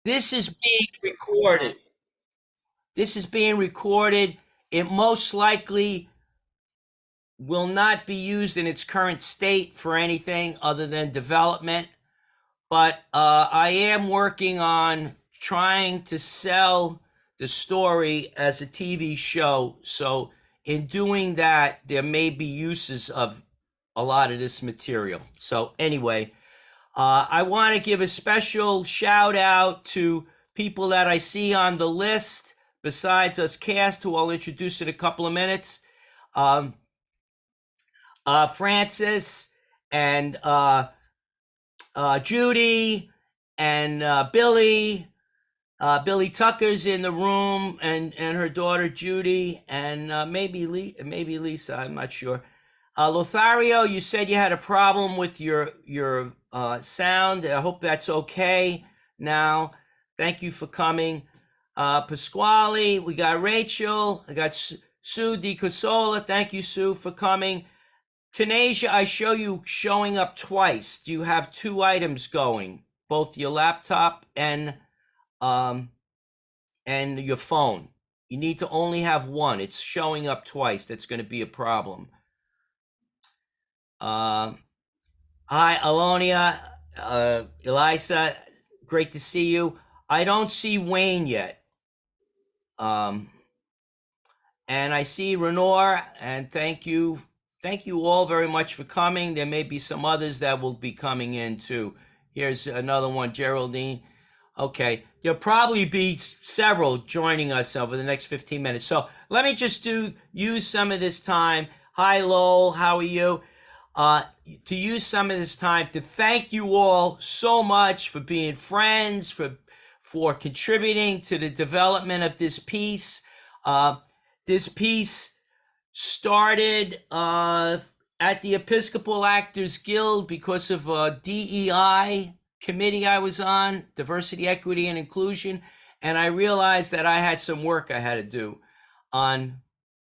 This is being recorded. This is being recorded. It most likely will not be used in its current state for anything other than development. But I am working on trying to sell the story as a TV show. So in doing that, there may be uses of a lot of this material. So anyway, I want to give a special shout out to people that I see on the list besides us cast, who I'll introduce in a couple of minutes. Francis and Judy and Billy. Billy Tucker's in the room, and her daughter Judy, and maybe Lisa. I'm not sure. Lothario, you said you had a problem with your sound. I hope that's okay now. Thank you for coming. Pasquale, we got Rachel. I got Sue DiCosola. Thank you, Sue, for coming. Tanasia, I show you showing up twice. Do you have two items going? Both your laptop and your phone. You need to only have one. It's showing up twice. That's going to be a problem. Hi, Alonia, Elisa, great to see you. I don't see Wayne yet. And I see Renor, and thank you all very much for coming. There may be some others that will be coming in too. Here's another one, Geraldine. Okay, there'll probably be several joining us over the next 15 minutes. So let me just use some of this time. Hi, Lowell, how are you? To use some of this time to thank you all so much for being friends, for contributing to the development of this piece. This piece started at the Episcopal Actors Guild because of a DEI committee I was on, Diversity, Equity, and Inclusion, and I realized that I had some work I had to do on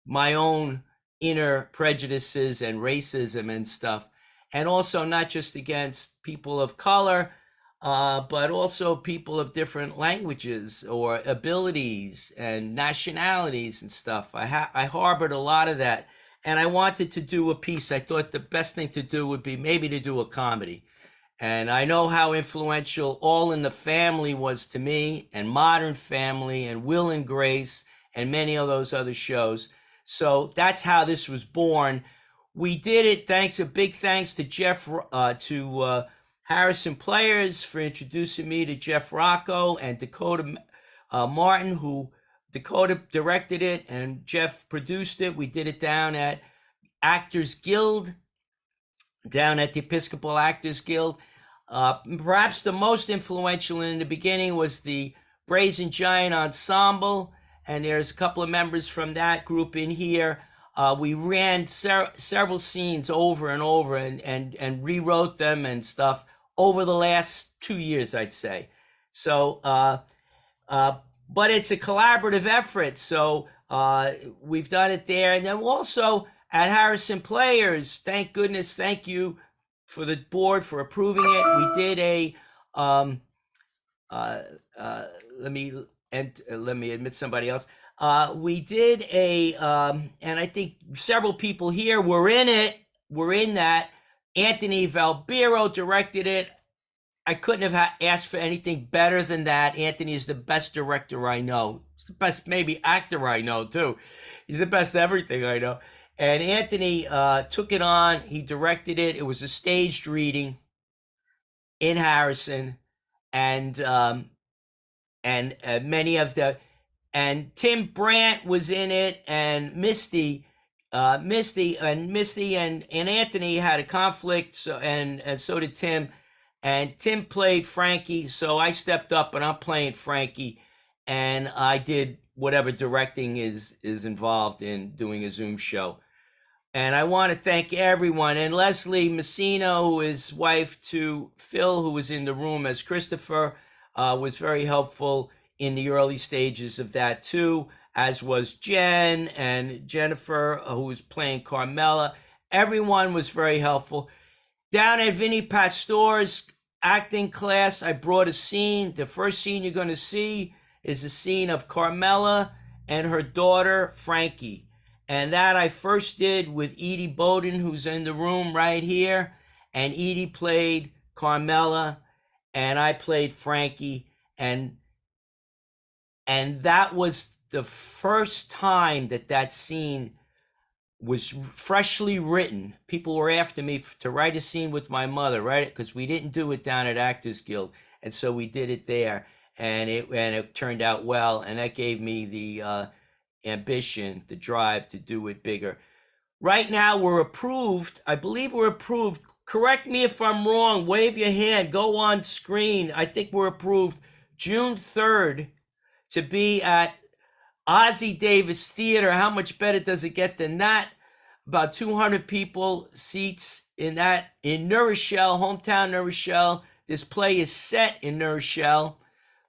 my own inner prejudices and racism and stuff, and also not just against people of color, but also people of different languages or abilities and nationalities and stuff. I harbored a lot of that, and I wanted to do a piece. I thought the best thing to do would be maybe to do a comedy. And I know how influential All in the Family was to me, and Modern Family, and Will and Grace, and many of those other shows. So that's how this was born. We did it a big thanks to Jeff, to Harrison Players for introducing me to Jeff Rocco, and Dakota Martin, who Dakota directed it and Jeff produced it. We did it down at Actors Guild, down at the Episcopal Actors Guild. Perhaps the most influential in the beginning was the Brazen Giant Ensemble, and there's a couple of members from that group in here. We ran several scenes over and over and rewrote them and stuff over the last 2 years, I'd say. So, but it's a collaborative effort. So we've done it there. And then also at Harrison Players, thank goodness, thank you for the board for approving it. We did a, let me admit somebody else. We did a, and I think several people here were in it. We're in that. Anthony Valbiro directed it. I couldn't have asked for anything better than that. Anthony is the best director I know. He's the best maybe actor I know too. He's the best everything I know. And Anthony took it on. He directed it. It was a staged reading in Harrison, and many of the, and Tim Brandt was in it, and Misty and Anthony had a conflict, so and so did Tim, and Tim played Frankie, so I stepped up and I'm playing Frankie, and I did whatever directing is involved in doing a Zoom show. And I want to thank everyone, and Leslie Messina, who is wife to Phil, who was in the room as Christopher, was very helpful in the early stages of that too, as was Jen and Jennifer, who was playing Carmela. Everyone was very helpful. Down at Vinnie Pastore's acting class, I brought a scene. The first scene you're going to see is a scene of Carmela and her daughter, Frankie. And that I first did with Edie Bowden, who's in the room right here. And Edie played Carmela, and I played Frankie. And that was the first time that scene was freshly written. People were after me to write a scene with my mother, right? Because we didn't do it down at Actors Guild, and so we did it there, and it turned out well, and that gave me the ambition, the drive to do it bigger. Right now, we're approved. I believe we're approved. Correct me if I'm wrong. Wave your hand. Go on screen. I think we're approved June 3rd to be at Ozzie Davis Theater. How much better does it get than that? About 200 people, seats in that, in New Rochelle, hometown New Rochelle. This play is set in New Rochelle.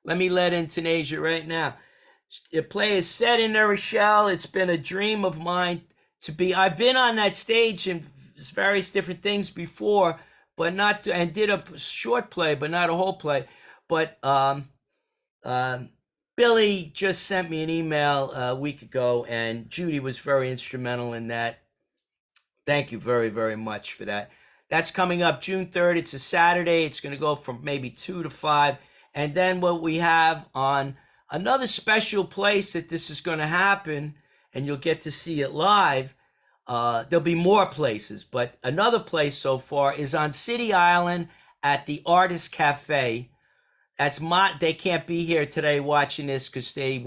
Let me let in Tanasia right now. The play is set in New Rochelle. It's been a dream of mine to be. I've been on that stage in various different things before, but not to, and did a short play, but not a whole play. But Billy just sent me an email a week ago, and Judy was very instrumental in that. Thank you very, very much for that. That's coming up June 3rd. It's a Saturday. It's going to go from maybe 2 to 5. And then what we have on another special place that this is going to happen, and you'll get to see it live. There'll be more places, but another place so far is on City Island at the Artist Cafe. They can't be here today watching this because they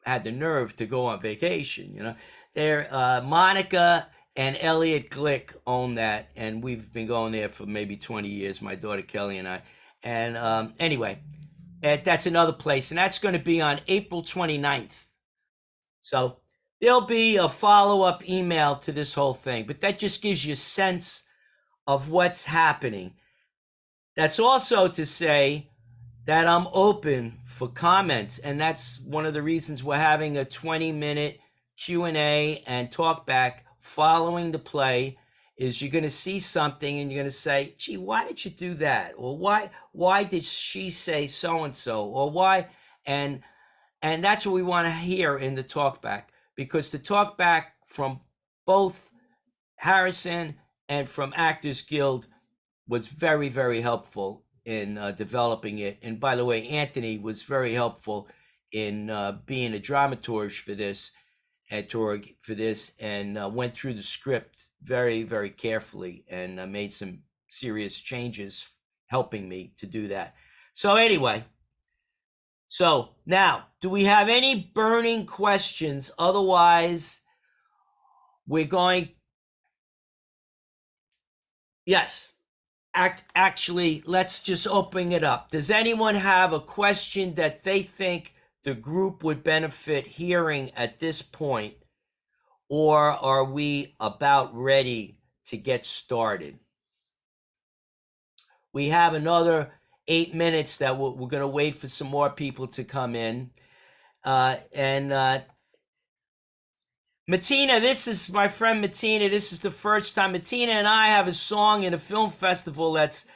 had the nerve to go on vacation. They're Monica and Elliot Glick own that, and we've been going there for maybe 20 years, my daughter Kelly and I. And anyway, that's another place, and that's going to be on April 29th. So there'll be a follow-up email to this whole thing, but that just gives you a sense of what's happening. That's also to say that I'm open for comments, and that's one of the reasons we're having a 20-minute Q&A and talk back following the play. Is you're going to see something and you're going to say, gee, why did you do that? Or why did she say so-and-so? Or why? And that's what we want to hear in the talk back, because the talk back from both Harrison and from Actors Guild was very, very helpful in developing it. And by the way, Anthony was very helpful in being a dramaturge for this, and went through the script very, very carefully and made some serious changes, helping me to do that. So anyway, now, do we have any burning questions? Otherwise, we're going. Yes. Actually, let's just open it up. Does anyone have a question that they think the group would benefit hearing at this point? Or are we about ready to get started? We have another 8 minutes that we're going to wait for some more people to come in. Matina, this is my friend Matina. This is the first time. Matina and I have a song in a film festival that's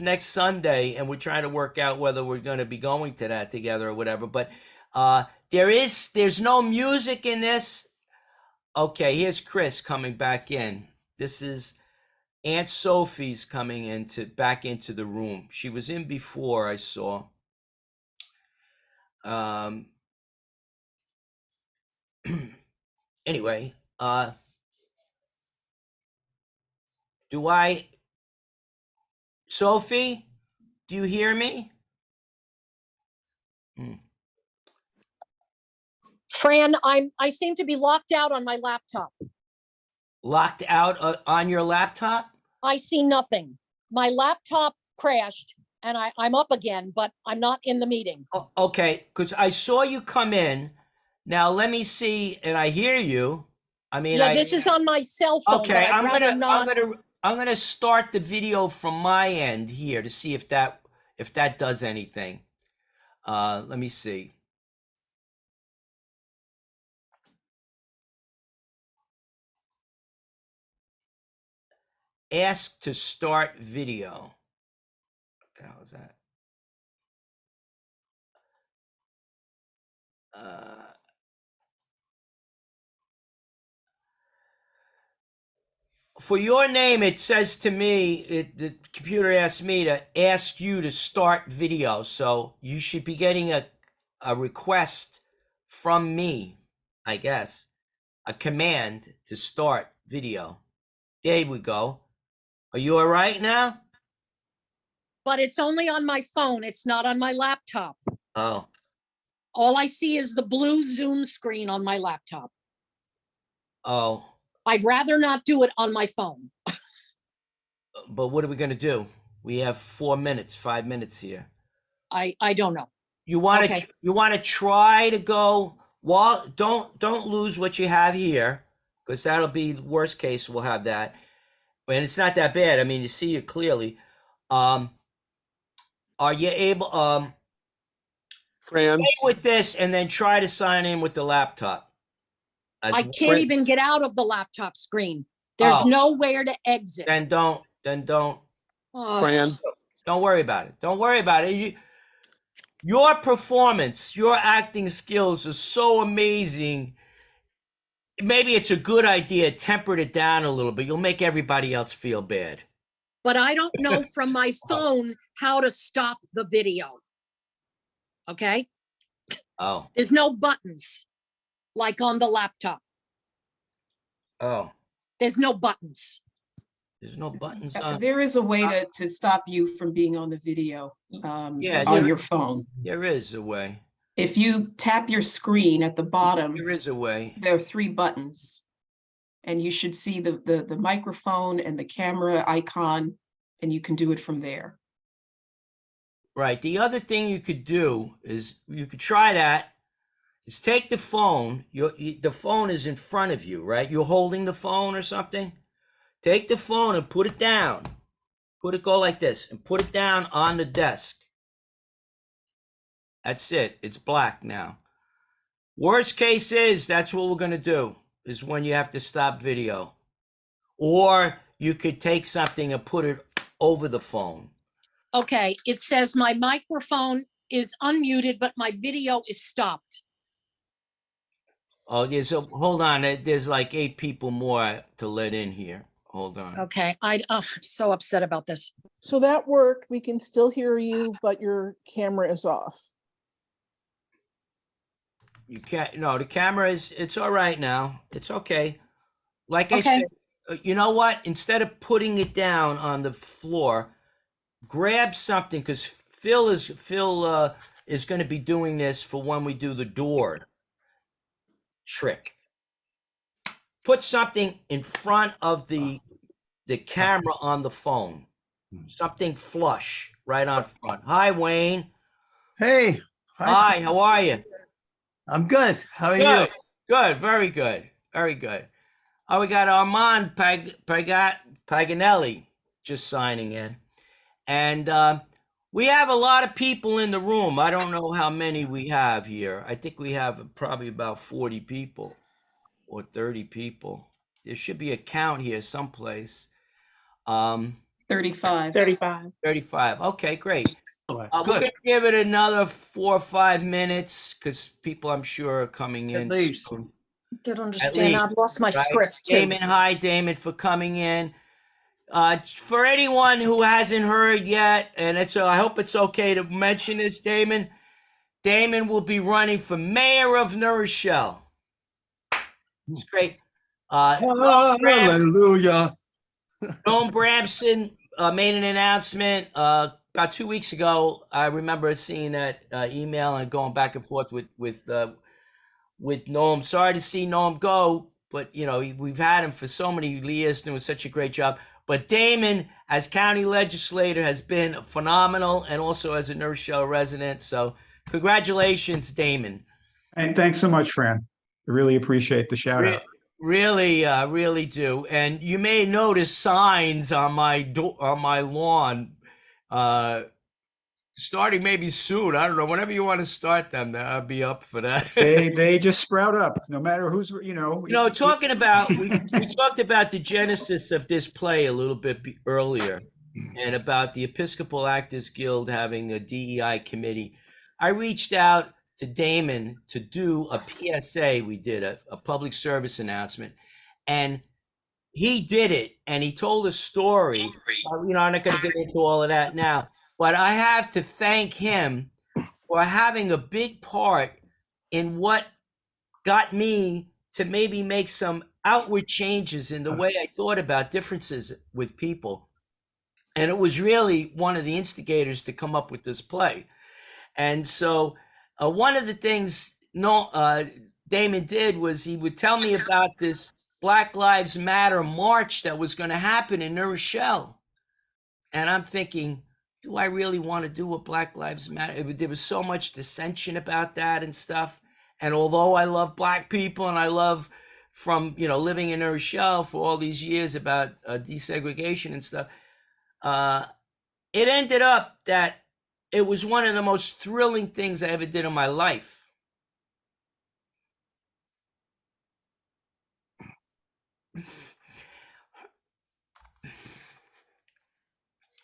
next Sunday, and we're trying to work out whether we're going to be going to that together or whatever. But there's no music in this. Okay, here's Chris coming back in. This is Aunt Sophie's coming back into the room. She was in before, I saw. Anyway, Sophie, do you hear me? Fran, I seem to be locked out on my laptop. Locked out on your laptop? I see nothing. My laptop crashed and I'm up again, but I'm not in the meeting. Oh, okay, because I saw you come in. Now let me see, and I hear you. I mean, yeah, this is on my cell phone. Okay, I'm gonna start the video from my end here to see if that does anything. Let me see. Ask to start video. the hell is that? For your name, it says to me, the computer asked me to ask you to start video. So you should be getting a request from me, I guess, a command to start video. There we go. Are you all right now? But it's only on my phone. It's not on my laptop. Oh, All I see is the blue Zoom screen on my laptop. oh, I'd rather not do it on my phone. but what are we going to do? We have 4 minutes, 5 minutes here. I don't know. You want to Okay. you want to try to go, well, don't lose what you have here, because that'll be worst case. We'll have that, and it's not that bad. I mean, you see it clearly. Are you able Fran, stay with this and then try to sign in with the laptop? I can't even get out of the laptop screen. There's Oh. nowhere to exit. Then don't Oh, Fran, don't worry about it. Don't worry about it. Your performance, your acting skills are so amazing. Maybe it's a good idea. Temper it down a little bit. You'll make everybody else feel bad. but I don't know from my phone how to stop the video. Okay? Oh, There's no buttons like on the laptop. oh, There's no buttons. there's no buttons on. There is a way to stop you from being on the video Yeah, on your phone. There is a way. If you tap your screen at the bottom, There is a way. there are 3 buttons. And you should see the microphone and the camera icon, and you can do it from there. Right. The other thing you could do is you could try that. Is take the phone. The phone is in front of you, right? You're holding the phone or something. Take the phone and put it down. Go like this and put it down on the desk. That's it. It's black now. Worst case is that's what we're going to do, is when you have to stop video. Or you could take something and put it over the phone. Okay, it says my microphone is unmuted, but my video is stopped. Oh, hold on. There's like 8 people more to let in here. Hold on. Okay, I'm so upset about this. So that worked. We can still hear you, but your camera is off. You can't. No, the camera it's all right now. It's okay. Like I Okay. said, you know what? Instead of putting it down on the floor, grab something, because Phil is going to be doing this for when we do the door trick. Put something in front of the camera on the phone. Something flush right on front. Hi, Wayne. Hey. Hi, how are you? I'm good. How are Good. you? Good. Very good. Very good. Oh, we got Armand Paganelli just signing in. And we have a lot of people in the room. I don't know how many we have here. I think we have probably about 40 people or 30 people. There should be a count here someplace. 35. 35. Okay, great. We're Good. going to give it another 4 or 5 minutes, because people, I'm sure, are coming in. At least. soon. Don't understand. least, I've lost my Right? script too. Damon, hi, Damon, for coming in. For anyone who hasn't heard yet, and I hope it's okay to mention this, Damon will be running for mayor of New Rochelle. It's great. Hallelujah. Noam Bramson made an announcement about 2 weeks ago. I remember seeing that email and going back and forth with Noam. Sorry to see Noam go, but we've had him for so many years, doing such a great job. But Damon, as county legislator, has been phenomenal, and also as a New Rochelle resident. So congratulations, Damon. And thanks so much, Fran. I really appreciate the shout out. Really, really do. And you may notice signs on my lawn, starting maybe soon. I don't know. Whenever you want to start them, I'll be up for that. They just sprout up, no matter who's, Talking about we talked about the genesis of this play a little bit earlier, and about the Episcopal Actors Guild having a DEI committee, I reached out to Damon to do a PSA. We did a public service announcement, and he did it, and he told a story. I'm not going to get into all of that now, but I have to thank him for having a big part in what got me to maybe make some outward changes in the way I thought about differences with people. And it was really one of the instigators to come up with this play. And so one of the things Damon did was he would tell me about this Black Lives Matter march that was going to happen in New Rochelle. And I'm thinking, do I really want to do a Black Lives Matter? There was so much dissension about that and stuff. And although I love Black people and I love from, living in New Rochelle for all these years about desegregation and stuff, it ended up that it was one of the most thrilling things I ever did in my life.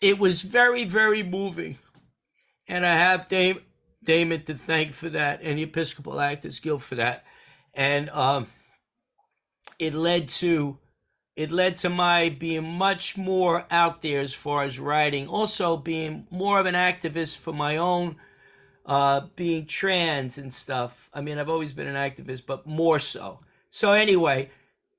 It was very, very moving. And I have Damon to thank for that, and the Episcopal Actors Guild for that. And it led to my being much more out there as far as writing, also being more of an activist for my own being trans and stuff. I mean, I've always been an activist, but more so. So anyway,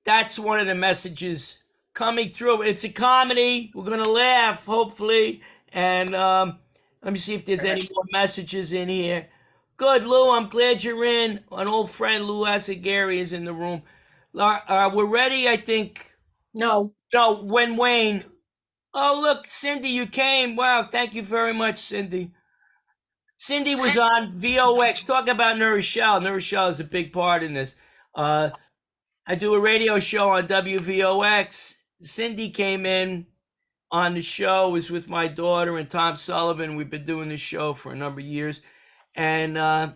that's one of the messages coming through. It's a comedy. We're going to laugh, hopefully. And let me see if there's any more messages in here. Good, Lou. I'm glad you're in. An old friend, Lou Asagari, is in the room. We're ready, I think. No, No, when Wayne. Oh, look, Cindy, you came. Wow, thank you very much, Cindy. Cindy was on VOX. Talk about New Rochelle. New Rochelle is a big part in this. I do a radio show on WVOX. Cindy came in on the show, was with my daughter and Tom Sullivan. We've been doing this show for a number of years. And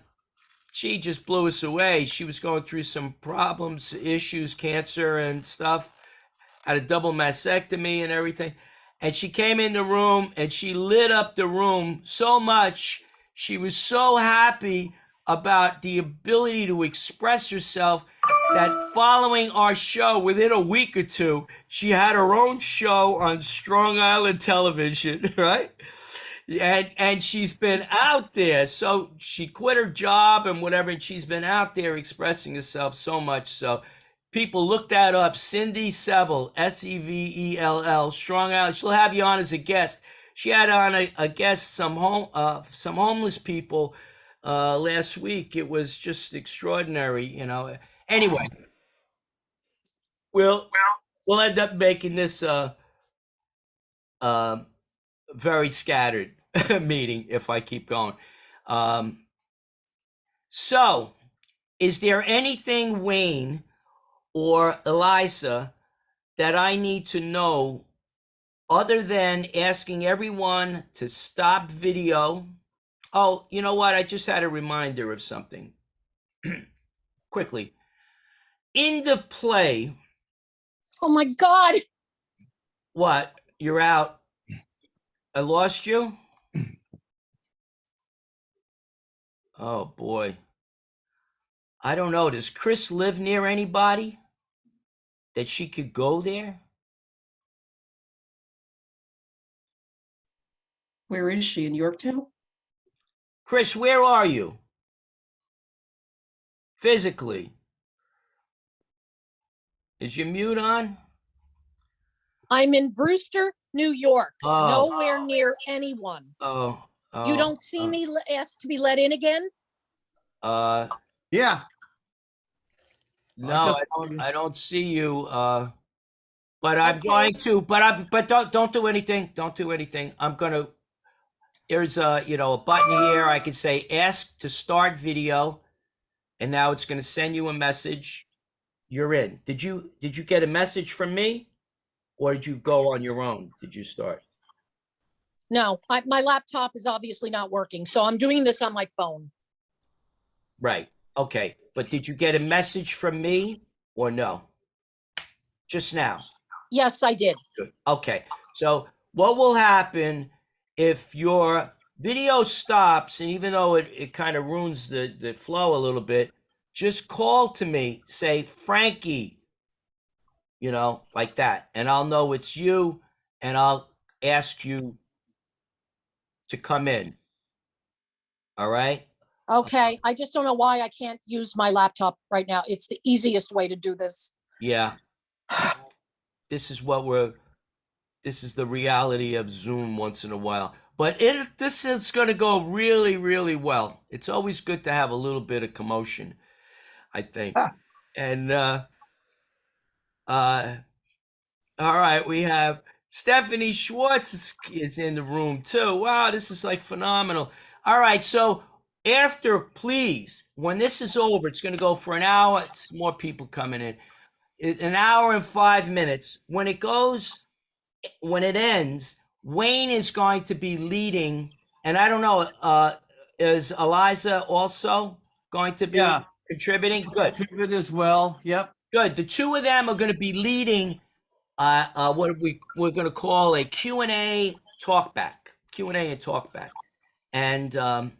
she just blew us away. She was going through some problems, issues, cancer and stuff. Had a double mastectomy and everything. And she came in the room and she lit up the room so much. She was so happy about the ability to express herself that following our show, within a week or two, she had her own show on Strong Island television, right? And she's been out there. So she quit her job and whatever, and she's been out there expressing herself so much. So people, look that up. Cindy Seville, Sevell, Strong Island. She'll have you on as a guest. She had on a guest, some homeless people last week. It was just extraordinary, Anyway, we'll end up making this very scattered meeting if I keep going. So, is there anything, Wayne or Eliza, that I need to know other than asking everyone to stop video? Oh, you know what? I just had a reminder of something. Quickly. In the play. oh my God. What? You're out. I lost you? Oh, boy. I don't know. Does Chris live near anybody that she could go there? Where is she? In Yorktown? Chris, where are you? Physically. Is your mute on? I'm in Brewster, New York, Oh. nowhere near anyone. Oh. You don't see me asked to be let in again? Yeah. No, I don't see you. But I'm going to. But don't do anything. Don't do anything. I'm gonna. There's a button here. I can say ask to start video, and now it's gonna send you a message. You're in. Did you get a message from me, or did you go on your own? Did you start? No, my laptop is obviously not working, so I'm doing this on my phone. Right. Okay. But did you get a message from me or no? Just now. Yes, I did. Good. Okay. So what will happen if your video stops, and even though it kind of ruins the flow a little bit, just call to me, say, Frankie, like that, and I'll know it's you, and I'll ask you to come in. All right? Okay, I just don't know why I can't use my laptop right now. It's the easiest way to do this. Yeah. This is the reality of Zoom once in a while. But this is going to go really, really well. It's always good to have a little bit of commotion, I think. Ah. And all right, we have Stephanie Schwartz is in the room too. Wow, this is like phenomenal. All right, so after, please, when this is over, it's going to go for an hour. It's more people coming in. An hour and 5 minutes. When it ends, Wayne is going to be leading, and I don't know, is Eliza also going to be contributing? Good. Contribute as well. Yep. Good. The two of them are going to be leading what we're going to call a Q&A talkback. Q&A and talkback. And I'm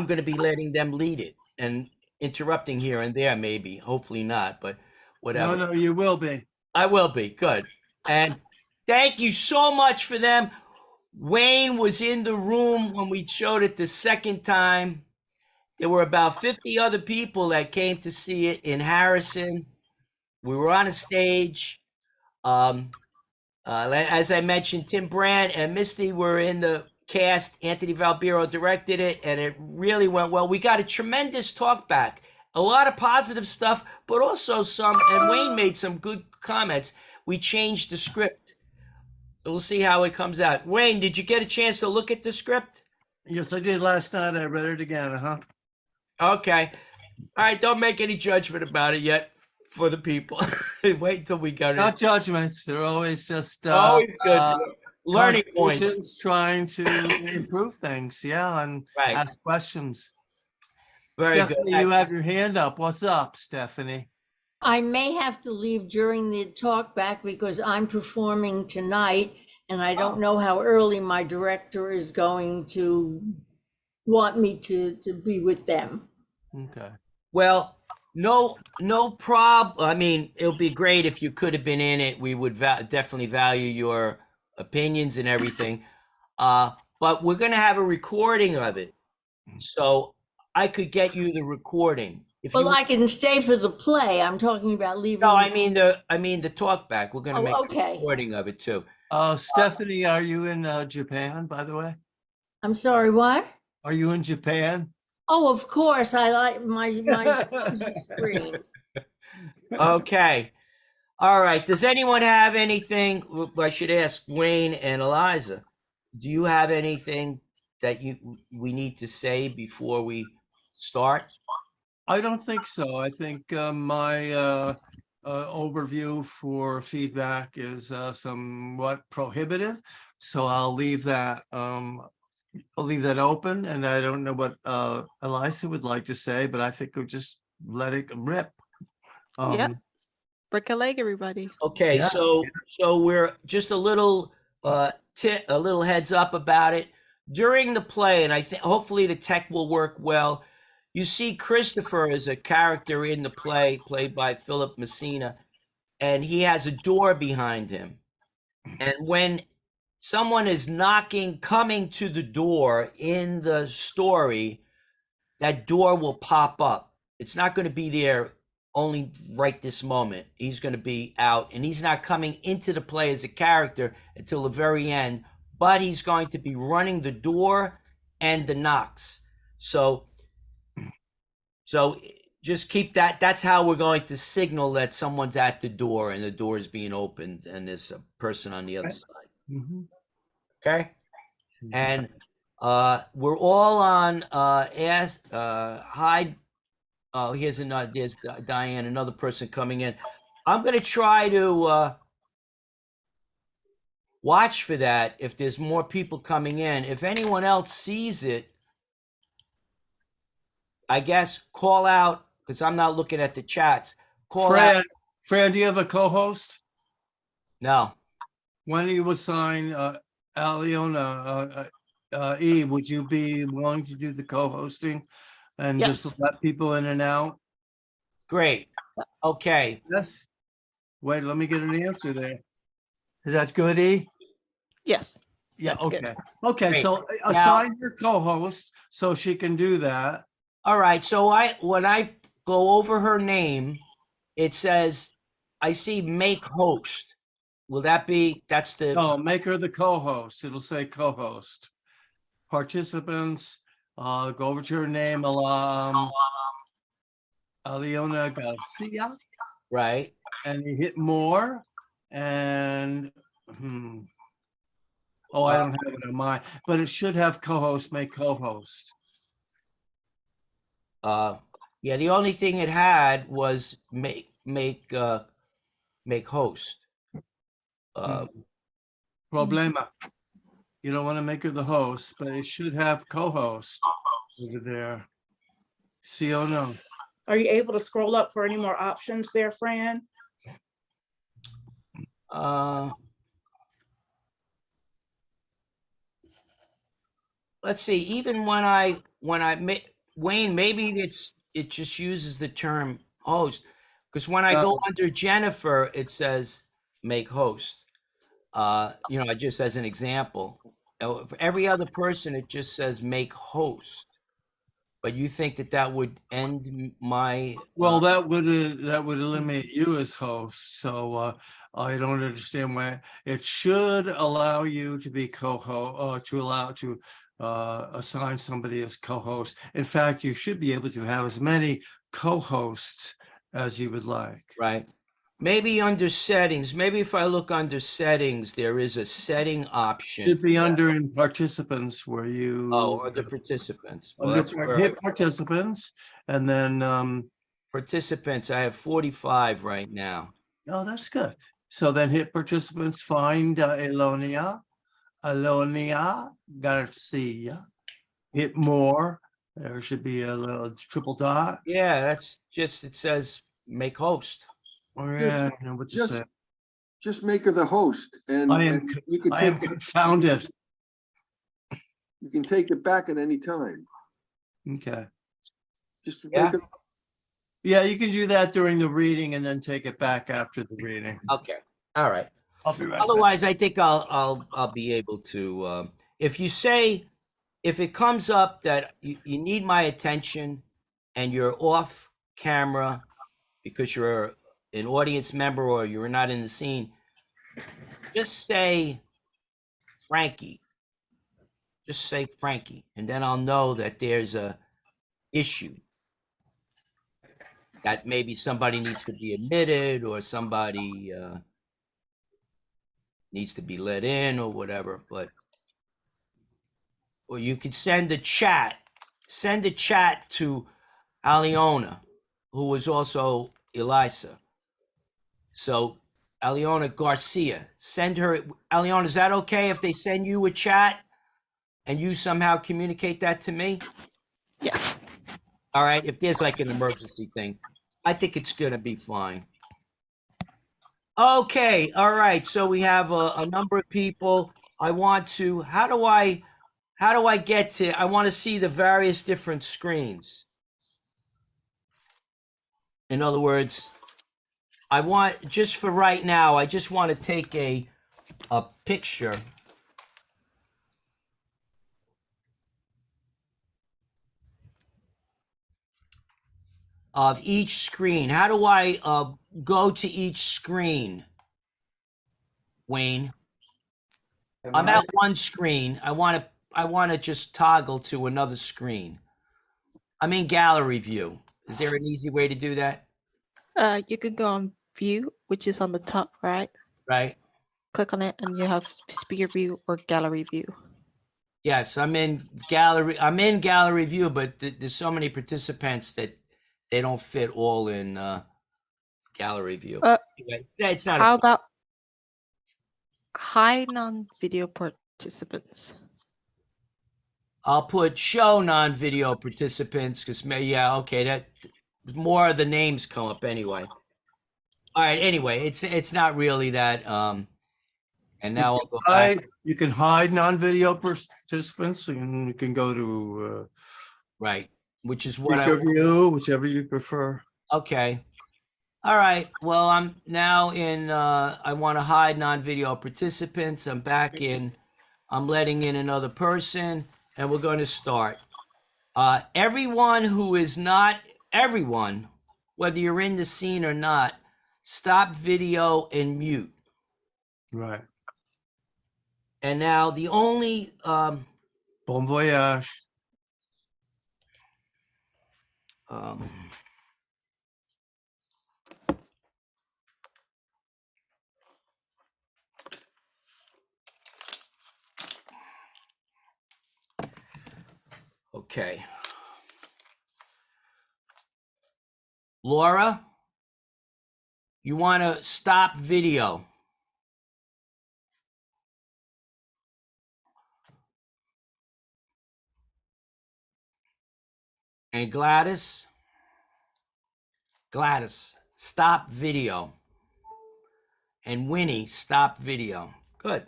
going to be letting them lead it and interrupting here and there, maybe. Hopefully not, but whatever. No, you will be. I will be. Good. And thank you so much for them. Wayne was in the room when we showed it the second time. There were about 50 other people that came to see it in Harrison. We were on a stage. As I mentioned, Tim Brand and Misty were in the cast. Anthony Valbiro directed it, and it really went well. We got a tremendous talk back. A lot of positive stuff, but also and Wayne made some good comments. We changed the script. We'll see how it comes out. Wayne, did you get a chance to look at the script? Yes, I did last night. I read it again. Okay. All right, don't make any judgment about it yet for the people. Wait till we got it. Not judgments. They're always just Always good. Learning points. contributions, trying to improve things. Yeah, and Right. ask questions. Very Stephanie, good. you have your hand up. What's up, Stephanie? I may have to leave during the talk back because I'm performing tonight and I don't know how early my director is going to want me to be with them. Okay. Well, no problem. I mean, it'll be great if you could have been in it. We would definitely value your opinions and everything. But we're going to have a recording of it. So I could get you the recording. Well, I can stay for the play. I'm talking about leaving. No, I mean the talk back. We're going to make okay. a recording of it too. Stephanie, are you in Japan, by the way? I'm sorry, what? Are you in Japan? Oh, of course. I like my screen. Okay. All right. Does anyone have anything? I should ask Wayne and Eliza. Do you have anything that we need to say before we start? I don't think so. I think my overview for feedback is somewhat prohibitive, so I'll leave that open. And I don't know what Eliza would like to say, but I think we'll just let it rip. Yep. Break a leg, everybody. Okay, Yeah. so we're just a little heads up about it during the play, and I think hopefully the tech will work well. You see Christopher as a character in the play, played by Philip Messina, and he has a door behind him. And when someone is coming to the door in the story, that door will pop up. It's not going to be there only right this moment. He's going to be out, and he's not coming into the play as a character until the very end, but he's going to be running the door and the knocks. So just keep that. That's how we're going to signal that someone's at the door and the door is being opened and there's a person on the other side. Okay? And we're all on hide. Oh, there's Diane, another person coming in. I'm going to try to watch for that if there's more people coming in. If anyone else sees it, I guess call out, because I'm not looking at the chats. Call out. Fran, do you have a co-host? No. when you assign Aliona, E, would you be willing to do the co-hosting and just Yes. let people in and out? Great. Okay. Yes. Wait, let me get an answer there. Is that good, E? Yes. Yeah, That's good. okay. Okay, Great. so assign your co-host so she can do that. All right. So when I go over her name, it says, I see make host. Will that be, that's the, No, make her the co-host. It'll say co-host. Participants, go over to her name, Aliona Garcia, right? and you hit more, and, oh, I don't have it on mine, but it should have co-host, make co-host. Yeah, the only thing it had was make host. Problema. You don't want to make her the host, but it should have co-host over there. See or no? Are you able to scroll up for any more options there, Fran? Let's see. Even when I Wayne, maybe it just uses the term host, because when I go under Jennifer, it says make host. Just as an example. For every other person, it just says make host. But you think that would end my? Well, that would eliminate you as host. So I don't understand why it should allow you to be co-host, to assign somebody as co-host. In fact, you should be able to have as many co-hosts as you would like. Right. Maybe under settings. Maybe if I look under settings, there is a setting option. Should be under in participants where you. Oh, under participants. Well, hit participants, and then participants. I have 45 right now. Oh, that's good. So then hit participants, find Alonia Garcia. Hit more. There should be a little triple dot. Yeah, that's just, it says make host. Oh yeah, I know what to say. Just make her the host, and you can take it. Confounded. You can take it back at any time. Okay. Just Yeah. make it. Yeah, you can do that during the reading and then take it back after the reading. Okay. All right. I'll be right back. Otherwise, I think I'll be able to. If it comes up that you need my attention and you're off camera because you're an audience member or you're not in the scene, just say Frankie. Just say Frankie, and then I'll know that there's a issue. That maybe somebody needs to be admitted or somebody needs to be let in or whatever. Or you could send a chat to Aliona, who was also Elisa. So Aliona Garcia, send her. Aliona, is that okay if they send you a chat and you somehow communicate that to me? Yes. All right, if there's like an emergency thing, I think it's gonna be fine. Okay, all right. So we have a number of people. I want to. How do I get to? I want to see the various different screens. In other words, I want, just for right now, I just want to take a picture of each screen. How do I go to each screen, Wayne? I'm at one screen. I want to just toggle to another screen. I'm in gallery view. Is there an easy way to do that? You can go on view, which is on the top right. Right. Click on it and you have speaker view or gallery view. Yes, I'm in gallery. I'm in gallery view, but there's so many participants that they don't fit all in gallery view. Anyway, it's not. How about hide non-video participants? I'll put show non-video participants because okay, that more of the names come up anyway. All right, anyway, it's not really that And now I'll go back. You can hide non-video participants, and you can go to Right, which is what I. review, whichever you prefer. Okay. All right. Well, I'm now in, I want to hide non-video participants. I'm back in, I'm letting in another person, and we're going to start. Everyone who is not, everyone, whether you're in the scene or not, stop video and mute. Right. And now the only, Bon voyage. okay. Laura, you want to stop video. And Gladys, stop video. And Winnie, stop video. Good.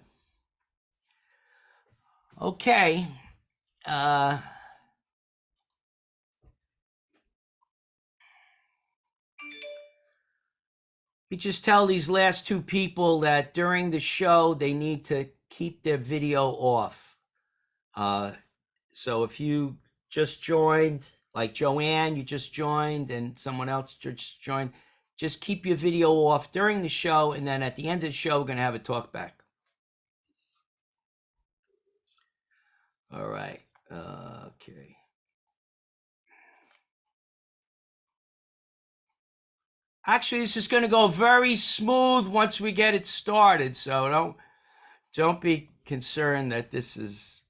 Okay. We just tell these last two people that during the show, they need to keep their video off. So if you just joined, like Joanne, you just joined, and someone else just joined, just keep your video off during the show, and then at the end of the show, we're going to have a talk back. All right. Okay. Actually, this is going to go very smooth once we get it started, so don't be concerned that this is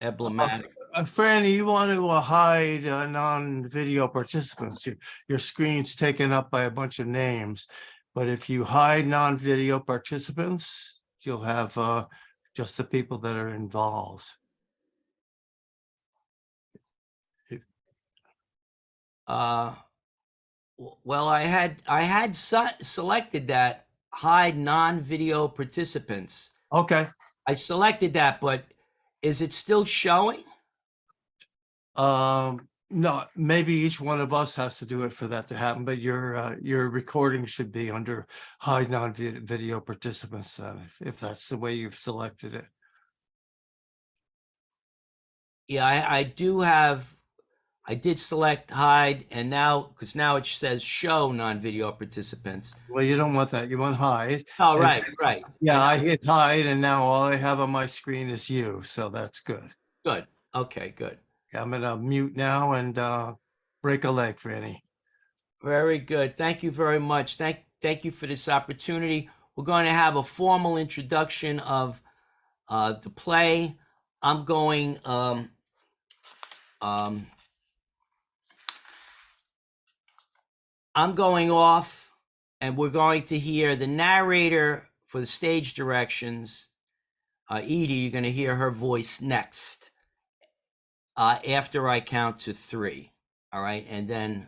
emblematic. Franny, you want to hide non-video participants. Your screen's taken up by a bunch of names. But if you hide non-video participants, you'll have just the people that are involved. Well, I had selected that hide non-video participants. Okay. I selected that, but is it still showing? No, maybe each one of us has to do it for that to happen, but your recording should be under hide non-video participants, if that's the way you've selected it. Yeah, I did select hide, and now, because now it says show non-video participants. Well, you don't want that. You want hide. Oh, right, right. Yeah, I hit hide, and now all I have on my screen is you, so that's good. Good. Okay, good. I'm gonna mute now and break a leg, Franny. Very good. Thank you very much. Thank you for this opportunity. We're going to have a formal introduction of the play. I'm going off, and we're going to hear the narrator for the stage directions. Edie, you're going to hear her voice next after I count to 3. All right. And then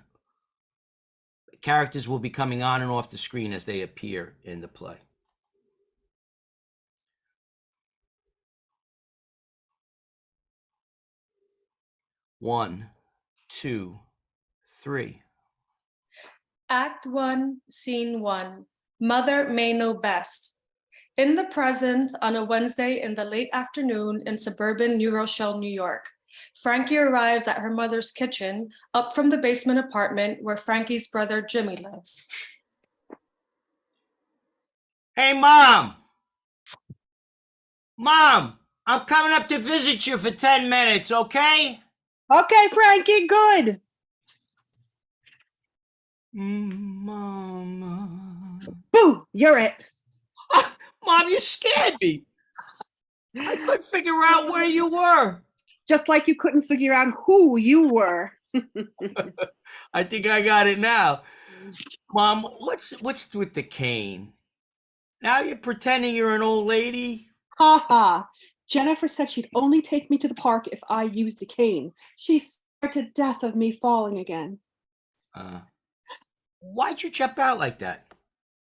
characters will be coming on and off the screen as they appear in the play. One, 2, 3. Act 1, Scene 1. Mother may know best. In the present, on a Wednesday in the late afternoon in suburban New Rochelle, New York, Frankie arrives at her mother's kitchen, up from the basement apartment where Frankie's brother Jimmy lives. Hey, Mom! Mom, I'm coming up to visit you for 10 minutes, okay? Okay, Frankie, good. Mom. Boo, you're it. Mom, you scared me. I couldn't figure out where you were. Just like you couldn't figure out who you were. I think I got it now. Mom, what's with the cane? Now you're pretending you're an old lady? Ha ha. Jennifer said she'd only take me to the park if I used a cane. She's scared to death of me falling again. Why'd you jump out like that?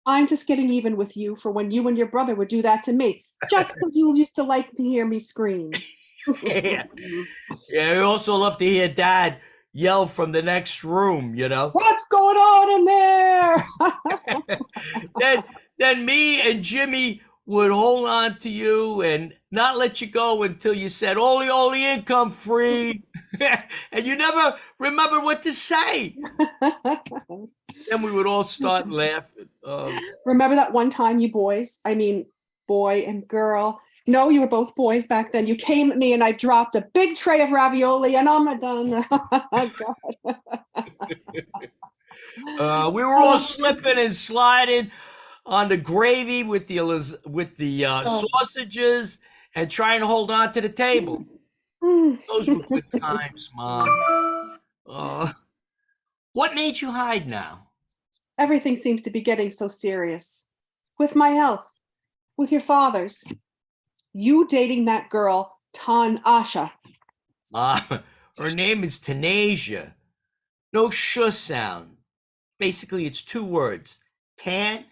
I'm just getting even with you for when you and your brother would do that to me, just because you used to like to hear me scream. Yeah. Yeah, I also love to hear Dad yell from the next room, you know? What's going on in there? Then me and Jimmy would hold on to you and not let you go until you said, Oli, income free. And you never remember what to say. Then we would all start laughing. Remember that one time you boys, I mean, boy and girl, no, you were both boys back then. You came at me and I dropped a big tray of ravioli and I'm done. Oh, God. We were all slipping and sliding on the gravy with the sausages and trying to hold on to the table. Those were good times, Mom. What made you hide now? Everything seems to be getting so serious. With my health, with your father's. You dating that girl, Tan Asha. Mom, her name is Tanasia. No sh sound. Basically, it's 2 words. Tan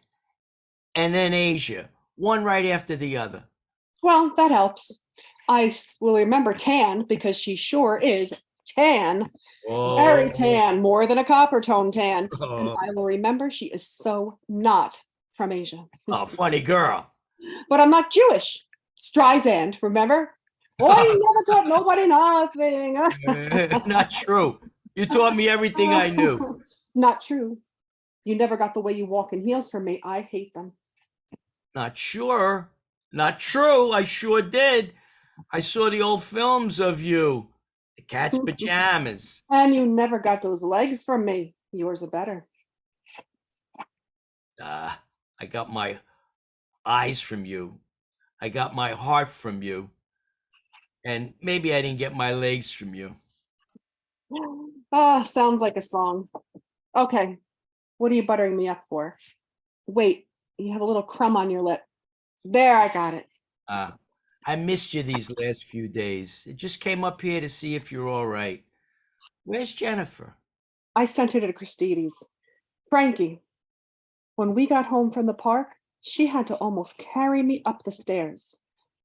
and then Asia. One right after the other. Well, that helps. I will remember Tan because she sure is tan. Very tan, more than a copper tone tan. And I will remember she is so not from Asia. Oh, funny girl. But I'm not Jewish. Streisand, remember? I never taught nobody nothing. Not true. You taught me everything I knew. Not true. You never got the way you walk in heels from me. I hate them. Not sure. Not true. I sure did. I saw the old films of you. The cat's pajamas. And you never got those legs from me. Yours are better. I got my eyes from you. I got my heart from you. And maybe I didn't get my legs from you. Sounds like a song. Okay, what are you buttering me up for? Wait, you have a little crumb on your lip. There, I got it. I missed you these last few days. It just came up here to see if you're all right. Where's Jennifer? I sent her to Christini's. Frankie, when we got home from the park, she had to almost carry me up the stairs.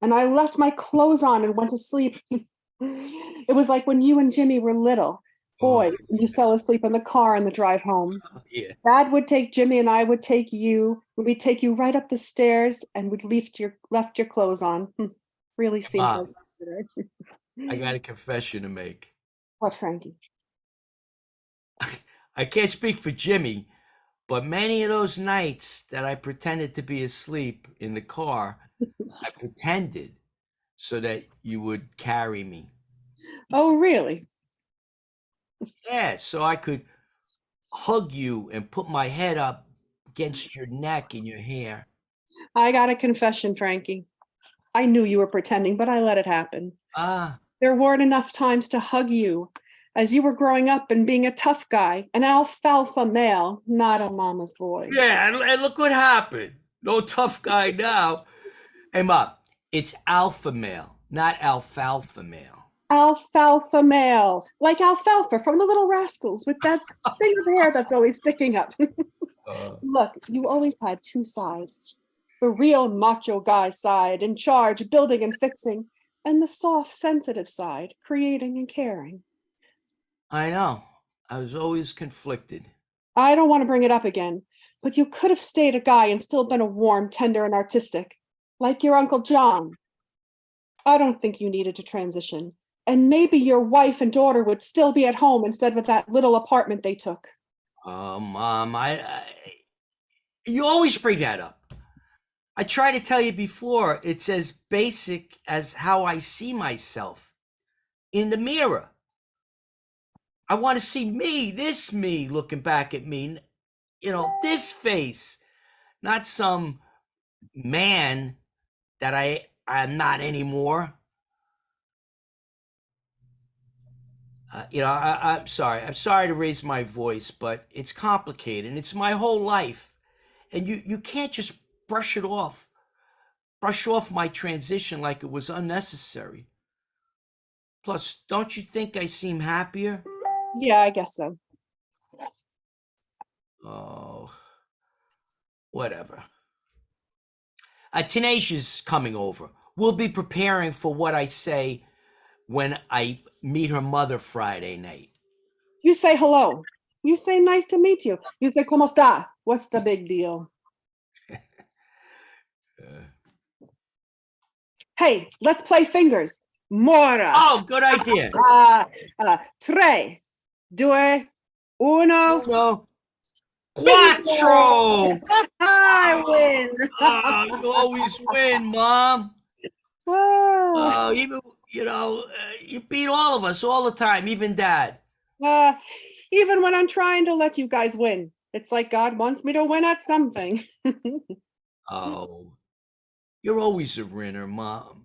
And I left my clothes on and went to sleep. It was like when you and Jimmy were little boys and you fell asleep in the car on the drive home. Yeah. Dad would take Jimmy and I would take you. We'd take you right up the stairs and we'd left your clothes on. Really seems like yesterday. I got a confession to make. What, Frankie? I can't speak for Jimmy, but many of those nights that I pretended to be asleep in the car, I pretended so that you would carry me. Oh, really? Yeah, so I could hug you and put my head up against your neck and your hair. I got a confession, Frankie. I knew you were pretending, but I let it happen. There weren't enough times to hug you as you were growing up and being a tough guy, an alfalfa male, not a mama's boy. Yeah, and look what happened. No tough guy now. Hey, Mom, it's alpha male, not alfalfa male. Alfalfa male, like alfalfa from the Little Rascals with that thing of hair that's always sticking up. Look, you always had 2 sides. The real macho guy side, in charge, building and fixing, and the soft, sensitive side, creating and caring. I know. I was always conflicted. I don't want to bring it up again, but you could have stayed a guy and still been a warm, tender, and artistic, like your Uncle John. I don't think you needed to transition. And maybe your wife and daughter would still be at home instead of that little apartment they took. Mom, you always bring that up. I tried to tell you before, it's as basic as how I see myself in the mirror. I want to see me, this me, looking back at me, you know, this face, not some man that I'm not anymore. I'm sorry. I'm sorry to raise my voice, but it's complicated and it's my whole life. And you can't just brush off my transition like it was unnecessary. Plus, don't you think I seem happier? Yeah, I guess so. Oh, Whatever. Tenacia's coming over. We'll be preparing for what I say when I meet her mother Friday night. You say hello. You say nice to meet you. You say como esta? What's the big deal? Hey, let's play fingers. Mora. Oh, good idea. Tre, due, uno. No. Quattro. I win. Oh, you always win, Mom. Wow. Even, you beat all of us all the time, even Dad. Even when I'm trying to let you guys win, it's like God wants me to win at something. Oh, you're always a winner, Mom.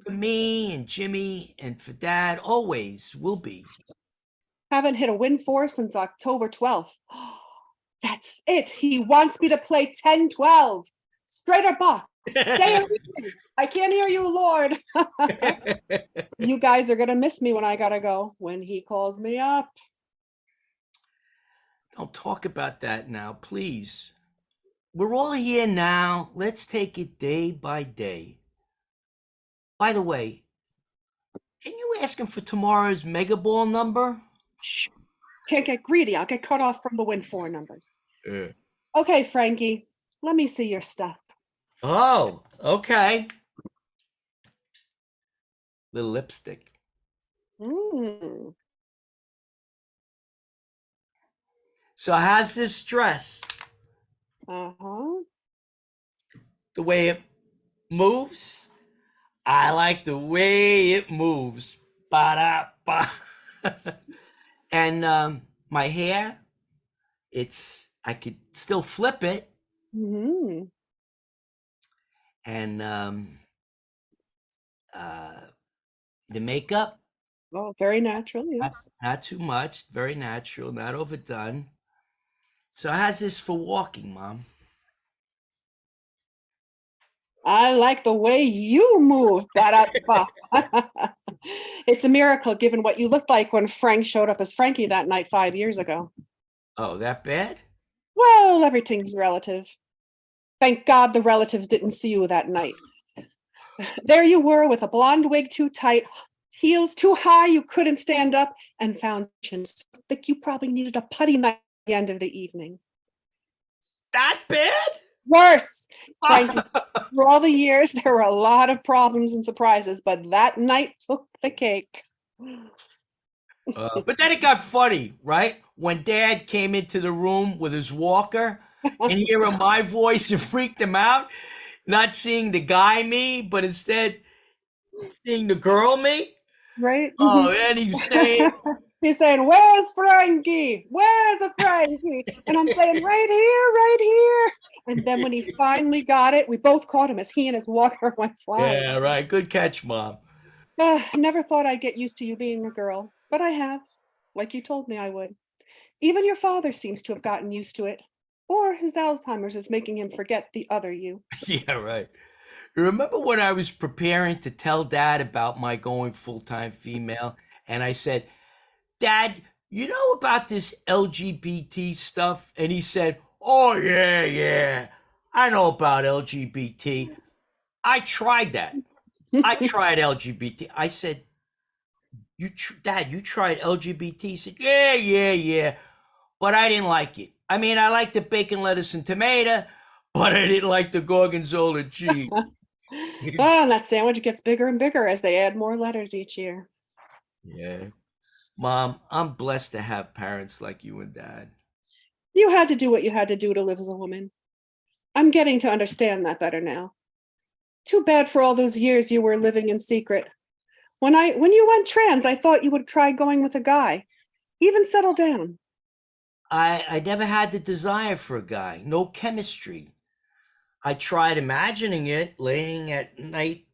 For me and Jimmy and for Dad, always will be. Haven't hit a win for since October 12th. That's it. He wants me to play 10-12. Straight or box. Stay or repeat. I can't hear you, Lord. You guys are going to miss me when I got to go, when he calls me up. Don't talk about that now, please. We're all here now. Let's take it day by day. By the way, can you ask him for tomorrow's Mega Ball number? Shh. Can't get greedy. I'll get cut off from the win for numbers. Okay, Frankie, let me see your stuff. Oh, okay. Little lipstick. Mm. So how's this dress? Uh-huh. The way it moves? I like the way it moves. Ba-da-ba. And my hair, I could still flip it. Mm-hmm. And the makeup. Oh, very natural, yes. Not too much, very natural, not overdone. So how's this for walking, Mom? I like the way you move. Ba-da-ba. It's a miracle given what you looked like when Frank showed up as Frankie that night 5 years ago. Oh, that bad? Well, everything's relative. Thank God the relatives didn't see you that night. There you were with a blonde wig too tight, heels too high you couldn't stand up, and foundation so thick you probably needed a putty knife at the end of the evening. That bad? Worse. Frankie, for all the years, there were a lot of problems and surprises, but that night took the cake. But then it got funny, right? When Dad came into the room with his walker and hearing my voice, it freaked him out. Not seeing the guy me, but instead seeing the girl me. Right? Oh, and he's saying, where's Frankie? Where's a Frankie? And I'm saying, right here, right here. And then when he finally got it, we both caught him as he and his walker went flying. yeah, right. Good catch, Mom. Never thought I'd get used to you being a girl, but I have, like you told me I would. Even your father seems to have gotten used to it, or his Alzheimer's is making him forget the other you. Yeah, right. Remember when I was preparing to tell Dad about my going full-time female, and I said, Dad, you know about this LGBT stuff? And he said, oh, yeah, I know about LGBT. I tried that. I tried LGBT. I said, Dad, you tried LGBT? He said, yeah, but I didn't like it. I mean, I liked the bacon, lettuce, and tomato, but I didn't like the gorgonzola cheese. And that sandwich gets bigger and bigger as they add more letters each year. Yeah. Mom, I'm blessed to have parents like you and Dad. You had to do what you had to do to live as a woman. I'm getting to understand that better now. Too bad for all those years you were living in secret. When you went trans, I thought you would try going with a guy, even settle down. I never had the desire for a guy, no chemistry. I tried imagining it, laying at night,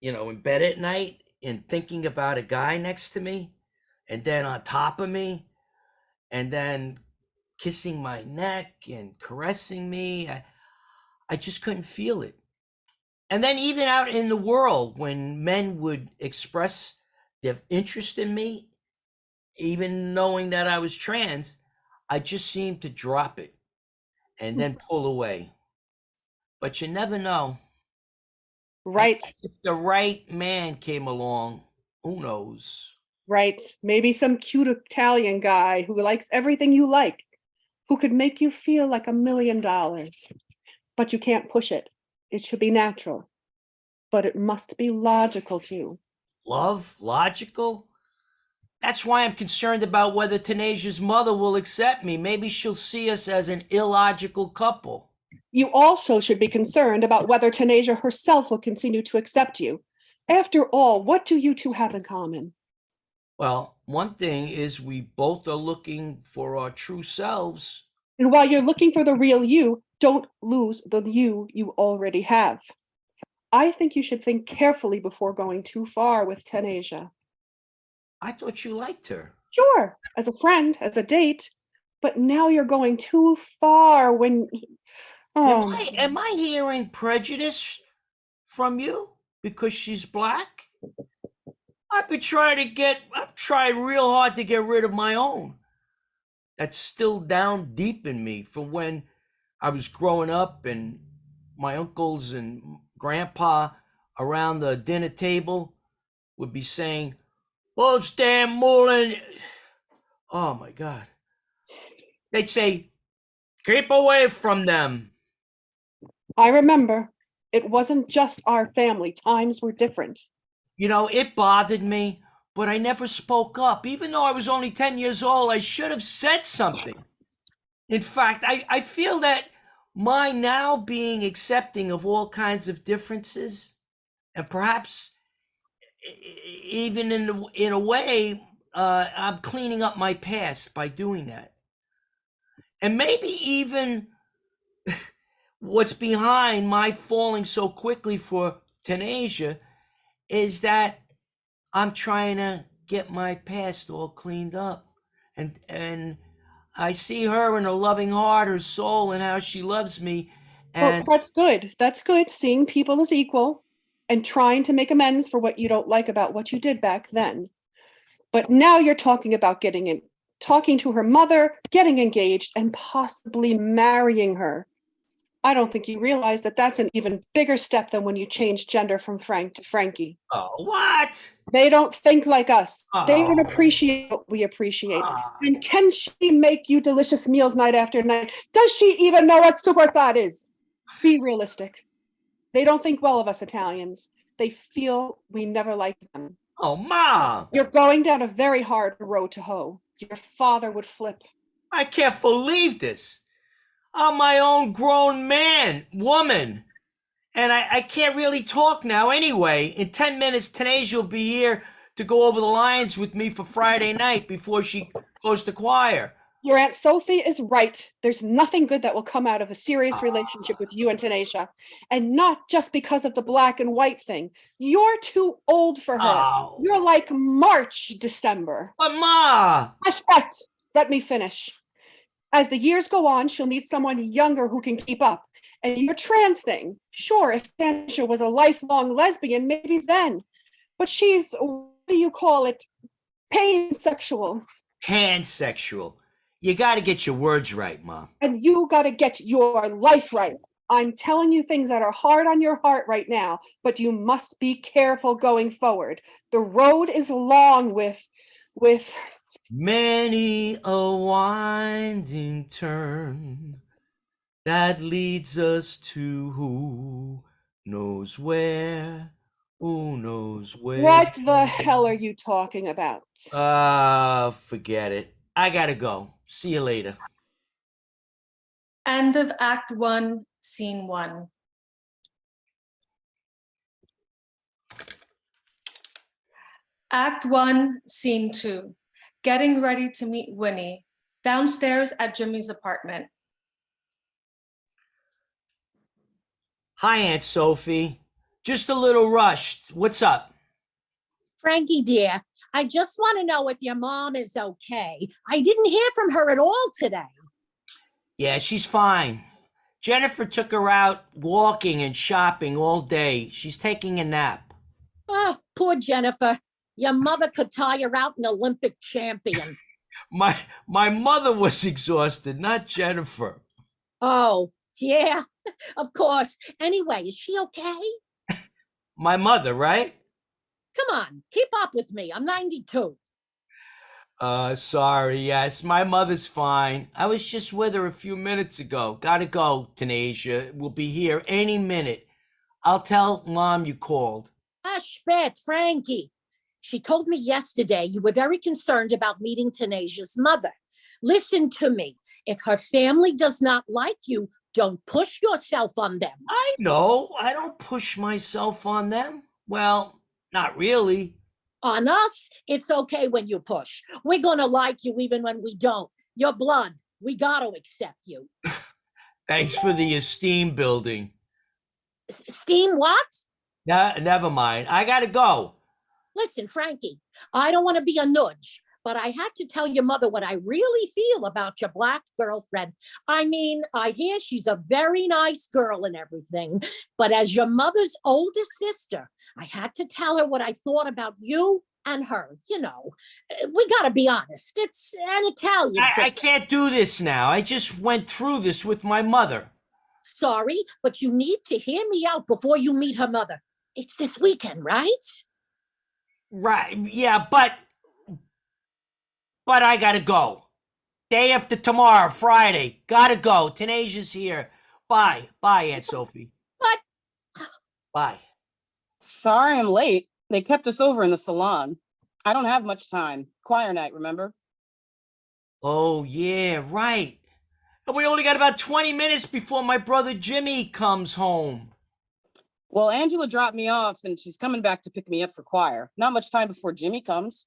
in bed at night and thinking about a guy next to me and then on top of me and then kissing my neck and caressing me. I just couldn't feel it. And then even out in the world, when men would express their interest in me, even knowing that I was trans, I just seemed to drop it. and then pull away. But you never know. I Right, guess if the right man came along, who knows? right. Maybe some cute Italian guy who likes everything you like, who could make you feel like $1,000,000. But you can't push it. It should be natural, but it must be logical too. Love? Logical? That's why I'm concerned about whether Tanasia's mother will accept me. Maybe she'll see us as an illogical couple. You also should be concerned about whether Tanasia herself will continue to accept you. After all, what do you two have in common? Well, one thing is we both are looking for our true selves. And while you're looking for the real you, don't lose the you already have. I think you should think carefully before going too far with Tanasia. I thought you liked her. Sure, as a friend, as a date, but now you're going too far when. Am I hearing prejudice from you because she's black? I've tried real hard to get rid of my own. That's still down deep in me from when I was growing up and my uncles and grandpa around the dinner table would be saying, "Oh, damn Mullen." Oh my God. They'd say, "Keep away from them." I remember. It wasn't just our family. Times were different. You know, it bothered me, but I never spoke up. Even though I was only 10 years old, I should have said something. In fact, I feel that my now being accepting of all kinds of differences, and perhaps even in a way, I'm cleaning up my past by doing that. And maybe even what's behind my falling so quickly for Tanasia is that I'm trying to get my past all cleaned up. And I see her and her loving heart, her soul, and how she loves me. And Well, that's good. That's good. Seeing people as equal and trying to make amends for what you don't like about what you did back then. But now you're talking about talking to her mother, getting engaged, and possibly marrying her. I don't think you realize that that's an even bigger step than when you changed gender from Frank to Frankie. oh, what? They don't think like us. They don't Oh. appreciate what we appreciate. Ah. And can she make you delicious meals night after night? Does she even know what supersat is? Be realistic. They don't think well of us Italians. They feel we never liked them. Oh, Mom. You're going down a very hard road to hoe. Your father would flip. I can't believe this. I'm my own grown woman. And I can't really talk now anyway. In 10 minutes, Tanasia will be here to go over the lines with me for Friday night before she goes to choir. Your Aunt Sophie is right. There's nothing good that will come out of a serious relationship with you and Tanasia. And not just because of the black and white thing. You're too old for her. Oh. You're like March, December. But Ma! Respect. Let me finish. As the years go on, she'll need someone younger who can keep up. And your trans thing, sure, if Tanasia was a lifelong lesbian, maybe then. But she's, what do you call it? Pansexual. Pansexual. You got to get your words right, Mom. And you got to get your life right. I'm telling you things that are hard on your heart right now, but you must be careful going forward. The road is long with many a winding turn that leads us to who knows where, who knows where. What the hell are you talking about? Forget it. I gotta go. See you later. End of Act 1, Scene 1. Act 1, Scene 2. Getting ready to meet Winnie, downstairs at Jimmy's apartment. Hi, Aunt Sophie. Just a little rushed. What's up? Frankie, dear, I just want to know if your mom is okay. I didn't hear from her at all today. Yeah, she's fine. Jennifer took her out walking and shopping all day. She's taking a nap. Oh, poor Jennifer. Your mother could tire out an Olympic champion. My mother was exhausted, not Jennifer. Oh, yeah, of course. Anyway, is she okay? My mother, right? Come on, keep up with me. I'm 92. Sorry. Yes, my mother's fine. I was just with her a few minutes ago. Gotta go, Tanasia. We'll be here any minute. I'll tell Mom you called. Spät, Frankie. She told me yesterday you were very concerned about meeting Tanasia's mother. Listen to me. If her family does not like you, don't push yourself on them. I know. I don't push myself on them. Well, not really. On us, it's okay when you push. We're gonna like you even when we don't. Your blood, we gotta accept you. Thanks for the esteem building. Steam what? Never mind. I gotta go. Listen, Frankie, I don't want to be a nudge, but I had to tell your mother what I really feel about your black girlfriend. I mean, I hear she's a very nice girl and everything, but as your mother's older sister, I had to tell her what I thought about you and her. You know, we got to be honest. It's an Italian thing. I can't do this now. I just went through this with my mother. Sorry, but you need to hear me out before you meet her mother. It's this weekend, right? Right. Yeah, but I gotta go. Day after tomorrow, Friday. Gotta go. Tanasia's here. Bye. Bye, Aunt Sophie. But Bye. Sorry I'm late. They kept us over in the salon. I don't have much time. Choir night, remember? Oh, yeah, right. And we only got about 20 minutes before my brother Jimmy comes home. Well, Angela dropped me off and she's coming back to pick me up for choir. Not much time before Jimmy comes.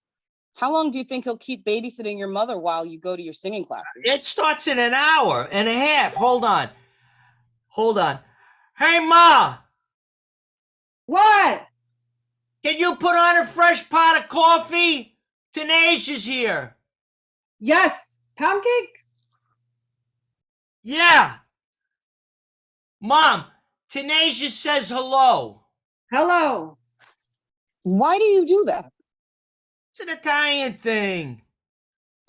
How long do you think he'll keep babysitting your mother while you go to your singing classes? It starts in an hour and a half. Hold on. Hey, Ma! What? Can you put on a fresh pot of coffee? Tanasia's here. Yes, pound cake? Yeah. Mom, Tanasia says hello. Hello. Why do you do that? It's an Italian thing.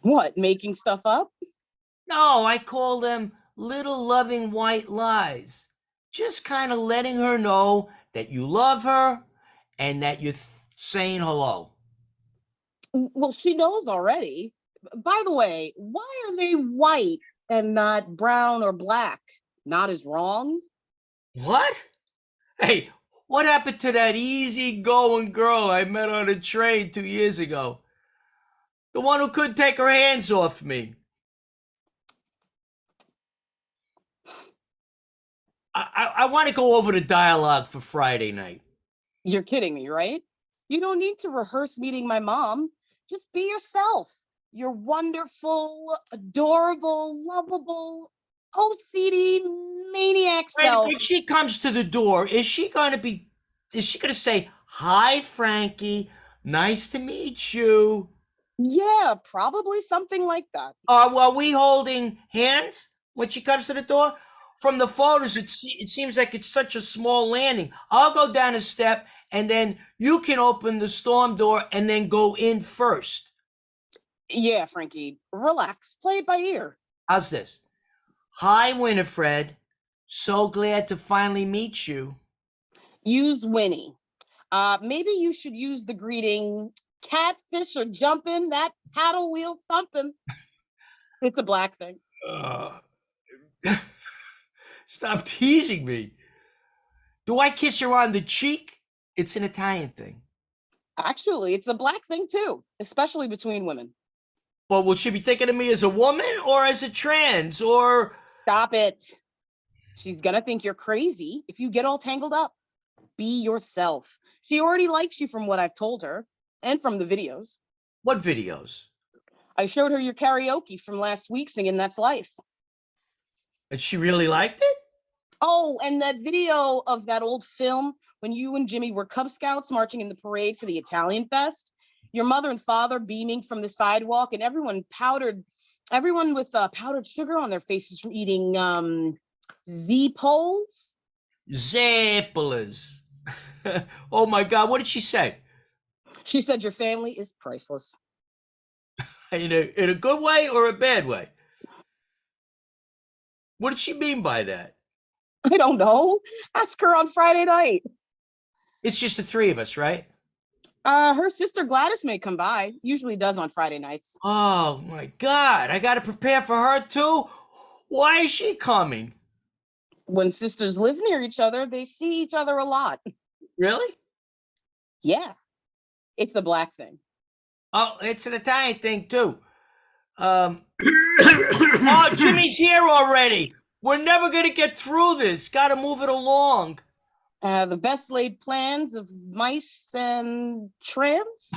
What, making stuff up? No, I call them little loving white lies. Just kind of letting her know that you love her and that you're saying hello. Well, she knows already. By the way, why are they white and not brown or black? Not as wrong? What? Hey, what happened to that easygoing girl I met on a train 2 years ago? The one who couldn't take her hands off me. I want to go over the dialogue for Friday night. You're kidding me, right? You don't need to rehearse meeting my mom. Just be yourself. You're wonderful, adorable, lovable, OCD maniac self. When she comes to the door, is she going to say, "Hi, Frankie, nice to meet you"? Yeah, probably something like that. Are we holding hands when she comes to the door? From the photos, it seems like it's such a small landing. I'll go down a step, and then you can open the storm door and then go in first. Yeah, Frankie, relax. Play it by ear. How's this? Hi, Winifred. So glad to finally meet you. Use Winnie. Maybe you should use the greeting, catfish are jumping, that paddle wheel thumping. It's a black thing. Stop teasing me. Do I kiss her on the cheek? It's an Italian thing. Actually, it's a black thing too, especially between women. But will she be thinking of me as a woman or as a trans or... Stop it. She's gonna think you're crazy if you get all tangled up. Be yourself. She already likes you from what I've told her and from the videos. What videos? I showed her your karaoke from last week singing That's Life. And she really liked it? Oh, and that video of that old film when you and Jimmy were Cub Scouts marching in the parade for the Italian Fest. Your mother and father beaming from the sidewalk and everyone with powdered sugar on their faces from eating Z-poles. Zappalas. Oh my God, what did she say? She said your family is priceless. In a good way or a bad way? What did she mean by that? I don't know. Ask her on Friday night. It's just the three of us, right? Her sister Gladys may come by. Usually does on Friday nights. Oh my God, I got to prepare for her too? Why is she coming? When sisters live near each other, they see each other a lot. Really? Yeah, it's a black thing. Oh, it's an Italian thing too. Oh, Jimmy's here already. We're never going to get through this. Got to move it along. The best laid plans of mice and trams.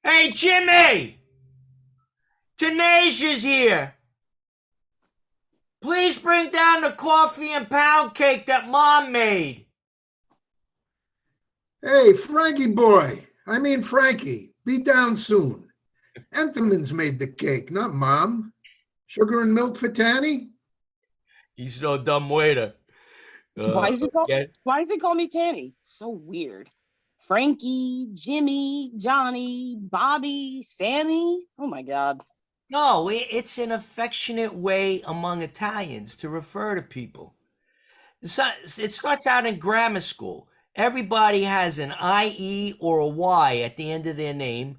Hey, Jimmy! Tenasia's here. Please bring down the coffee and pound cake that Mom made. Hey, Frankie boy. I mean, Frankie, be down soon. Entenmann's made the cake, not Mom. Sugar and milk for Tanny? He's no dumb waiter. Why does he call me Tanny? So weird. Frankie, Jimmy, Johnny, Bobby, Sammy. Oh my God. No, it's an affectionate way among Italians to refer to people. It starts out in grammar school. Everybody has an IE or a Y at the end of their name.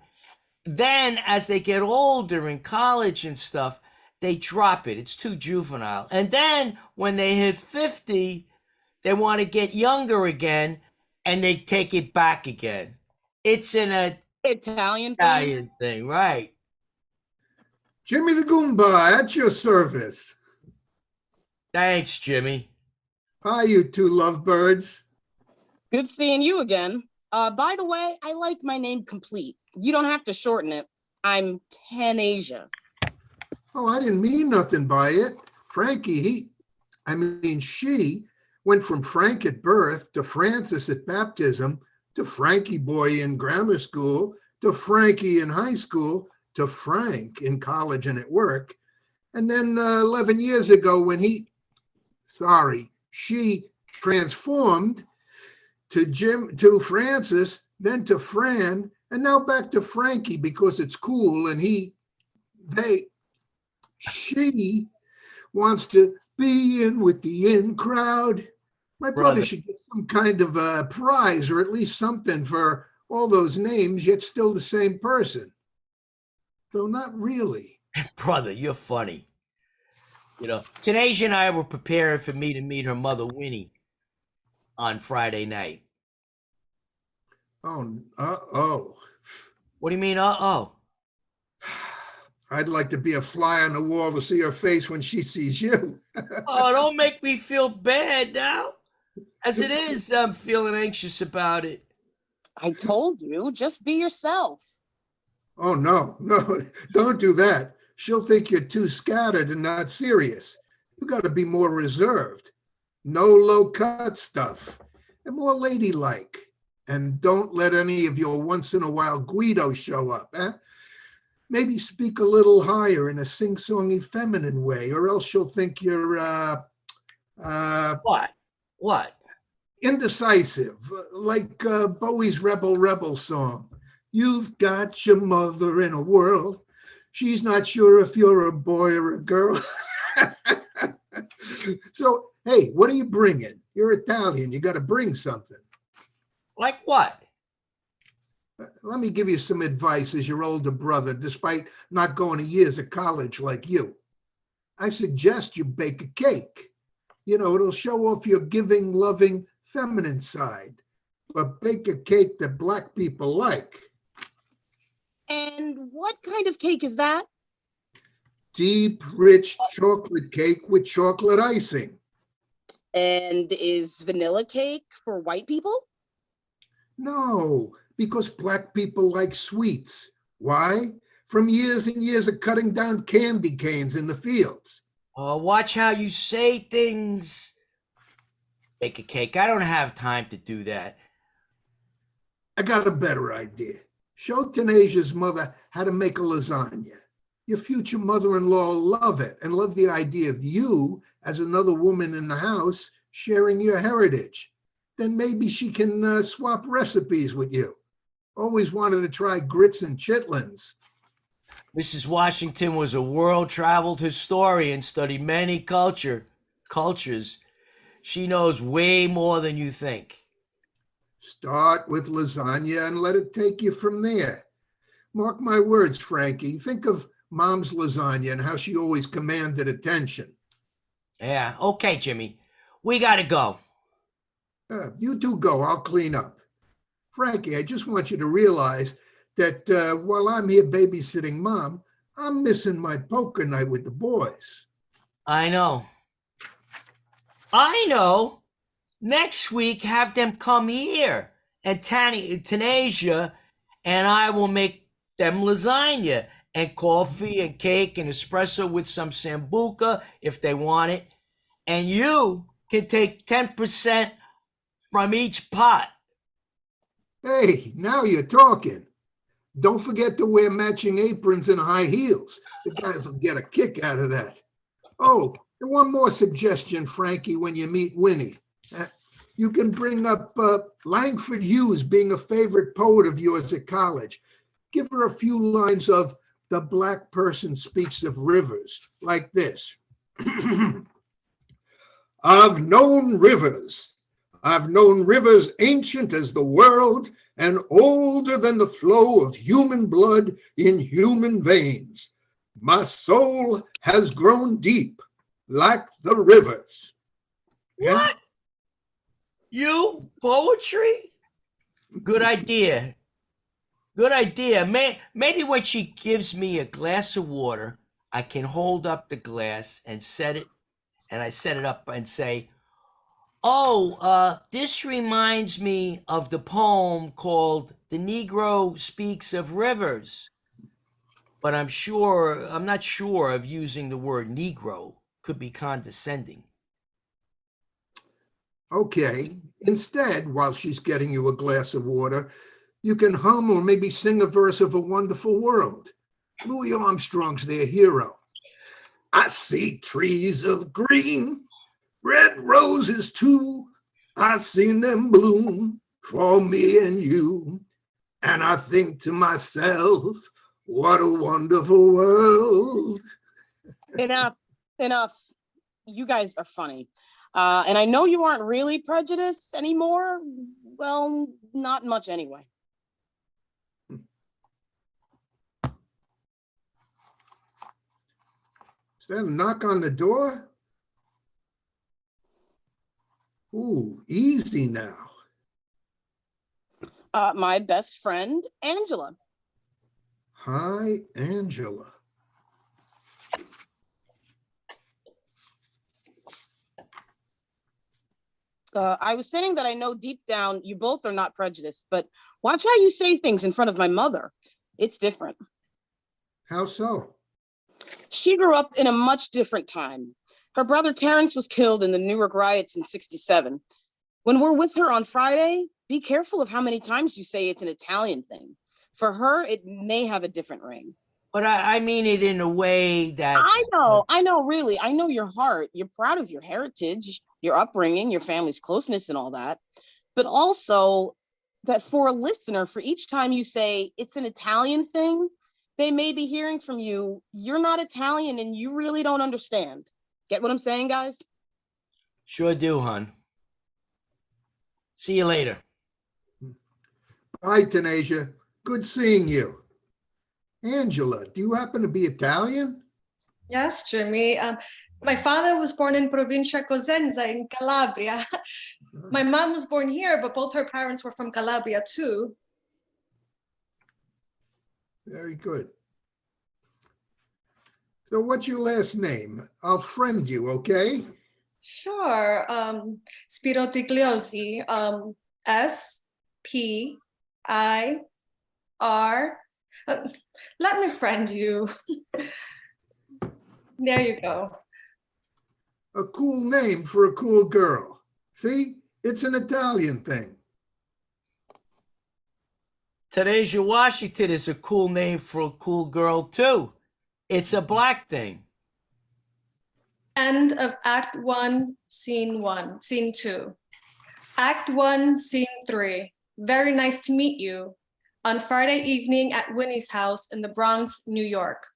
Then as they get older in college and stuff, they drop it. It's too juvenile. And then when they hit 50, they want to get younger again and they take it back again. It's an Italian thing, right? Jimmy the Goomba, at your service. Thanks, Jimmy. Hi, you two lovebirds. Good seeing you again. By the way, I like my name complete. You don't have to shorten it. I'm Tanasia. Oh, I didn't mean nothing by it. Frankie, she went from Frank at birth to Francis at baptism to Frankie boy in grammar school to Frankie in high school to Frank in college and at work. And then 11 years ago when she transformed to Francis, then to Fran, and now back to Frankie because it's cool. And she wants to be in with the in crowd. My brother should get some kind of a prize or at least something for all those names, yet still the same person. Though not really. Brother, you're funny. You know, Tanasia and I were preparing for me to meet her mother, Winnie, on Friday night. Oh. What do you mean, uh-oh? I'd like to be a fly on the wall to see her face when she sees you. Oh, don't make me feel bad now. As it is, I'm feeling anxious about it. I told you, just be yourself. Oh, no, don't do that. She'll think you're too scattered and not serious. You got to be more reserved. No low-cut stuff. And more ladylike. And don't let any of your once-in-a-while Guidos show up, eh? Maybe speak a little higher in a sing-songy feminine way, or else she'll think you're, What? Indecisive, like Bowie's Rebel Rebel song. You've got your mother in a world. She's not sure if you're a boy or a girl. So, hey, what are you bringing? You're Italian. You got to bring something. Like what? Let me give you some advice as your older brother, despite not going to years of college like you. I suggest you bake a cake. You know, it'll show off your giving, loving, feminine side. But bake a cake that Black people like. And what kind of cake is that? Deep, rich chocolate cake with chocolate icing. And is vanilla cake for white people? No, because Black people like sweets. Why? From years and years of cutting down candy canes in the fields. Watch how you say things. Bake a cake. I don't have time to do that. I got a better idea. Show Tanasia's mother how to make a lasagna. Your future mother-in-law will love it and love the idea of you as another woman in the house sharing your heritage. Then maybe she can swap recipes with you. Always wanted to try grits and chitlins. Mrs. Washington was a world-traveled historian, studied many cultures. She knows way more than you think. Start with lasagna and let it take you from there. Mark my words, Frankie. Think of Mom's lasagna and how she always commanded attention. Yeah, okay, Jimmy. We gotta go. You two go, I'll clean up. Frankie, I just want you to realize that while I'm here babysitting Mom, I'm missing my poker night with the boys. I know. Next week, have them come here, and Tanasia and I will make them lasagna and coffee and cake and espresso with some sambuca if they want it. And you can take 10% from each pot. Hey, now you're talking. Don't forget to wear matching aprons and high heels. The guys will get a kick out of that. Oh, and one more suggestion, Frankie, when you meet Winnie. You can bring up Langford Hughes being a favorite poet of yours at college. Give her a few lines of "The Black Person Speaks of Rivers," like this. I've known rivers ancient as the world and older than the flow of human blood in human veins. My soul has grown deep like the rivers. What? You? Poetry? Good idea. Good idea. Maybe when she gives me a glass of water, I can hold up the glass and set it up and say, oh, this reminds me of the poem called The Negro Speaks of Rivers. But I'm not sure of using the word Negro. Could be condescending. Okay, instead, while she's getting you a glass of water, you can hum or maybe sing a verse of A Wonderful World. Louis Armstrong's their hero. I see trees of green, red roses too. I've seen them bloom for me and you. And I think to myself, what a wonderful world. Enough. You guys are funny. And I know you aren't really prejudiced anymore. Well, not much anyway. Is that a knock on the door? Ooh, easy now. My best friend, Angela. Hi, Angela. I was saying that I know deep down you both are not prejudiced, but watch how you say things in front of my mother. It's different. How so? She grew up in a much different time. Her brother Terrence was killed in the Newark riots in '67. When we're with her on Friday, be careful of how many times you say it's an Italian thing. For her, it may have a different ring. But I mean it in a way that... I know, really. I know your heart. You're proud of your heritage, your upbringing, your family's closeness and all that. But also that for a listener, for each time you say it's an Italian thing, they may be hearing from you, you're not Italian and you really don't understand. Get what I'm saying, guys? Sure do, hon. See you later. Hi, Tanasia. Good seeing you. Angela, do you happen to be Italian? Yes, Jimmy. My father was born in Provincia Cosenza in Calabria. My mom was born here, but both her parents were from Calabria too. Very good. So what's your last name? I'll friend you, okay? Sure. Spirotigliosi. S-P-I-R. Let me friend you. There you go. A cool name for a cool girl. See, it's an Italian thing. Tanasia Washington is a cool name for a cool girl, too. It's a black thing. End of Act 1, Scene 2. Act 1, Scene 3. Very nice to meet you. on Friday evening at Winnie's house in the Bronx, New York.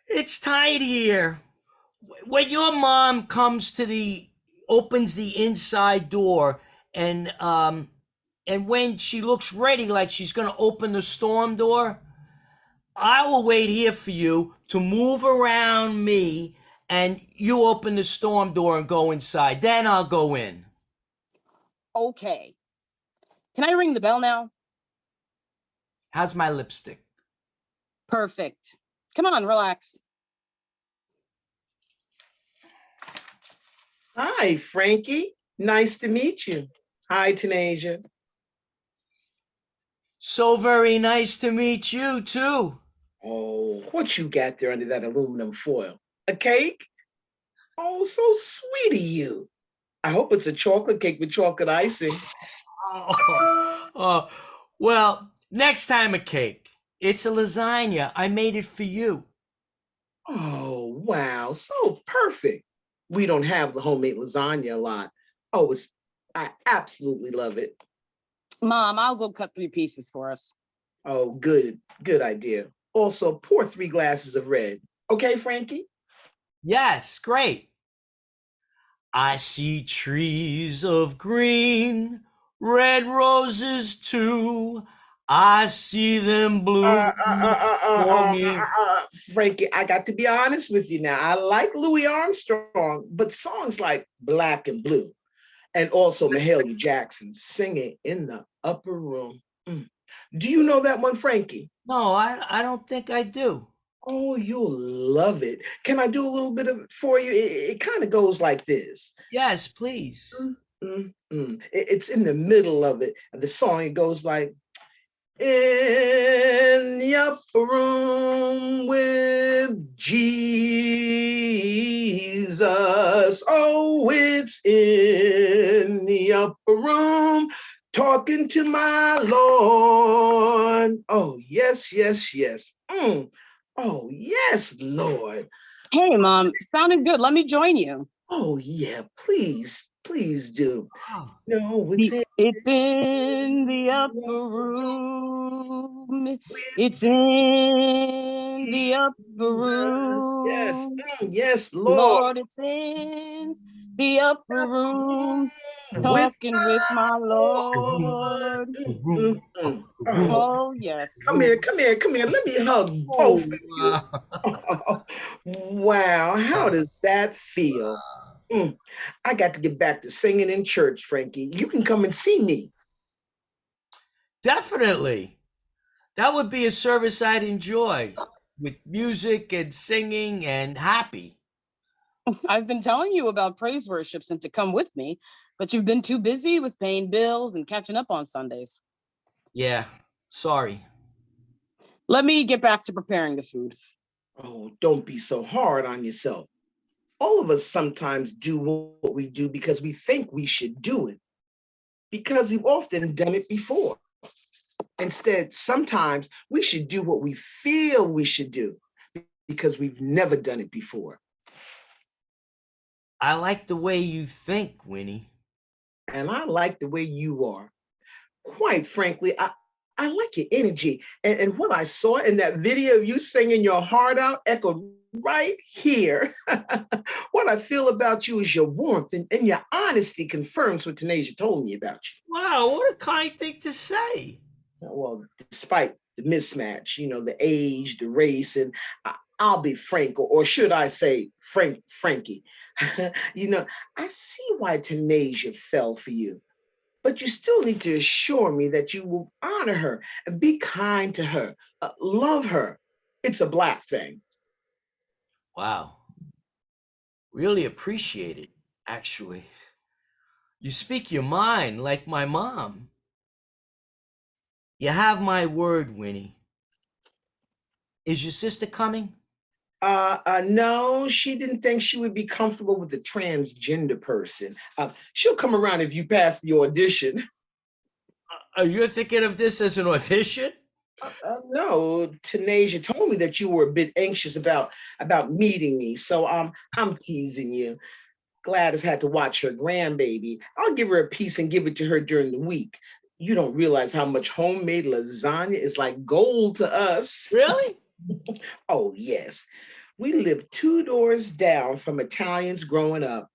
It's tight here. When your mom opens the inside door, and when she looks ready, like she's gonna open the storm door, I will wait here for you to move around me, and you open the storm door and go inside. Then I'll go in. Okay. Can I ring the bell now? How's my lipstick? Perfect. Come on, relax. Hi, Frankie. Nice to meet you. Hi, Tanasia. So very nice to meet you, too. Oh, what you got there under that aluminum foil? A cake? Oh, so sweet of you. I hope it's a chocolate cake with chocolate icing. Well, next time a cake. It's a lasagna. I made it for you. Oh, wow, so perfect. We don't have the homemade lasagna a lot. Oh, I absolutely love it. Mom, I'll go cut 3 pieces for us. Oh, good idea. Also, pour 3 glasses of red. Okay, Frankie? Yes, great. I see trees of green, red roses too. I see them bloom for me. Frankie, I got to be honest with you now. I like Louis Armstrong, but songs like Black and Blue and also Mahalia Jackson singing in the upper room. Do you know that one, Frankie? No, I don't think I do. Oh, you'll love it. Can I do a little bit of it for you? It kind of goes like this. Yes, please. It's in the middle of it. The song, it goes like, in the upper room with Jesus. Oh, it's in the upper room talking to my Lord. Oh, yes, yes, yes. Oh, yes, Lord. Hey, Mom, sounded good. Let me join you. Oh, yeah, please do. Wow. No, it's in the upper room. It's in the upper room. Yes, yes, Lord, it's in the upper room. Talking with my Lord. Oh, yes. Come here. Let me hug both of you. Wow, how does that feel? I got to get back to singing in church, Frankie. You can come and see me. Definitely. That would be a service I'd enjoy, with music and singing and happy. I've been telling you about praise worships and to come with me, but you've been too busy with paying bills and catching up on Sundays. Yeah, sorry. Let me get back to preparing the food. Oh, don't be so hard on yourself. All of us sometimes do what we do because we think we should do it, because we've often done it before. Instead, sometimes we should do what we feel we should do because we've never done it before. I like the way you think, Winnie. And I like the way you are. Quite frankly, I like your energy. And what I saw in that video of you singing your heart out echoed right here. What I feel about you is your warmth and your honesty confirms what Tanasia told me about you. Wow, what a kind thing to say. Well, despite the mismatch, the age, the race, and I'll be Frank, or should I say Frankie. I see why Tanasia fell for you. But you still need to assure me that you will honor her and be kind to her, love her. It's a Black thing. Wow. Really appreciate it, actually. You speak your mind like my mom. You have my word, Winnie. Is your sister coming? No, she didn't think she would be comfortable with a transgender person. She'll come around if you pass the audition. Are you thinking of this as an audition? No, Tanasia told me that you were a bit anxious about meeting me, so I'm teasing you. Gladys had to watch her grandbaby. I'll give her a piece and give it to her during the week. You don't realize how much homemade lasagna is like gold to us. Really? Oh, yes. We lived 2 doors down from Italians growing up.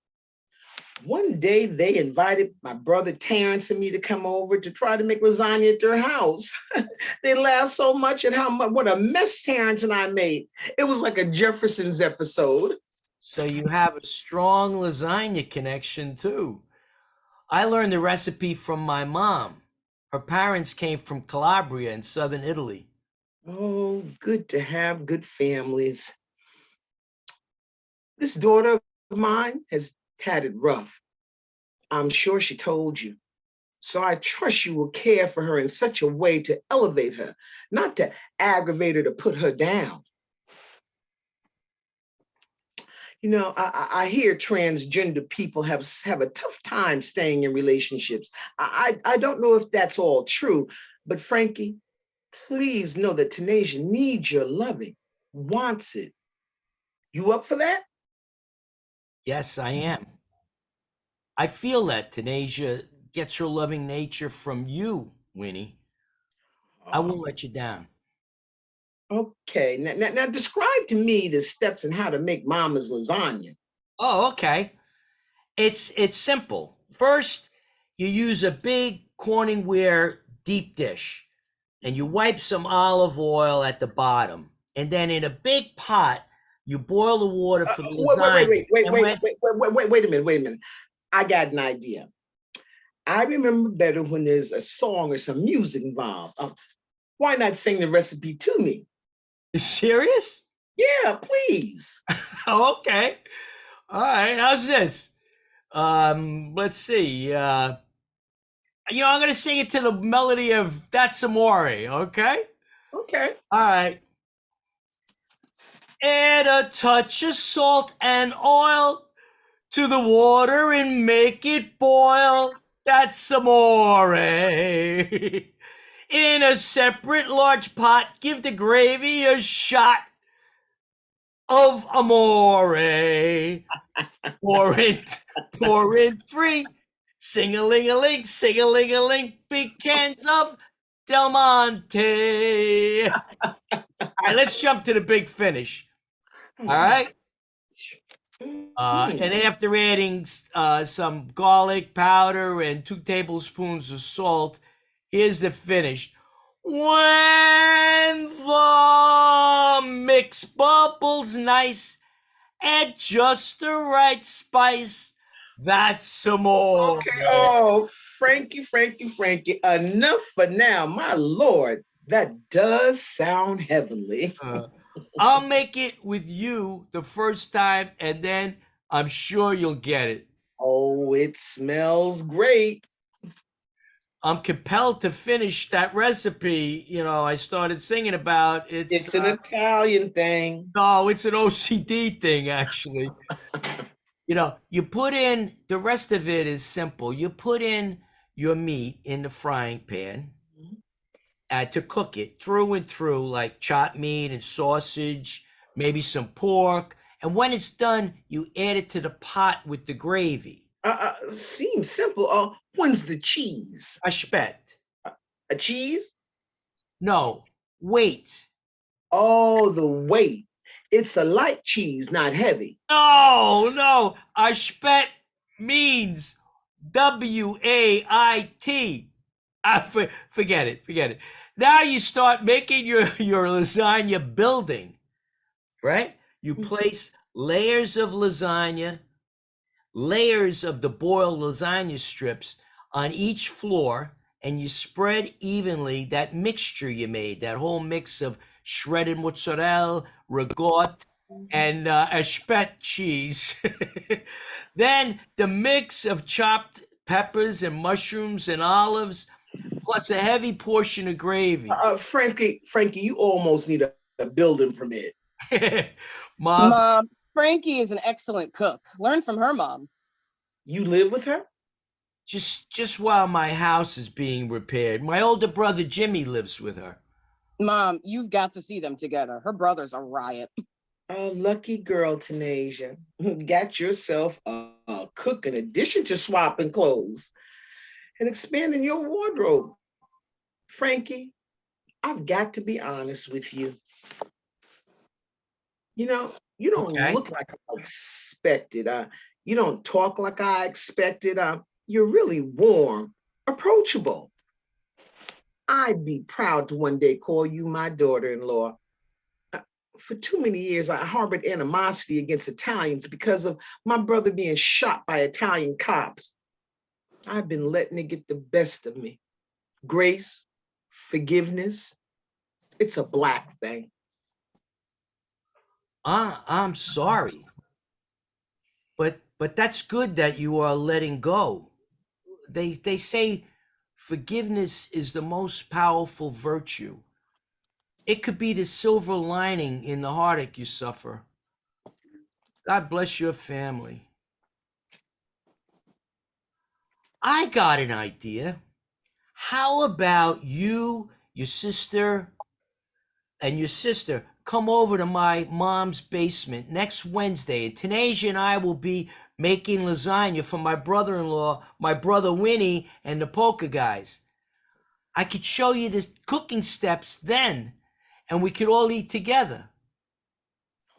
One day they invited my brother Terrence and me to come over to try to make lasagna at their house. They laughed so much at what a mess Terrence and I made. It was like a Jefferson's episode. So you have a strong lasagna connection too. I learned the recipe from my mom. Her parents came from Calabria in southern Italy. Oh, good to have good families. This daughter of mine has had it rough. I'm sure she told you. So I trust you will care for her in such a way to elevate her, not to aggravate her to put her down. You know, I hear transgender people have a tough time staying in relationships. I don't know if that's all true, but Frankie, please know that Tanasia needs your loving, wants it. You up for that? Yes, I am. I feel that Tanasia gets her loving nature from you, Winnie. I won't let you down. Okay, now describe to me the steps and how to make mama's lasagna. Oh, okay. It's simple. First, you use a big Corningware deep dish and you wipe some olive oil at the bottom. And then in a big pot, you boil the water for the lasagna. Wait a minute. I got an idea. I remember better when there's a song or some music involved. Why not sing the recipe to me? You serious? Yeah, please. Okay. All right. How's this? Let's see. I'm gonna sing it to the melody of That's Amore, okay? Okay. All right. Add a touch of salt and oil to the water and make it boil. That's amore. In a separate large pot, give the gravy a shot of amore. Pour in 3 sing-a-ling-a-ling, big cans of Del Monte. All right, let's jump to the big finish. All right. And after adding some garlic powder and 2 tablespoons of salt, here's the finish. When the mix bubbles nice, add just the right spice. That's some more. Okay. Oh, Frankie. Enough for now. My Lord, that does sound heavenly. I'll make it with you the first time, and then I'm sure you'll get it. Oh, it smells great. I'm compelled to finish that recipe, I started singing about. It's an Italian thing. No, it's an OCD thing, actually. You put in, the rest of it is simple. You put in your meat in the frying pan to cook it through and through, like chopped meat and sausage, maybe some pork. And when it's done, you add it to the pot with the gravy. Seems simple. When's the cheese? Aspetta. A cheese? No, wait. Oh, the weight. It's a light cheese, not heavy. No. Aspetta means W-A-I-T. Forget it. Now you start making your lasagna building, right? You place layers of lasagna, layers of the boiled lasagna strips on each floor, and you spread evenly that mixture you made, that whole mix of shredded mozzarella, ricotta, and aspetta cheese. Then the mix of chopped peppers and mushrooms and olives, plus a heavy portion of gravy. Frankie, you almost need a building permit. Mom, Frankie is an excellent cook. Learn from her mom. You live with her? Just while my house is being repaired. My older brother Jimmy lives with her. Mom, you've got to see them together. Her brother's a riot. Oh, lucky girl, Tanasia. Got yourself a cook in addition to swapping clothes and expanding your wardrobe. Frankie, I've got to be honest with you. You know, you don't Okay. look like I expected. You don't talk like I expected. You're really warm, approachable. I'd be proud to one day call you my daughter-in-law. For too many years, I harbored animosity against Italians because of my brother being shot by Italian cops. I've been letting it get the best of me. Grace, forgiveness, it's a black thing. I'm sorry. But that's good that you are letting go. They say forgiveness is the most powerful virtue. It could be the silver lining in the heartache you suffer. God bless your family. I got an idea. How about you, your sister, and your sister come over to my mom's basement next Wednesday, and Tanasia and I will be making lasagna for my brother-in-law, my brother Winnie, and the poker guys. I could show you the cooking steps then, and we could all eat together.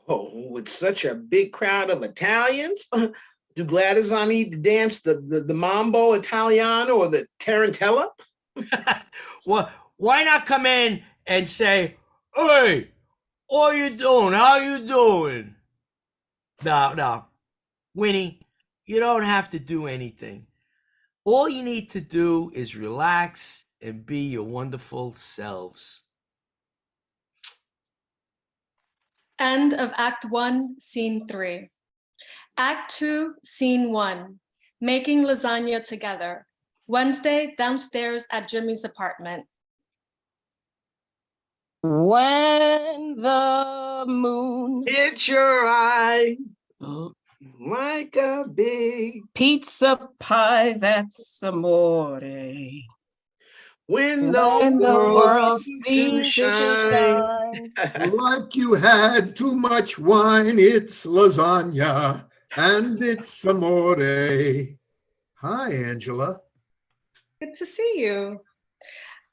Oh, with such a big crowd of Italians? Do Gladys I need to dance the Mambo Italiano or the Tarantella? Well, why not come in and say, "Hey, what you doing? How you doing?" No, Winnie, you don't have to do anything. All you need to do is relax and be your wonderful selves. End of Act 1, Scene 3. Act 2, Scene 1. Making lasagna together. Wednesday, downstairs at Jimmy's apartment. When the moon hits your eye like a big Pizza pie, that's amore. when When the the world world seems to seems to shine. Like you had too much wine, it's lasagna and it's amore. Hi, Angela. Good to see you.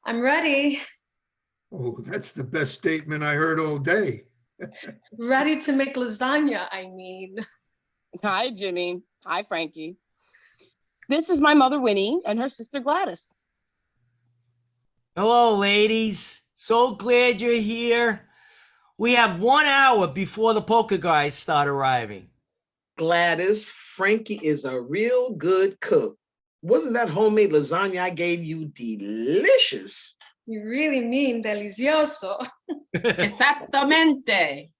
I'm ready. Oh, that's the best statement I heard all day. Ready to make lasagna, I mean. Hi, Jimmy. Hi, Frankie. This is my mother, Winnie, and her sister, Gladys. Hello, ladies. So glad you're here. We have 1 hour before the poker guys start arriving. Gladys, Frankie is a real good cook. Wasn't that homemade lasagna I gave you delicious? You really mean delicioso. Esattamente.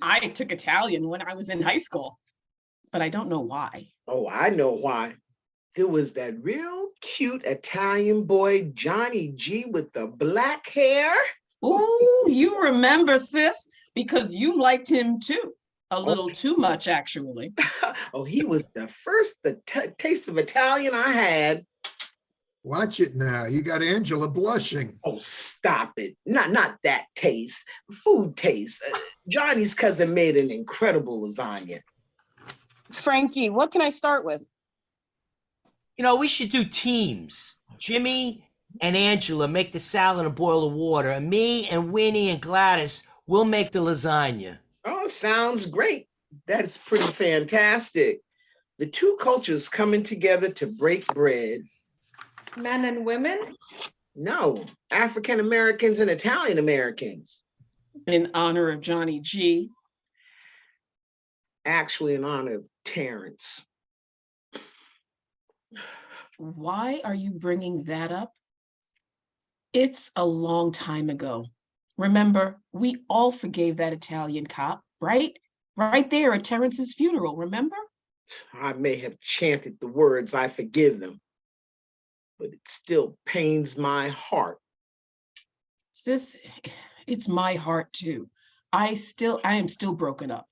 I took Italian when I was in high school, but I don't know why. Oh, I know why. There was that real cute Italian boy, Johnny G, with the black hair. Ooh, you remember, sis, because you liked him too. A little too much, actually. Oh, he was the first taste of Italian I had. Watch it now. You got Angela blushing. Oh, stop it. Not that taste. Food taste. Johnny's cousin made an incredible lasagna. Frankie, what can I start with? You know, we should do teams. Jimmy and Angela make the salad and boil the water, and me and Winnie and Gladys will make the lasagna. Oh, sounds great. That's pretty fantastic. The two cultures coming together to break bread. Men and women? No, African Americans and Italian Americans. In honor of Johnny G. Actually, in honor of Terrence. Why are you bringing that up? It's a long time ago. Remember, we all forgave that Italian cop, right? Right there at Terrence's funeral, remember? I may have chanted the words, I forgive them, but it still pains my heart. Sis, it's my heart too. I am still broken up.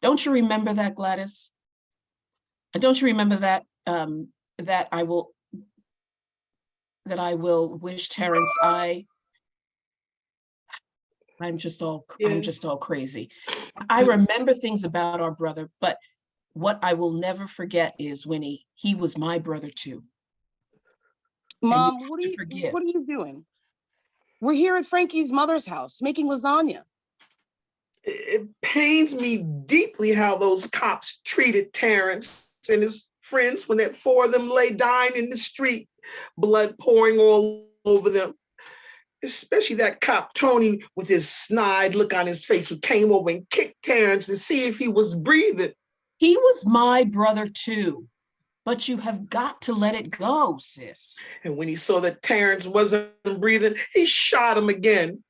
Don't you remember that, Gladys? Don't you remember that that I will wish Terrence I'm just all Yeah. crazy. I remember things about our brother, but what I will never forget is Winnie, he was my brother too. Mom, forgive. what are you doing? We're here at Frankie's mother's house making lasagna. It pains me deeply how those cops treated Terrence and his friends when that four of them lay dying in the street, blood pouring all over them. Especially that cop, Tony, with his snide look on his face, who came over and kicked Terrence to see if he was breathing. He was my brother too, but you have got to let it go, sis. And when he saw that Terrence wasn't breathing, he shot him again.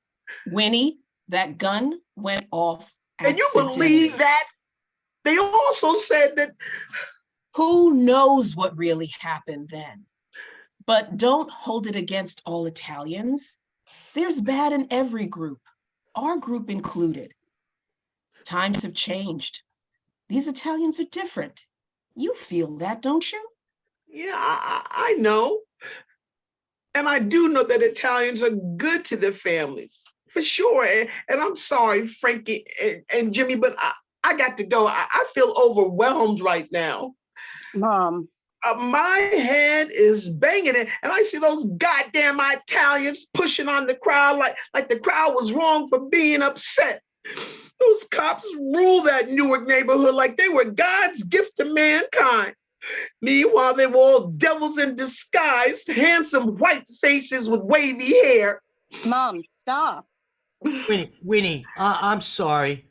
Winnie, that gun went off And you believe that? They also said that. Who knows what really happened then? But don't hold it against all Italians. There's bad in every group, our group included. Times have changed. These Italians are different. You feel that, don't you? Yeah, I know. And I do know that Italians are good to their families, for sure. And I'm sorry, Frankie and Jimmy, but I got to go. I feel overwhelmed right now. Mom. My head is banging it, and I see those goddamn Italians pushing on the crowd like the crowd was wrong for being upset. Those cops rule that Newark neighborhood like they were God's gift to mankind. Meanwhile, they were all devils in disguise, handsome white faces with wavy hair. Mom, stop. Winnie, I'm sorry.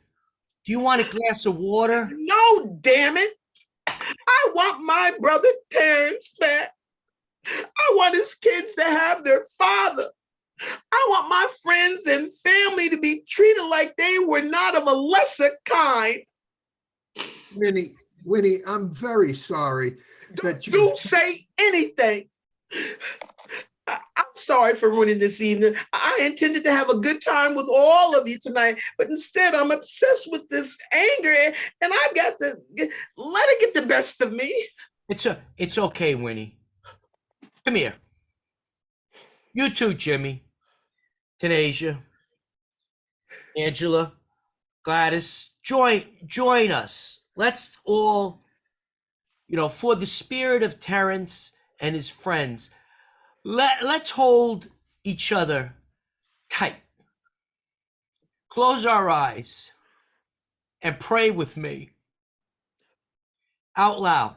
Do you want a glass of water? No, damn it. I want my brother Terrence back. I want his kids to have their father. I want my friends and family to be treated like they were not of a lesser kind. Winnie, I'm very sorry that you. Don't say anything. I'm sorry for ruining this evening. I intended to have a good time with all of you tonight, but instead I'm obsessed with this anger, and I've got to let it get the best of me. It's okay, Winnie. Come here. You too, Jimmy, Tanasia, Angela, Gladys, join us. Let's all, for the spirit of Terrence and his friends, let's hold each other tight. Close our eyes and pray with me out loud,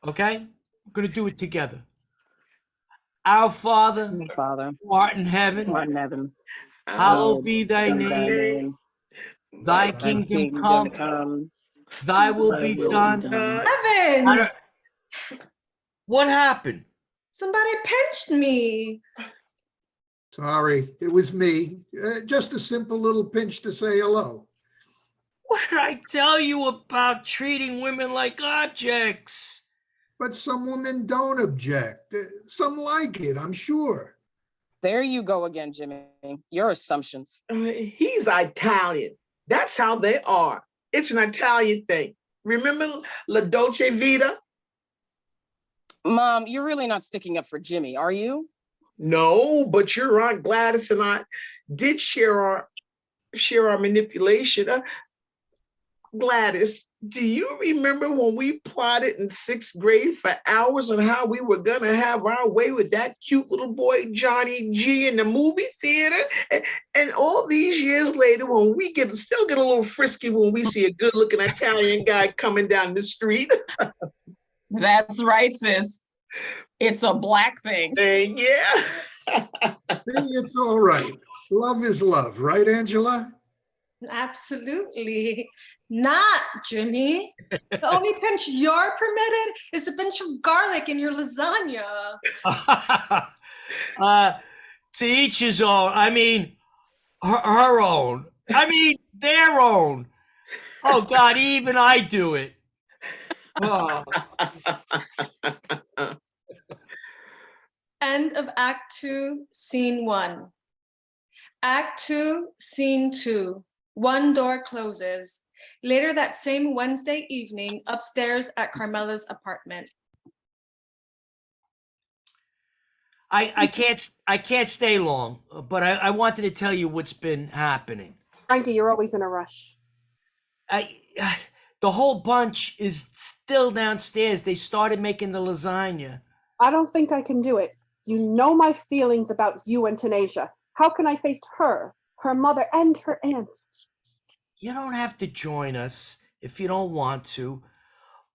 okay? We're going to do it together. Our Father, who art in heaven, hallowed be thy name. Thy kingdom come, thy will be done. Evan! What happened? Somebody pinched me. Sorry, it was me. Just a simple little pinch to say hello. What did I tell you about treating women like objects? But some women don't object. Some like it, I'm sure. There you go again, Jimmy. Your assumptions. He's Italian. That's how they are. It's an Italian thing. Remember La Dolce Vita? Mom, you're really not sticking up for Jimmy, are you? No, but your Aunt Gladys and I did share our manipulation. Gladys, do you remember when we plotted in 6th grade for hours on how we were gonna have our way with that cute little boy Johnny G in the movie theater? And all these years later, when we still get a little frisky when we see a good-looking Italian guy coming down the street. That's right, sis. It's a black thing. Yeah. It's all right. Love is love, right, Angela? Absolutely not, Jimmy. The only pinch you're permitted is a pinch of garlic in your lasagna. To each his own. I mean, her own. I mean, their own. Oh, God, even I do it. Oh. End of Act 2, Scene 1. Act 2, Scene 2. One door closes. Later that same Wednesday evening, upstairs at Carmela's apartment. I can't stay long, but I wanted to tell you what's been happening. Frankie, you're always in a rush. The whole bunch is still downstairs. They started making the lasagna. I don't think I can do it. You know my feelings about you and Tanasia. How can I face her, her mother, and her aunt? You don't have to join us if you don't want to,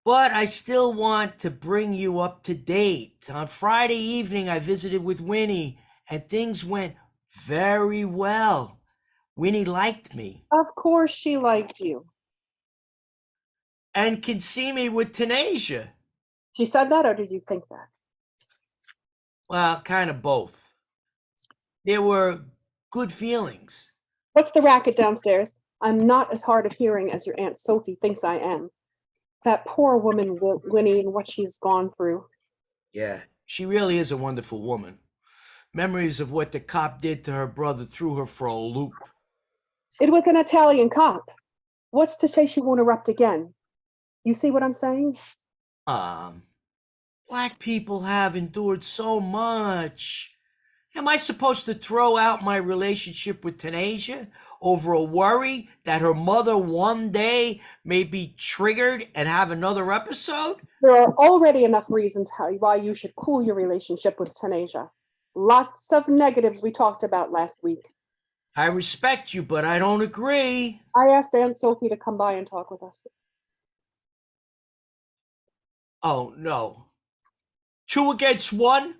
but I still want to bring you up to date. On Friday evening, I visited with Winnie, and things went very well. Winnie liked me. Of course she liked you. And can see me with Tanasia. She said that, or did you think that? Well, kind of both. There were good feelings. What's the racket downstairs? I'm not as hard of hearing as your Aunt Sophie thinks I am. That poor woman, Winnie, and what she's gone through. Yeah, she really is a wonderful woman. Memories of what the cop did to her brother threw her for a loop. It was an Italian cop. What's to say she won't erupt again? You see what I'm saying? Black people have endured so much. Am I supposed to throw out my relationship with Tanasia over a worry that her mother one day may be triggered and have another episode? There are already enough reasons why you should cool your relationship with Tanasia. Lots of negatives we talked about last week. I respect you, but I don't agree. I asked Aunt Sophie to come by and talk with us. Oh, no. 2 against 1?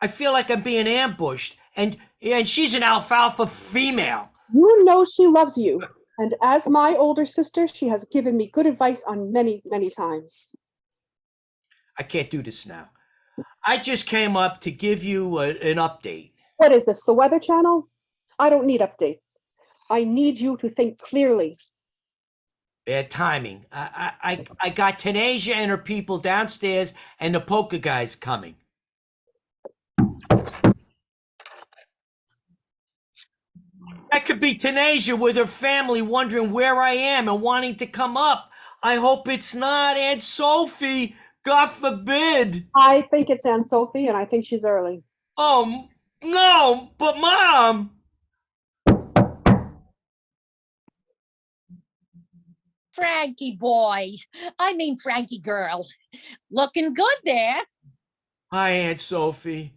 I feel like I'm being ambushed, and she's an alfalfa female. You know she loves you, and as my older sister, she has given me good advice on many, many times. I can't do this now. I just came up to give you an update. What is this, the Weather Channel? I don't need updates. I need you to think clearly. Bad timing. I got Tanasia and her people downstairs, and the poker guy's coming. That could be Tanasia with her family wondering where I am and wanting to come up. I hope it's not Aunt Sophie. God forbid. I think it's Aunt Sophie, and I think she's early. Oh, no, but Mom. Frankie boy. I mean, Frankie girl. Looking good there. Hi, Aunt Sophie.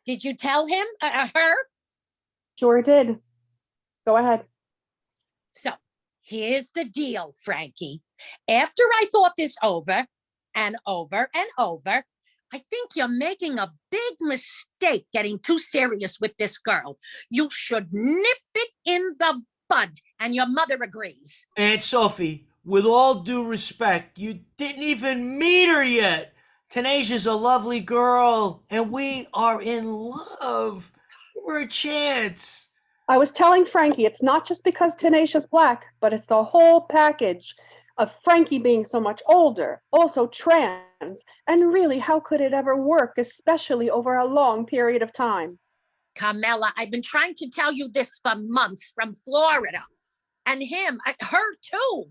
Did you tell him, her? Sure did. Go ahead. So here's the deal, Frankie. After I thought this over and over and over, I think you're making a big mistake getting too serious with this girl. You should nip it in the bud, and your mother agrees. Aunt Sophie, with all due respect, you didn't even meet her yet. Tanasia's a lovely girl, and we are in love. We're a chance. I was telling Frankie, it's not just because Tanasia's Black, but it's the whole package of Frankie being so much older, also trans, and really, how could it ever work, especially over a long period of time? Carmela, I've been trying to tell you this for months from Florida. And him, her too.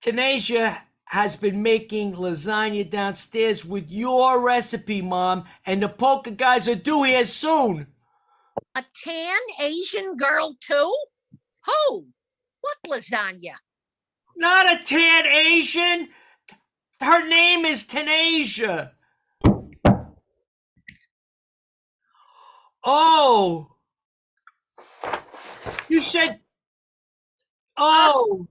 Tanasia has been making lasagna downstairs with your recipe, Mom, and the poker guys are due here soon. A tan Asian girl too? Who? What lasagna? Not a tan Asian. Her name is Tanasia. Oh. You said, oh.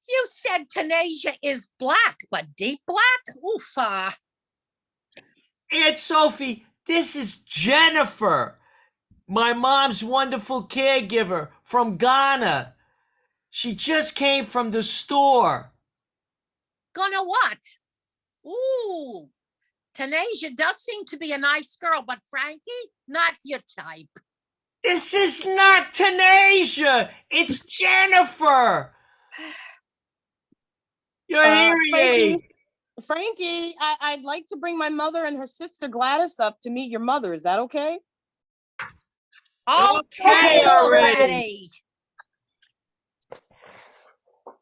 You said Tanasia is Black, but deep Black? Oof. Aunt Sophie, this is Jennifer, my mom's wonderful caregiver from Ghana. She just came from the store. Gonna what? Ooh, Tanasia does seem to be a nice girl, but Frankie, not your type. This is not Tanasia. It's Jennifer. Your hearing aid. Frankie, I'd like to bring my mother and her sister Gladys up to meet your mother. Is that okay? Okay already.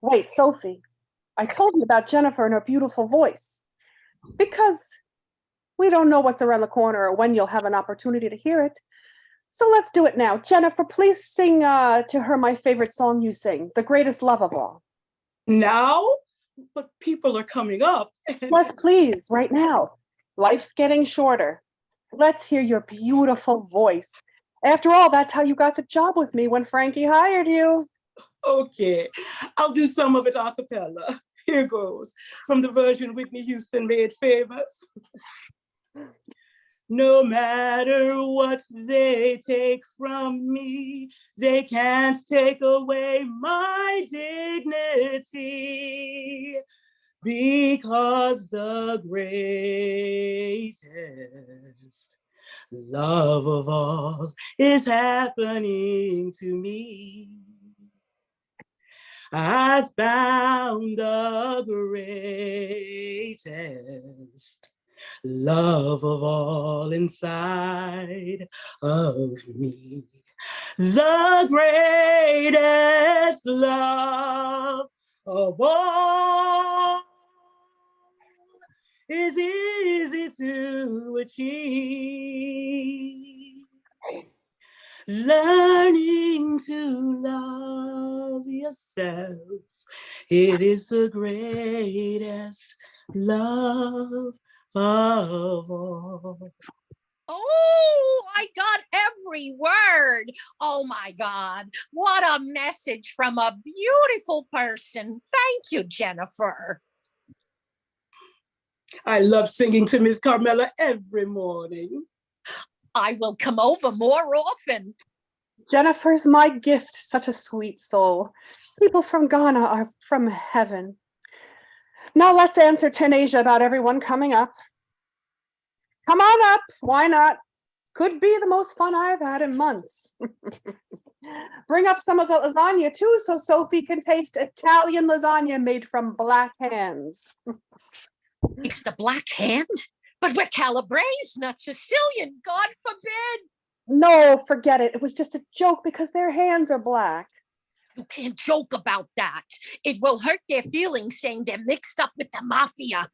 Wait, Sophie, I told you about Jennifer and her beautiful voice. Because We don't know what's around the corner or when you'll have an opportunity to hear it. So let's do it now. Jennifer, please sing to her my favorite song you sing, The Greatest Love of All. Now? But people are coming up. Yes, please, right now. Life's getting shorter. Let's hear your beautiful voice. After all, that's how you got the job with me when Frankie hired you. Okay, I'll do some of it a cappella. Here goes, from the version Whitney Houston made famous. No matter what they take from me, they can't take away my dignity, because the greatest love of all is happening to me. I found the greatest love of all inside of me. The greatest love of all is easy to achieve. Learning to love yourself, it is the greatest love of all. Oh, I got every word. Oh my God, what a message from a beautiful person. Thank you, Jennifer. I love singing to Miss Carmela every morning. I will come over more often. Jennifer's my gift, such a sweet soul. People from Ghana are from heaven. Now let's answer Tanasia about everyone coming up. Come on up, why not? Could be the most fun I've had in months. Bring up some of the lasagna too, so Sophie can taste Italian lasagna made from black hands. It's the black hand? But we're Calabrese, not Sicilian, God forbid. No, forget it. It was just a joke because their hands are black. You can't joke about that. It will hurt their feelings saying they're mixed up with the mafia.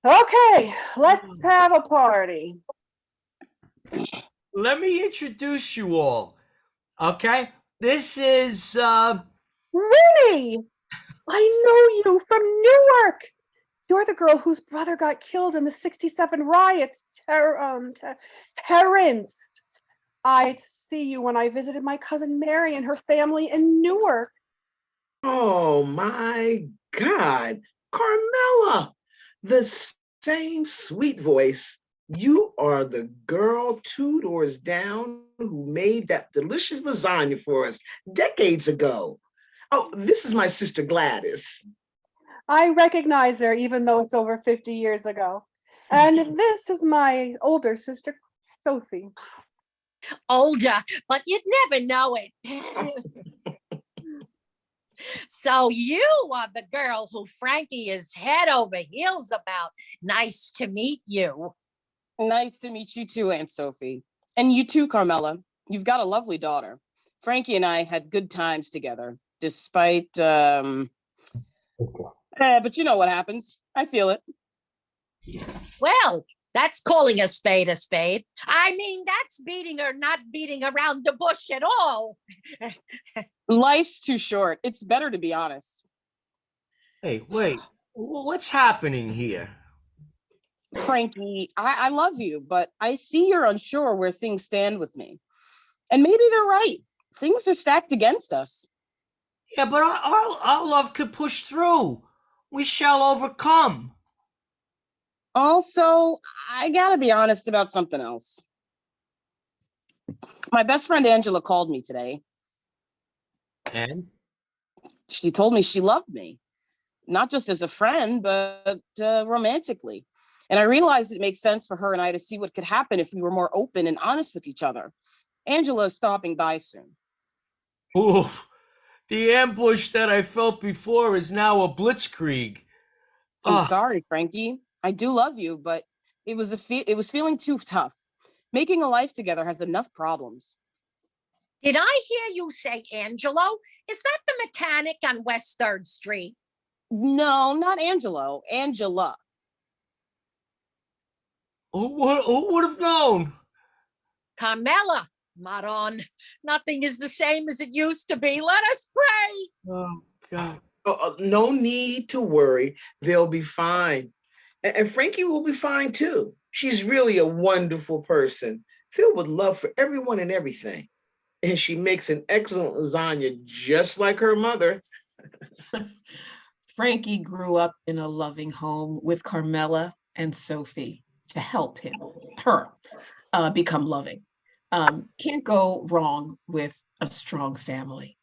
Okay, let's have a party. Let me introduce you all. Okay, this is Winnie! I know you from Newark. You're the girl whose brother got killed in the '67 riots. Terrence. I'd see you when I visited my cousin Mary and her family in Newark. Oh my God, Carmela, the same sweet voice. You are the girl 2 doors down who made that delicious lasagna for us decades ago. Oh, this is my sister Gladys. I recognize her even though it's over 50 years ago. And this is my older sister, Sophie. Older, but you'd never know it. So you are the girl who Frankie is head over heels about. Nice to meet you. Nice to meet you too, Aunt Sophie. And you too, Carmela. You've got a lovely daughter. Frankie and I had good times together, despite, but you know what happens. I feel it. Well, that's calling a spade a spade. I mean, that's beating or not beating around the bush at all. Life's too short. It's better to be honest. hey, wait, what's happening here? Frankie, I love you, but I see you're unsure where things stand with me. And maybe they're right. Things are stacked against us. Yeah, but our love could push through. We shall overcome. Also, I gotta be honest about something else. My best friend Angela called me today. And? She told me she loved me, not just as a friend, but romantically. And I realized it makes sense for her and I to see what could happen if we were more open and honest with each other. Angela is stopping by soon. Oof. The ambush that I felt before is now a blitzkrieg. I'm sorry, Frankie. I do love you, but it was feeling too tough. Making a life together has enough problems. Did I hear you say Angelo? Is that the mechanic on West 3rd Street? No, not Angelo. Angela. Who would have known? Carmela, Maron, nothing is the same as it used to be. Let us pray. Oh, God. No need to worry. They'll be fine. And Frankie will be fine too. She's really a wonderful person, filled with love for everyone and everything. And she makes an excellent lasagna just like her mother. Frankie grew up in a loving home with Carmela and Sophie to help her become loving. Can't go wrong with a strong family.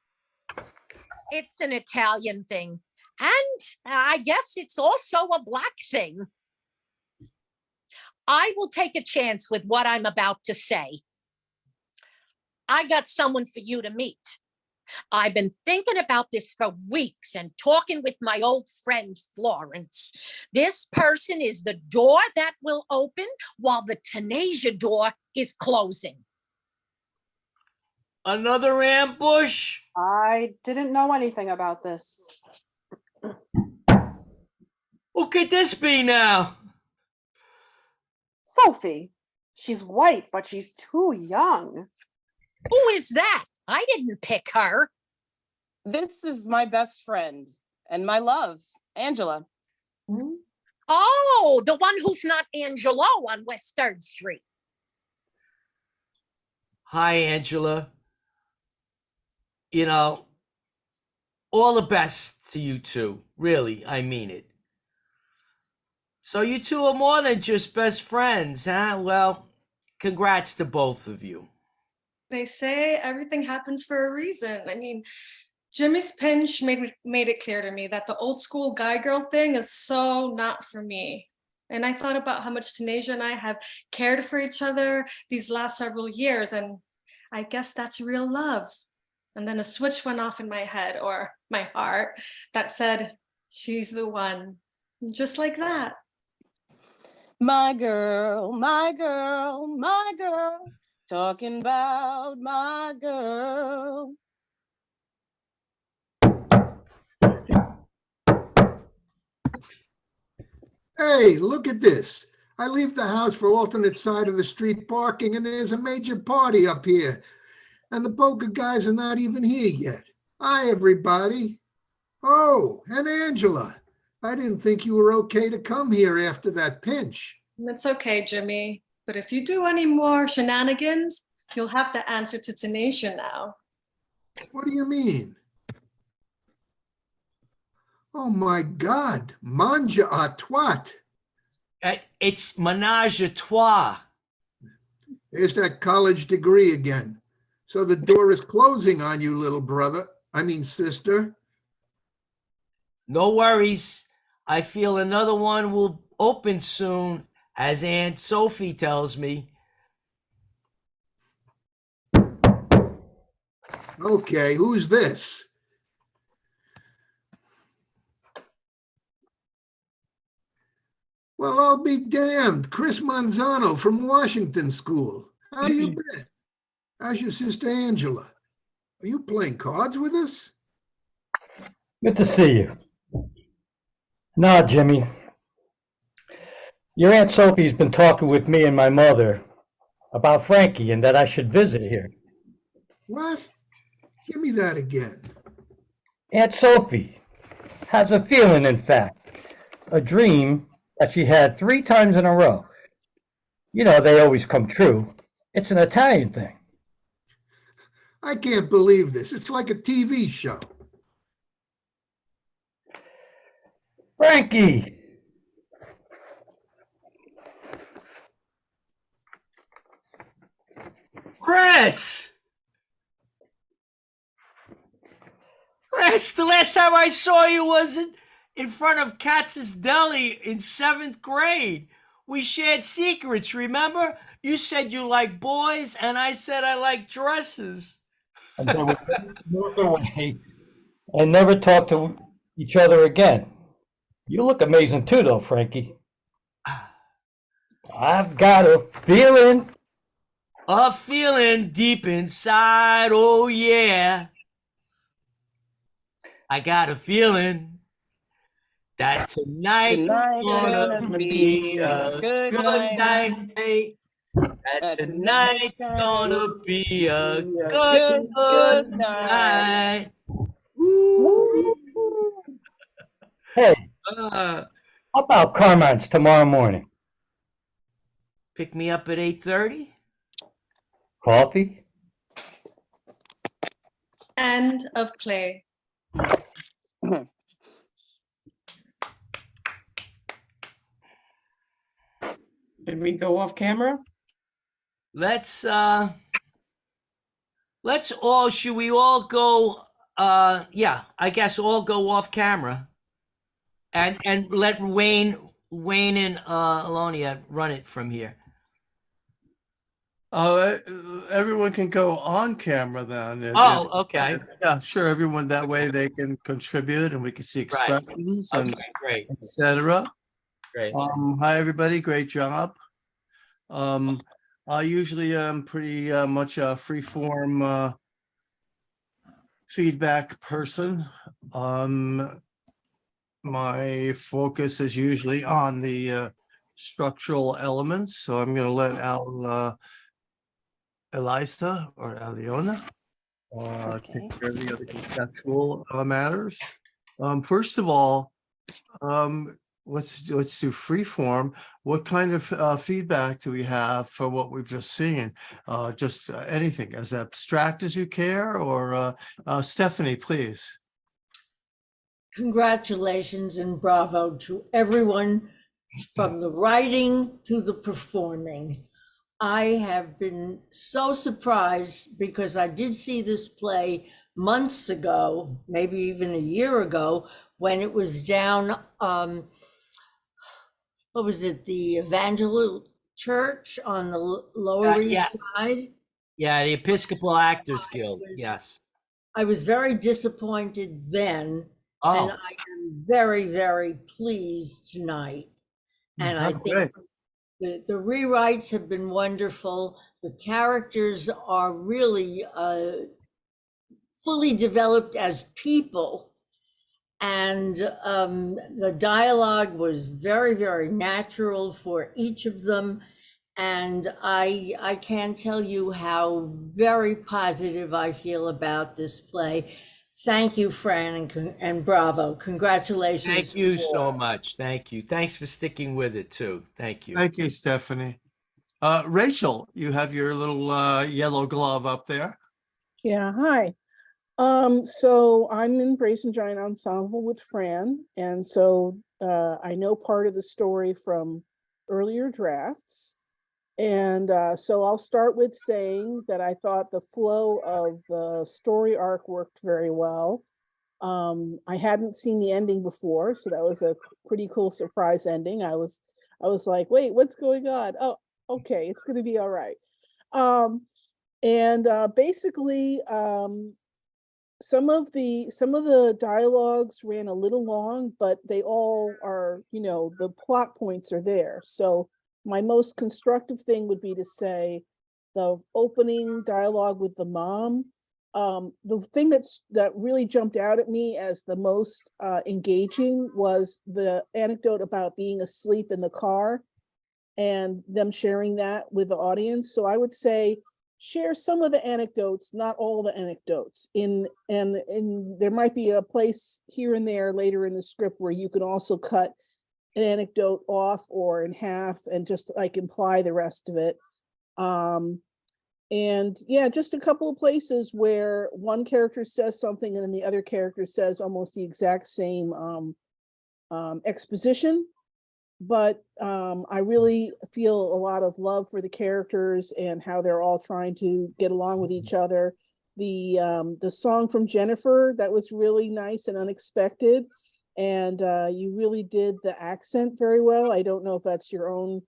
It's an Italian thing. And I guess it's also a Black thing. I will take a chance with what I'm about to say. I got someone for you to meet. I've been thinking about this for weeks and talking with my old friend Florence. This person is the door that will open while the Tanasia door is closing. Another ambush? I didn't know anything about this. Who could this be now? Sophie, she's white, but she's too young. Who is that? I didn't pick her. This is my best friend and my love, Angela. Oh, the one who's not Angelo on West 3rd Street. Hi, Angela. You know, all the best to you two. Really, I mean it. So you two are more than just best friends, huh? Well, congrats to both of you. They say everything happens for a reason. I mean, Jimmy's pinch made it clear to me that the old school guy girl thing is so not for me. And I thought about how much Tanasia and I have cared for each other these last several years, and I guess that's real love. And then a switch went off in my head, or my heart, that said, she's the one. Just like that. My girl, my girl, my girl, talking about my girl. Hey, look at this. I leave the house for alternate side of the street parking, and there's a major party up here. And the poker guys are not even here yet. Hi, everybody. Oh, and Angela. I didn't think you were okay to come here after that pinch. It's okay, Jimmy. But if you do any more shenanigans, you'll have to answer to Tanasia now. What do you mean? Oh my God, manja à trois. It's menage a trois. There's that college degree again. So the door is closing on you, little brother. I mean, sister. No worries. I feel another one will open soon, as Aunt Sophie tells me. Okay, who's this? Well, I'll be damned. Chris Manzano from Washington School. How you been? How's your sister Angela? Are you playing cards with us? Good to see you. Nah, Jimmy. Your Aunt Sophie's been talking with me and my mother about Frankie and that I should visit here. What? Give me that again. Aunt Sophie has a feeling, in fact, a dream that she had 3 times in a row. You know, they always come true. It's an Italian thing. I can't believe this. It's like a TV show. Frankie! Chris! Chris, the last time I saw you was in front of Katz's Deli in 7th grade. We shared secrets, remember? You said you like boys, and I said I like dresses. And they would walk away and never talk to each other again. You look amazing too, though, Frankie. I've got a feeling. A feeling deep inside, oh yeah. I got a feeling that tonight's Tonight's gonna gonna be be a a good good night. night. That Tonight's tonight's gonna gonna be a be a good, good, good good night. night. Hey, Uh, how about Carmine's tomorrow morning? pick me up at 8:30. Coffee? End of play. Did we go off camera? Let's should we all go yeah, I guess all go off camera and let Wayne and Alonia run it from here. Everyone can go on camera then. Oh, okay. Yeah, sure. Everyone, that way they can contribute and we can see Right. expressions and Okay, great. etc. Great. Hi, everybody. Great job. I usually am pretty much a free form feedback person. My focus is usually on the structural elements. So I'm going to let Elisa or Aliona take care of the other conceptual matters. First of all, let's do free form. What kind of feedback do we have for what we've just seen? Just anything as abstract as you care, or Stephanie, please. Congratulations and bravo to everyone from the writing to the performing. I have been so surprised because I did see this play months ago, maybe even a year ago, when it was down, what was it, the Evangel Church on the Lower yeah. East Side? Yeah, the Episcopal Actors Guild. Yes. I was very disappointed then, and I am very, very pleased tonight. And I think the rewrites have been wonderful. The characters are really fully developed as people. And the dialogue was very, very natural for each of them. And I can't tell you how very positive I feel about this play. Thank you, Fran, and bravo. Congratulations. Thank you so much. Thank you. Thanks for sticking with it too. Thank you. Thank you, Stephanie. Rachel, you have your little yellow glove up there. Yeah, hi. So I'm in Brazen Giant Ensemble with Fran, and so I know part of the story from earlier drafts. And so I'll start with saying that I thought the flow of the story arc worked very well. I hadn't seen the ending before, so that was a pretty cool surprise ending. I was like, wait, what's going on? Oh, okay, it's gonna be all right. Basically, some of the dialogues ran a little long, but they all are, the plot points are there. So my most constructive thing would be to say the opening dialogue with the mom. The thing that really jumped out at me as the most engaging was the anecdote about being asleep in the car and them sharing that with the audience. So I would say share some of the anecdotes, not all the anecdotes. And there might be a place here and there later in the script where you can also cut an anecdote off or in half and just like imply the rest of it. And yeah, just a couple of places where one character says something and then the other character says almost the exact same exposition. But I really feel a lot of love for the characters and how they're all trying to get along with each other. The song from Jennifer, that was really nice and unexpected. And you really did the accent very well. I don't know if that's your own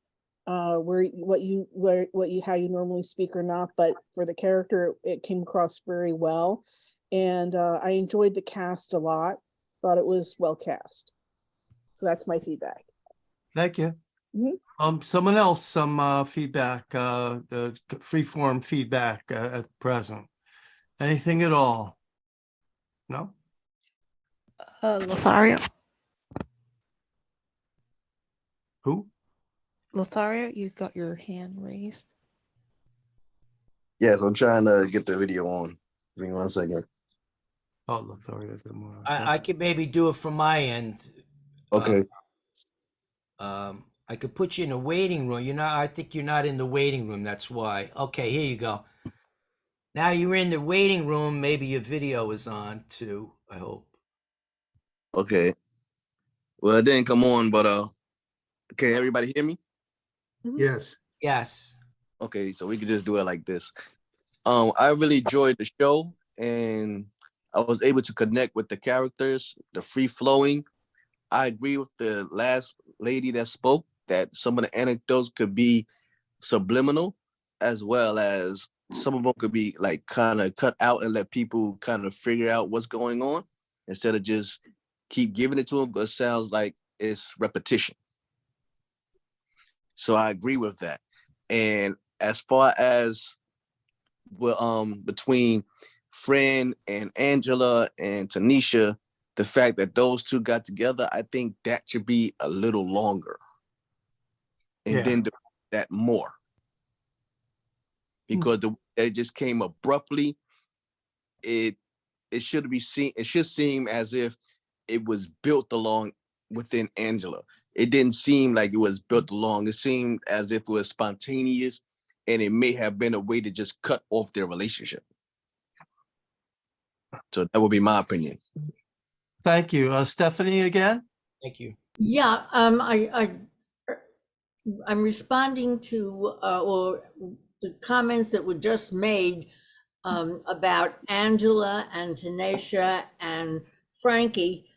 how you normally speak or not, but for the character, it came across very well. And I enjoyed the cast a lot. Thought it was well cast. So that's my feedback. Thank you. Someone else, some feedback, the freeform feedback at present. Anything at all? No? Lothario. Who? Lothario, you got your hand raised. Yes, I'm trying to get the video on. Give me 1 second. Oh, Lothario. I could maybe do it from my end. Okay. I could put you in the waiting room. I think you're not in the waiting room. That's why. Okay, here you go. Now you're in the waiting room. Maybe your video is on too, I hope. Okay. Well, it didn't come on, but can everybody hear me? Yes. Yes. Okay, so we could just do it like this. I really enjoyed the show, and I was able to connect with the characters, the free flowing. I agree with the last lady that spoke that some of the anecdotes could be subliminal, as well as some of them could be like kind of cut out and let people kind of figure out what's going on instead of just keep giving it to them, but it sounds like it's repetition. So I agree with that. And as far as between Fran and Angela and Tanisha, the fact that those two got together, I think that should be a little longer. And then do that more. Because it just came abruptly. It should be seen, it should seem as if it was built along within Angela. It didn't seem like it was built along. It seemed as if it was spontaneous, and it may have been a way to just cut off their relationship. So that would be my opinion. Thank you. Stephanie again? Thank you. Yeah, I'm responding to or the comments that were just made about Angela and Tanisha and Frankie.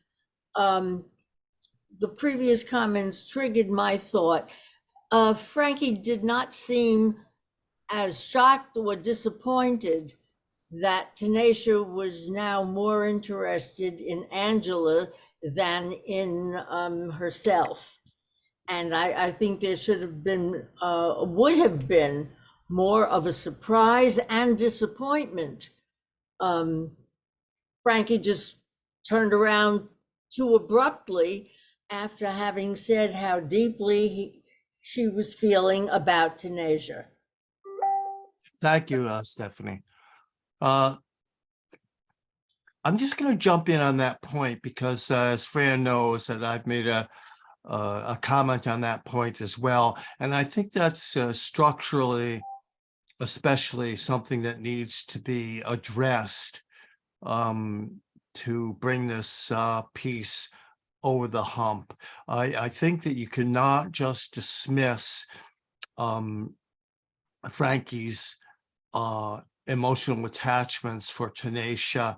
The previous comments triggered my thought. Frankie did not seem as shocked or disappointed that Tanisha was now more interested in Angela than in herself. And I think there should have been, would have been more of a surprise and disappointment. Frankie just turned around too abruptly after having said how deeply she was feeling about Tanisha. Thank you, Stephanie. I'm just going to jump in on that point because as Fran knows that I've made a comment on that point as well. And I think that's structurally, especially something that needs to be addressed to bring this piece over the hump. I think that you cannot just dismiss Frankie's emotional attachments for Tanisha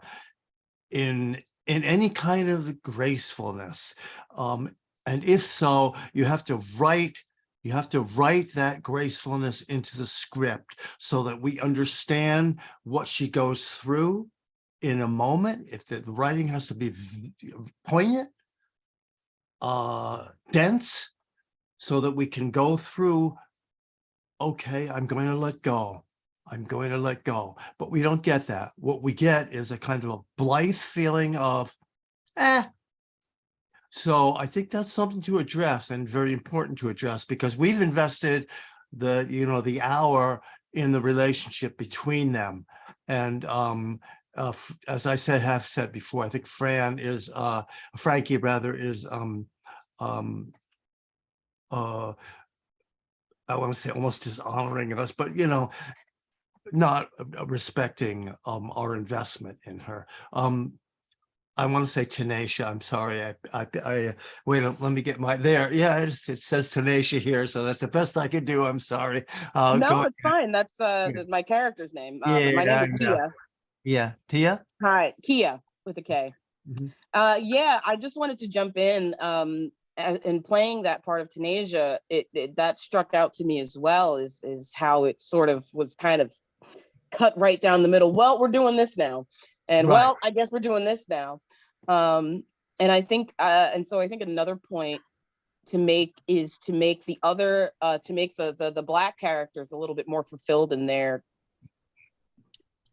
in any kind of gracefulness. And if so, you have to write that gracefulness into the script so that we understand what she goes through in a moment. If the writing has to be poignant, dense, so that we can go through, okay, I'm going to let go. I'm going to let go. But we don't get that. What we get is a kind of a blithe feeling of, So I think that's something to address and very important to address because we've invested the hour in the relationship between them. And as I have said before, I think Frankie is I want to say almost dishonoring us, but not respecting our investment in her. I want to say Tanisha. I'm sorry. I wait. Let me get there. Yeah, it says Tanisha here, so that's the best I can do. I'm sorry. No, it's fine. That's my character's name. My name is Kia. Yeah, Tia. Hi, Kia with a K. Mm-hmm. I just wanted to jump in. And playing that part of Tanisha, that struck out to me as well. Is how it sort of was kind of cut right down the middle. Well, we're doing this now, and well, I guess we're doing this now. And I think, so I think another point to make is to make the other, to make the Black characters a little bit more fulfilled in their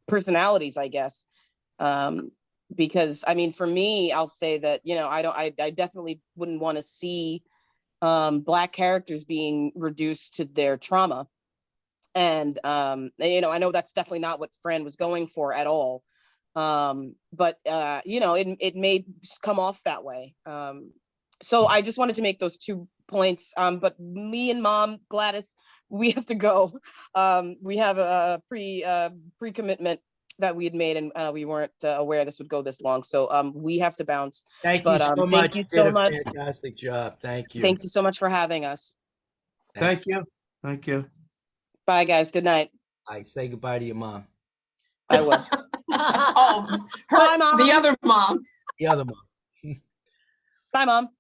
personalities, I guess. Because I mean, for me, I'll say that, I definitely wouldn't want to see Black characters being reduced to their trauma. And, you know, I know that's definitely not what Fran was going for at all. But you know, it may come off that way. So I just wanted to make those 2 points. But me and Mom Gladys, we have to go. We have a pre-commitment that we had made, and we weren't aware this would go this long. So we have to bounce. Thank But you so much. thank you so much. Fantastic job. Thank you. Thank you so much for having us. Thank you. Thank you. Bye, guys. Good night. I say goodbye to your mom. I will. Oh, Bye, Mom. the other mom. The other mom. Bye, Mom.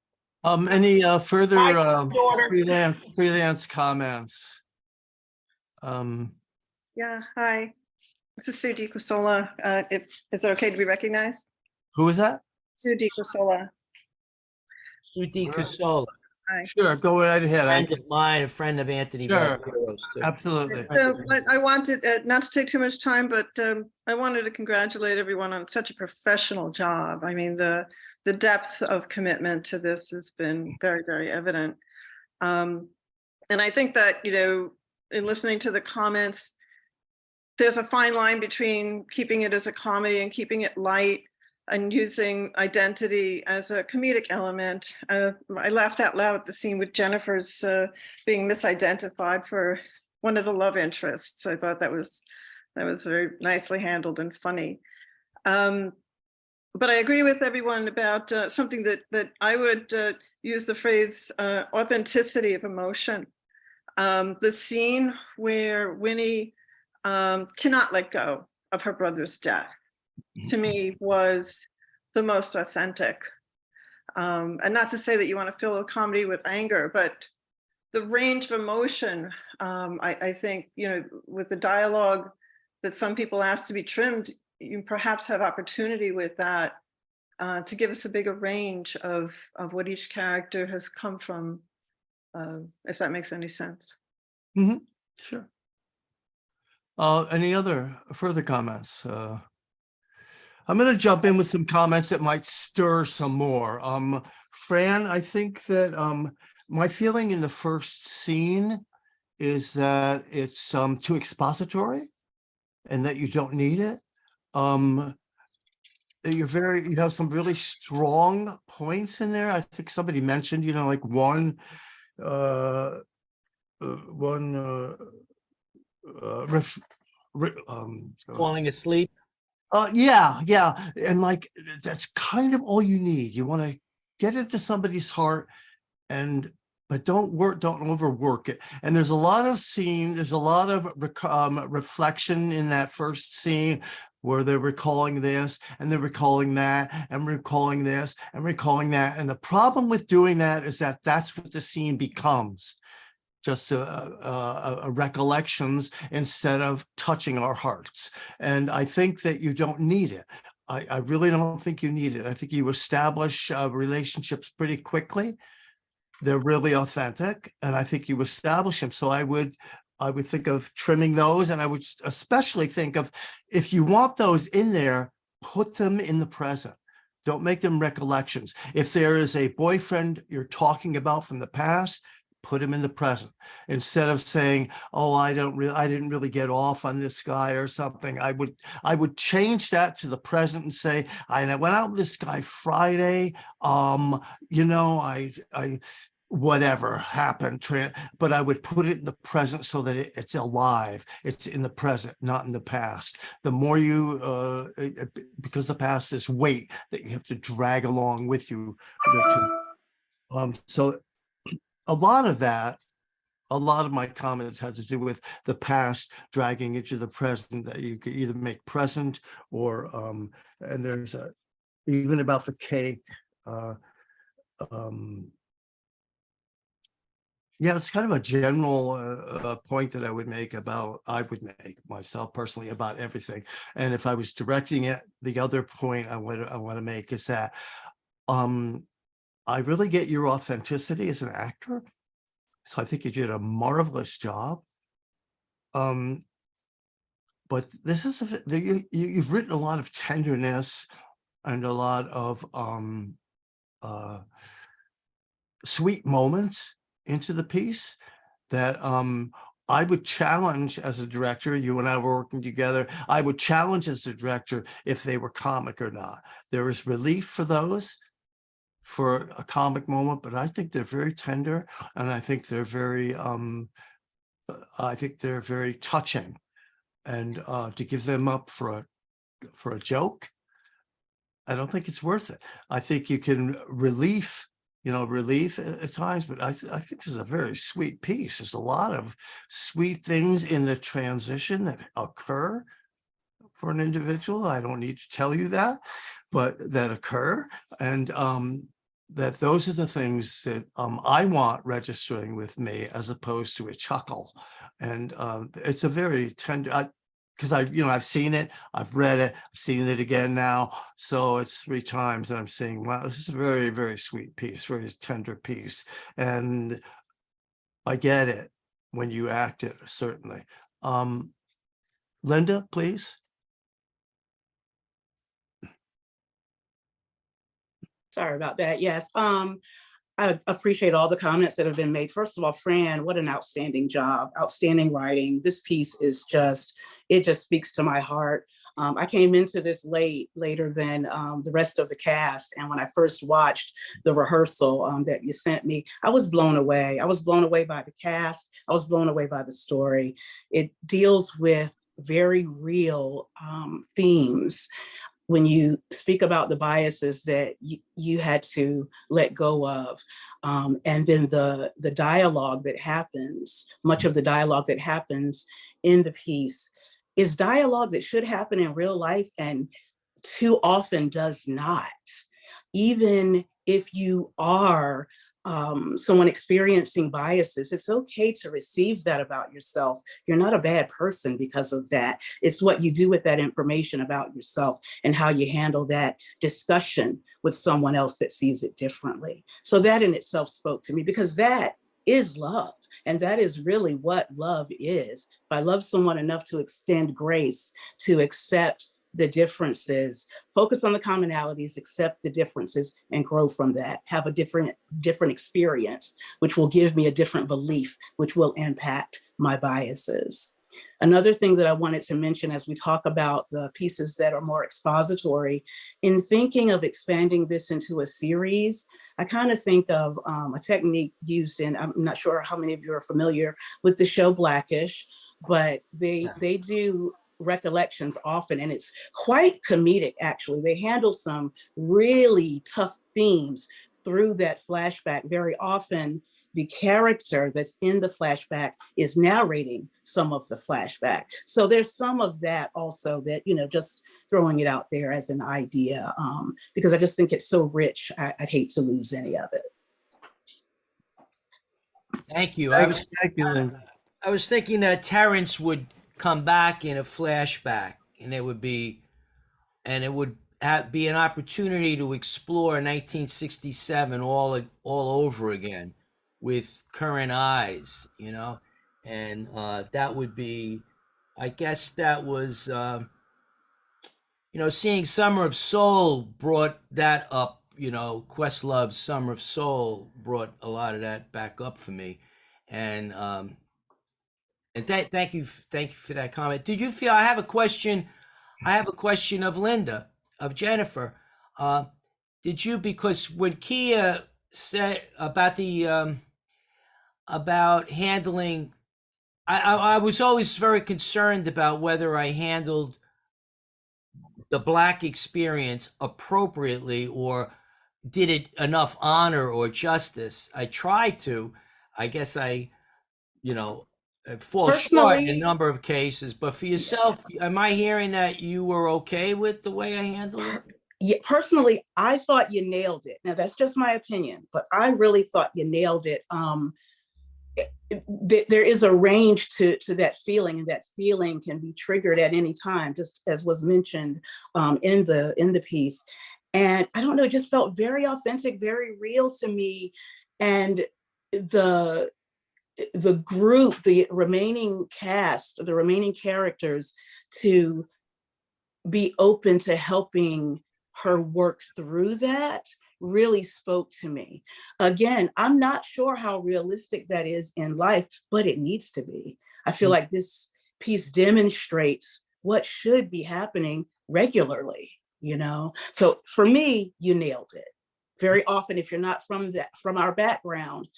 Any further Bye, daughter. freelance comments? Yeah, hi. This is Sue DiCosola. Is it okay to be recognized? Who is that? Sue DiCosola. Sue DiCosola. Hi. Sure, go right ahead. Friend of mine, a friend of Anthony Sure. Valdero's too. Absolutely. So I wanted not to take too much time, but I wanted to congratulate everyone on such a professional job. I mean, the depth of commitment to this has been very, very evident. And I think that, you know, in listening to the comments, there's a fine line between keeping it as a comedy and keeping it light and using identity as a comedic element. I laughed out loud at the scene with Jennifer's being misidentified for one of the love interests. I thought that was very nicely handled and funny. But I agree with everyone about something that I would use the phrase authenticity of emotion. The scene where Winnie cannot let go of her brother's death, to me, was the most authentic. And not to say that you want to fill a comedy with anger, but the range of emotion, I think, you know, with the dialogue that some people ask to be trimmed, you perhaps have opportunity with that to give us a bigger range of what each character has come from, if that makes any sense. Mm-hmm. Sure. Any other further comments? I'm going to jump in with some comments that might stir some more. Fran, I think that my feeling in the first scene is that it's too expository and that you don't need it. You have some really strong points in there. I think somebody mentioned, you know, like falling asleep. Yeah. And like, that's kind of all you need. You want to get into somebody's heart but don't overwork it. And there's a lot of reflection in that first scene where they're recalling this and they're recalling that and recalling this and recalling that. And the problem with doing that is that that's what the scene becomes. Just a recollections instead of touching our hearts. And I think that you don't need it. I really don't think you need it. I think you establish relationships pretty quickly. They're really authentic, and I think you establish them. So I would think of trimming those, and I would especially think of, if you want those in there, put them in the present. Don't make them recollections. If there is a boyfriend you're talking about from the past, put him in the present, instead of saying, oh, I didn't really get off on this guy or something. I would change that to the present and say, I went out with this guy Friday. You know, I whatever happened, but I would put it in the present so that it's alive. It's in the present, not in the past. The more you, because the past is weight that you have to drag along with you. So a lot of my comments had to do with the past dragging into the present, that you could either make present or, and there's even about the cake. Yeah, it's kind of a general point that I would make myself personally about everything. And if I was directing it, the other point I want to make is that I really get your authenticity as an actor. So I think you did a marvelous job. But this is, you've written a lot of tenderness and a lot of sweet moments into the piece that I would challenge as a director. You and I were working together. I would challenge as a director if they were comic or not. There is relief for those, for a comic moment, but I think they're very tender, and I think they're very touching. And to give them up for a joke, I don't think it's worth it. I think you can relief at times, but I think this is a very sweet piece. There's a lot of sweet things in the transition that occur for an individual. I don't need to tell you that, but that occur. And that those are the things that I want registering with me, as opposed to a chuckle. And it's a very tender, because I've seen it, I've read it, I've seen it again now. So it's 3 times that I'm saying, wow, this is a very, very sweet piece, very tender piece. And I get it when you act it, certainly. Linda, please. Sorry about that. Yes. I appreciate all the comments that have been made. First of all, Fran, what an outstanding job, outstanding writing. This piece is it just speaks to my heart. I came into this later than the rest of the cast. And when I first watched the rehearsal that you sent me, I was blown away. I was blown away by the cast. I was blown away by the story. It deals with very real themes. When you speak about the biases that you had to let go of, and then the dialogue that happens, much of the dialogue that happens in the piece is dialogue that should happen in real life and too often does not. Even if you are someone experiencing biases, it's okay to receive that about yourself. You're not a bad person because of that. It's what you do with that information about yourself and how you handle that discussion with someone else that sees it differently. So that in itself spoke to me, because that is love. And that is really what love is. If I love someone enough to extend grace, to accept the differences, focus on the commonalities, accept the differences, and grow from that. Have a different experience, which will give me a different belief, which will impact my biases. Another thing that I wanted to mention as we talk about the pieces that are more expository, in thinking of expanding this into a series, I kind of think of a technique used in, I'm not sure how many of you are familiar with the show Blackish, but they do recollections often, and it's quite comedic, actually. They handle some really tough themes through that flashback. Very often, the character that's in the flashback is narrating some of the flashback. So there's some of that also that, just throwing it out there as an idea, because I just think it's so rich. I'd hate to lose any of it. Thank you. Thank you, Linda. I was thinking that Terrence would come back in a flashback, and it would be an opportunity to explore 1967 all over again with current eyes, and that would be, I guess that was, seeing Summer of Soul brought that up. Questlove's Summer of Soul brought a lot of that back up for me, and thank you for that comment. Did you feel? I have a question of Linda, of Jennifer. Did you, because when Kia said about the about handling, I was always very concerned about whether I handled the Black experience appropriately or did it enough honor or justice. I tried to. I guess I fall short in a number of cases, but for yourself, am I hearing that you were okay with the way I handled it? Yeah, personally, I thought you nailed it. Now, that's just my opinion, but I really thought you nailed it. There is a range to that feeling, and that feeling can be triggered at any time, just as was mentioned in the piece. And I don't know, it just felt very authentic, very real to me. And the group, the remaining cast, the remaining characters, to be open to helping her work through that really spoke to me. Again, I'm not sure how realistic that is in life, but it needs to be. I feel like this piece demonstrates what should be happening regularly, you know? So for me, you nailed it. Very often, if you're not from our background,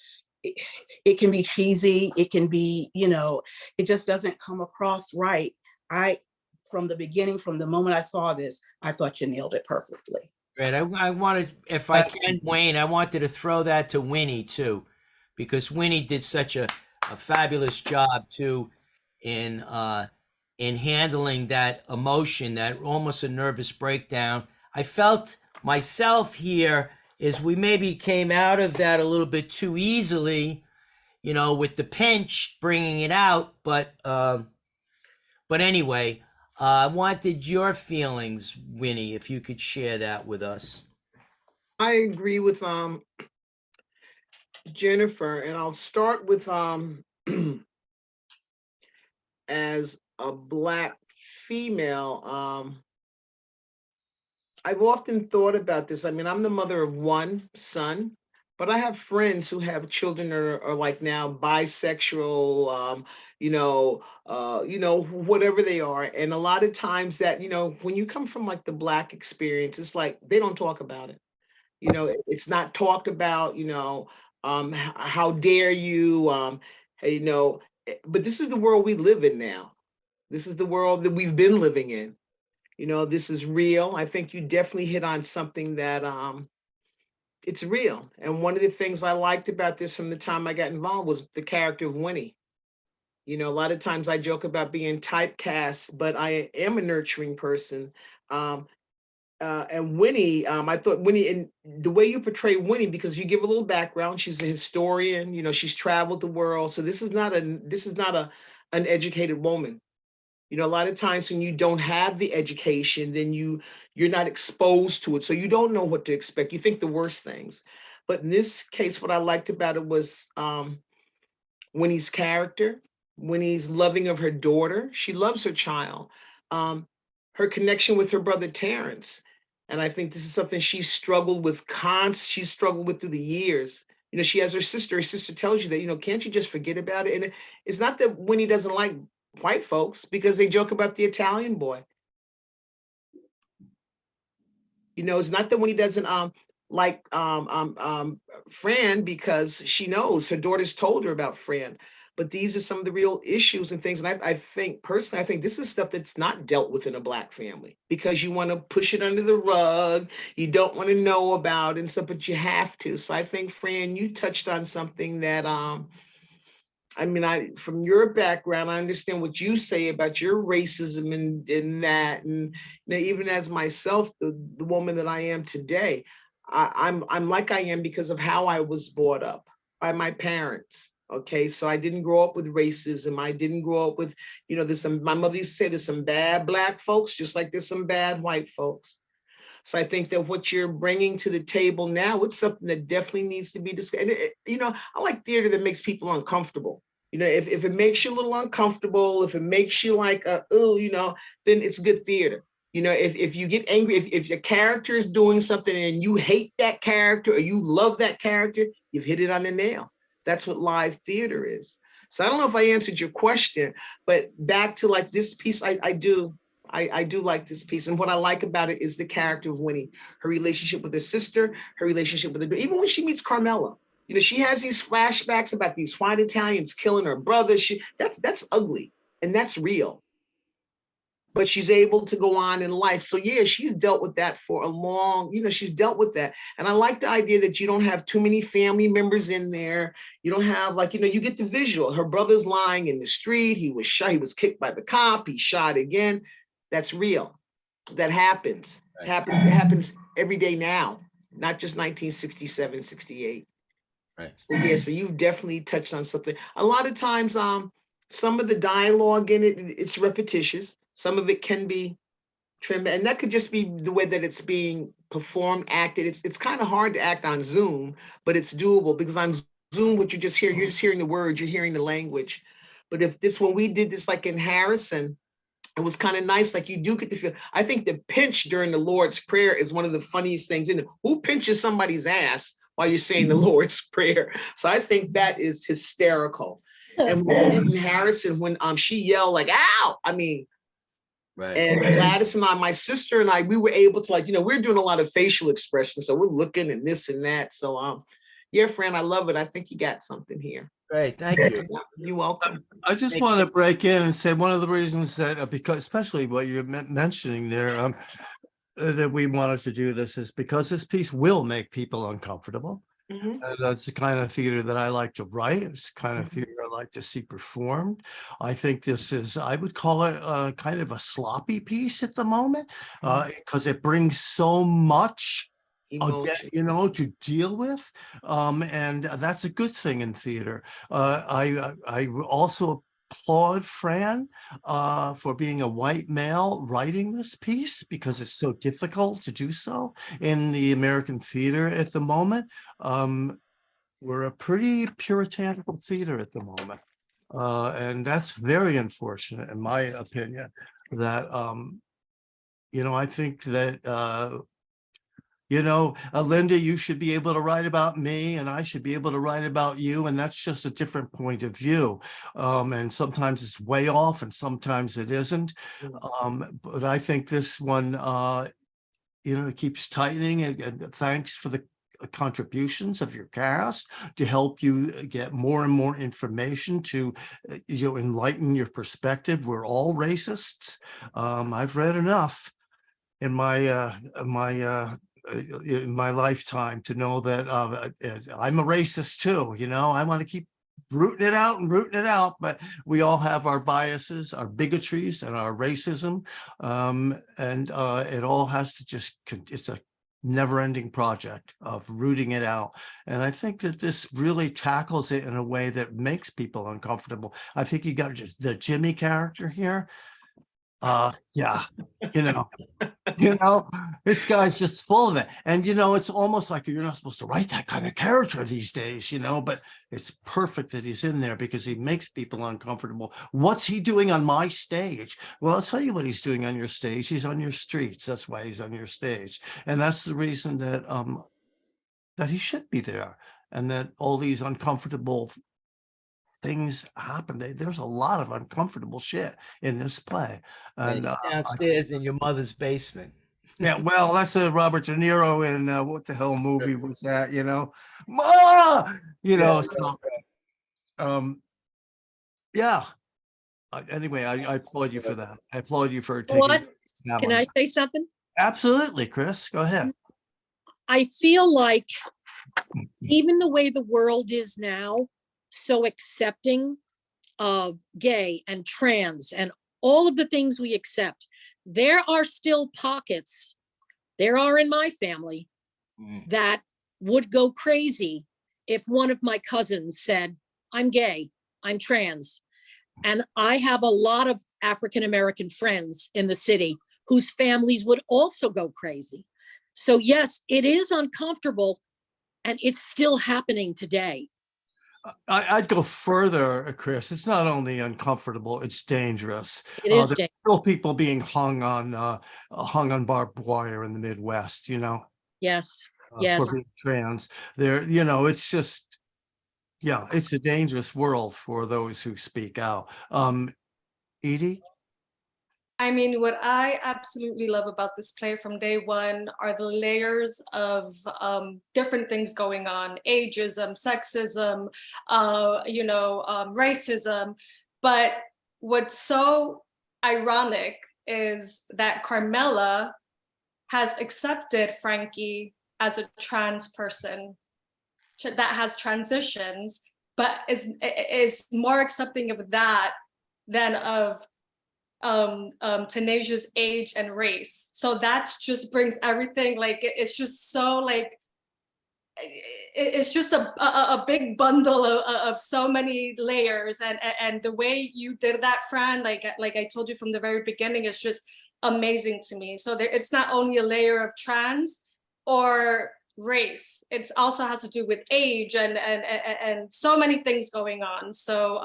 it can be cheesy, it can be, you know, it just doesn't come across right. From the beginning, from the moment I saw this, I thought you nailed it perfectly. Great. I wanted, if I can, Wayne, I wanted to throw that to Winnie too, because Winnie did such a fabulous job too in handling that emotion, that almost a nervous breakdown. I felt myself here is we maybe came out of that a little bit too easily, you know, with the pinch bringing it out. But anyway, I wanted your feelings, Winnie, if you could share that with us. I agree with Jennifer, and I'll start with as a Black female, I've often thought about this. I mean, I'm the mother of one son, but I have friends who have children that are like now bisexual, whatever they are. And a lot of times that, you know, when you come from like the Black experience, it's like they don't talk about it. You know, it's not talked about, how dare you, but this is the world we live in now. This is the world that we've been living in. You know, this is real. I think you definitely hit on something that it's real. And one of the things I liked about this from the time I got involved was the character of Winnie. You know, a lot of times I joke about being typecast, but I am a nurturing person. And Winnie, I thought Winnie, and the way you portray Winnie, because you give a little background, she's a historian, you know, she's traveled the world. So this is not an educated woman. You know, a lot of times when you don't have the education, then you're not exposed to it. So you don't know what to expect. You think the worst things. But in this case, what I liked about it was Winnie's character, Winnie's loving of her daughter. She loves her child. Her connection with her brother Terrence. And I think this is something she's struggled with she's struggled with through the years. You know, she has her sister. Her sister tells you that, you know, can't you just forget about it? And it's not that Winnie doesn't like white folks, because they joke about the Italian boy. You know, it's not that Winnie doesn't like Fran, because she knows her daughter's told her about Fran. But these are some of the real issues and things. And I think personally, I think this is stuff that's not dealt with in a Black family, because you want to push it under the rug. You don't want to know about it and stuff, but you have to. So I think, Fran, you touched on something that I mean, from your background, I understand what you say about your racism and that, and you know, even as myself, the woman that I am today, I'm like I am because of how I was brought up by my parents. Okay, so I didn't grow up with racism. I didn't grow up with, you know, my mother used to say there's some bad Black folks, just like there's some bad white folks. So I think that what you're bringing to the table now, it's something that definitely needs to be discussed. You know, I like theater that makes people uncomfortable. You know, if it makes you a little uncomfortable, if it makes you like, you know, then it's good theater. You know, if you get angry, if your character is doing something and you hate that character or you love that character, you've hit it on the nail. That's what live theater is. So I don't know if I answered your question, but back to like this piece, I do like this piece. And what I like about it is the character of Winnie, her relationship with her sister, her relationship with her, even when she meets Carmela, you know, she has these flashbacks about these white Italians killing her brother. That's ugly and that's real. But she's able to go on in life. So yeah, she's dealt with that for a long, you know, she's dealt with that. And I like the idea that you don't have too many family members in there. You don't have like, you know, you get the visual. Her brother's lying in the street. He was shot. He was kicked by the cop. He shot again. That's real. That happens. It happens every day now, not just 1967, 68. Right. So yeah, so you've definitely touched on something. A lot of times, some of the dialogue in it, it's repetitious. Some of it can be trimmed, and that could just be the way that it's being performed, acted. It's kind of hard to act on Zoom, but it's doable because on Zoom, what you just hear, you're just hearing the words, you're hearing the language. But when we did this like in Harrison, it was kind of nice. Like you do get to feel, I think the pinch during the Lord's Prayer is one of the funniest things in it. Who pinches somebody's ass while you're saying the Lord's Prayer? So I think that is hysterical. And when Harrison, when she yelled like, ow, I mean, Right. and Gladys and I, my sister and I, we were able to, like, you know, we're doing a lot of facial expressions. So we're looking and this and that. So yeah, Fran, I love it. I think you got something here. Great, thank you. You're welcome. I just want to break in and say one of the reasons that, because especially what you're mentioning there, that we wanted to do this is because this piece will make people uncomfortable. Mhm. And that's the kind of theater that I like to write. It's the kind of theater I like to see performed. I think this is, I would call it a kind of a sloppy piece at the moment, because it brings so much again, you know, to deal with. And that's a good thing in theater. I also applaud Fran for being a white male writing this piece, because it's so difficult to do so in the American theater at the moment. We're a pretty puritanical theater at the moment. And that's very unfortunate, in my opinion, that, you know, I think that, you know, Linda, you should be able to write about me and I should be able to write about you. And that's just a different point of view. And sometimes it's way off and sometimes it isn't. But I think this one, you know, it keeps tightening, and thanks for the contributions of your cast to help you get more and more information to, you know, enlighten your perspective. We're all racists. I've read enough in my lifetime to know that I'm a racist too. You know, I want to keep rooting it out, but we all have our biases, our bigotries, and our racism, and it all has to just, it's a never-ending project of rooting it out. And I think that this really tackles it in a way that makes people uncomfortable. I think you got the Jimmy character here. Yeah, you know, this guy's just full of it. And, you know, it's almost like you're not supposed to write that kind of character these days, you know, but it's perfect that he's in there because he makes people uncomfortable. What's he doing on my stage? Well, I'll tell you what he's doing on your stage. He's on your streets. That's why he's on your stage. And that's the reason that, that he should be there, and that all these uncomfortable things happen. There's a lot of uncomfortable shit in this play. And downstairs in your mother's basement. Yeah, well, that's a Robert De Niro in what the hell movie was that? You know, Ma! You know, so yeah. Anyway, I applaud you for that. I applaud you for taking What? that Can one. I say something? Absolutely, Chris. Go ahead. I feel like even the way the world is now, so accepting of gay and trans and all of the things we accept, there are still pockets, there are in my family, that would go crazy if one of my cousins said, I'm gay, I'm trans. And I have a lot of African-American friends in the city whose families would also go crazy. So yes, it is uncomfortable, and it's still happening today. I'd go further, Chris. It's not only uncomfortable, it's dangerous. It is There's still people being hung on barbed wire in the Midwest, you know. Yes, For yes. being trans. There, you know, it's just, yeah, it's a dangerous world for those who speak out. Edie? I mean, what I absolutely love about this play from day one are the layers of different things going on: ageism, sexism, you know, racism. But what's so ironic is that Carmela has accepted Frankie as a trans person that has transitions, but is more accepting of that than of Tanasia's age and race. So that's just brings everything, like it's just so like it's just a big bundle of so many layers, and the way you did that, Fran, like I told you from the very beginning, is just amazing to me. So there, it's not only a layer of trans or race. It also has to do with age and so many things going on. So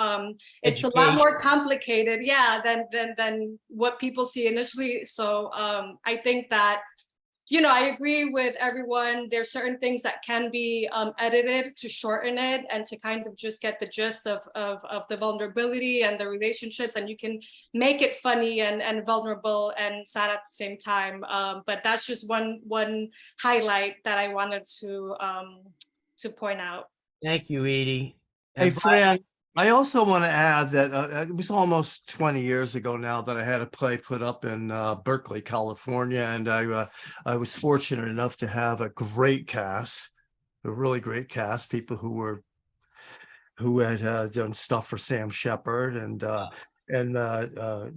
it's a lot more complicated, yeah, than what people see initially. So I think that, you know, I agree with everyone. There's certain things that can be edited to shorten it and to kind of just get the gist of the vulnerability and the relationships, and you can make it funny and vulnerable and sad at the same time. But that's just one highlight that I wanted to point out. Thank you, Edie. Hey, And Fran, I also want to add that it was almost 20 years ago now that I had a play put up in Berkeley, California, and I was fortunate enough to have a great cast, a really great cast, people who had done stuff for Sam Shepard and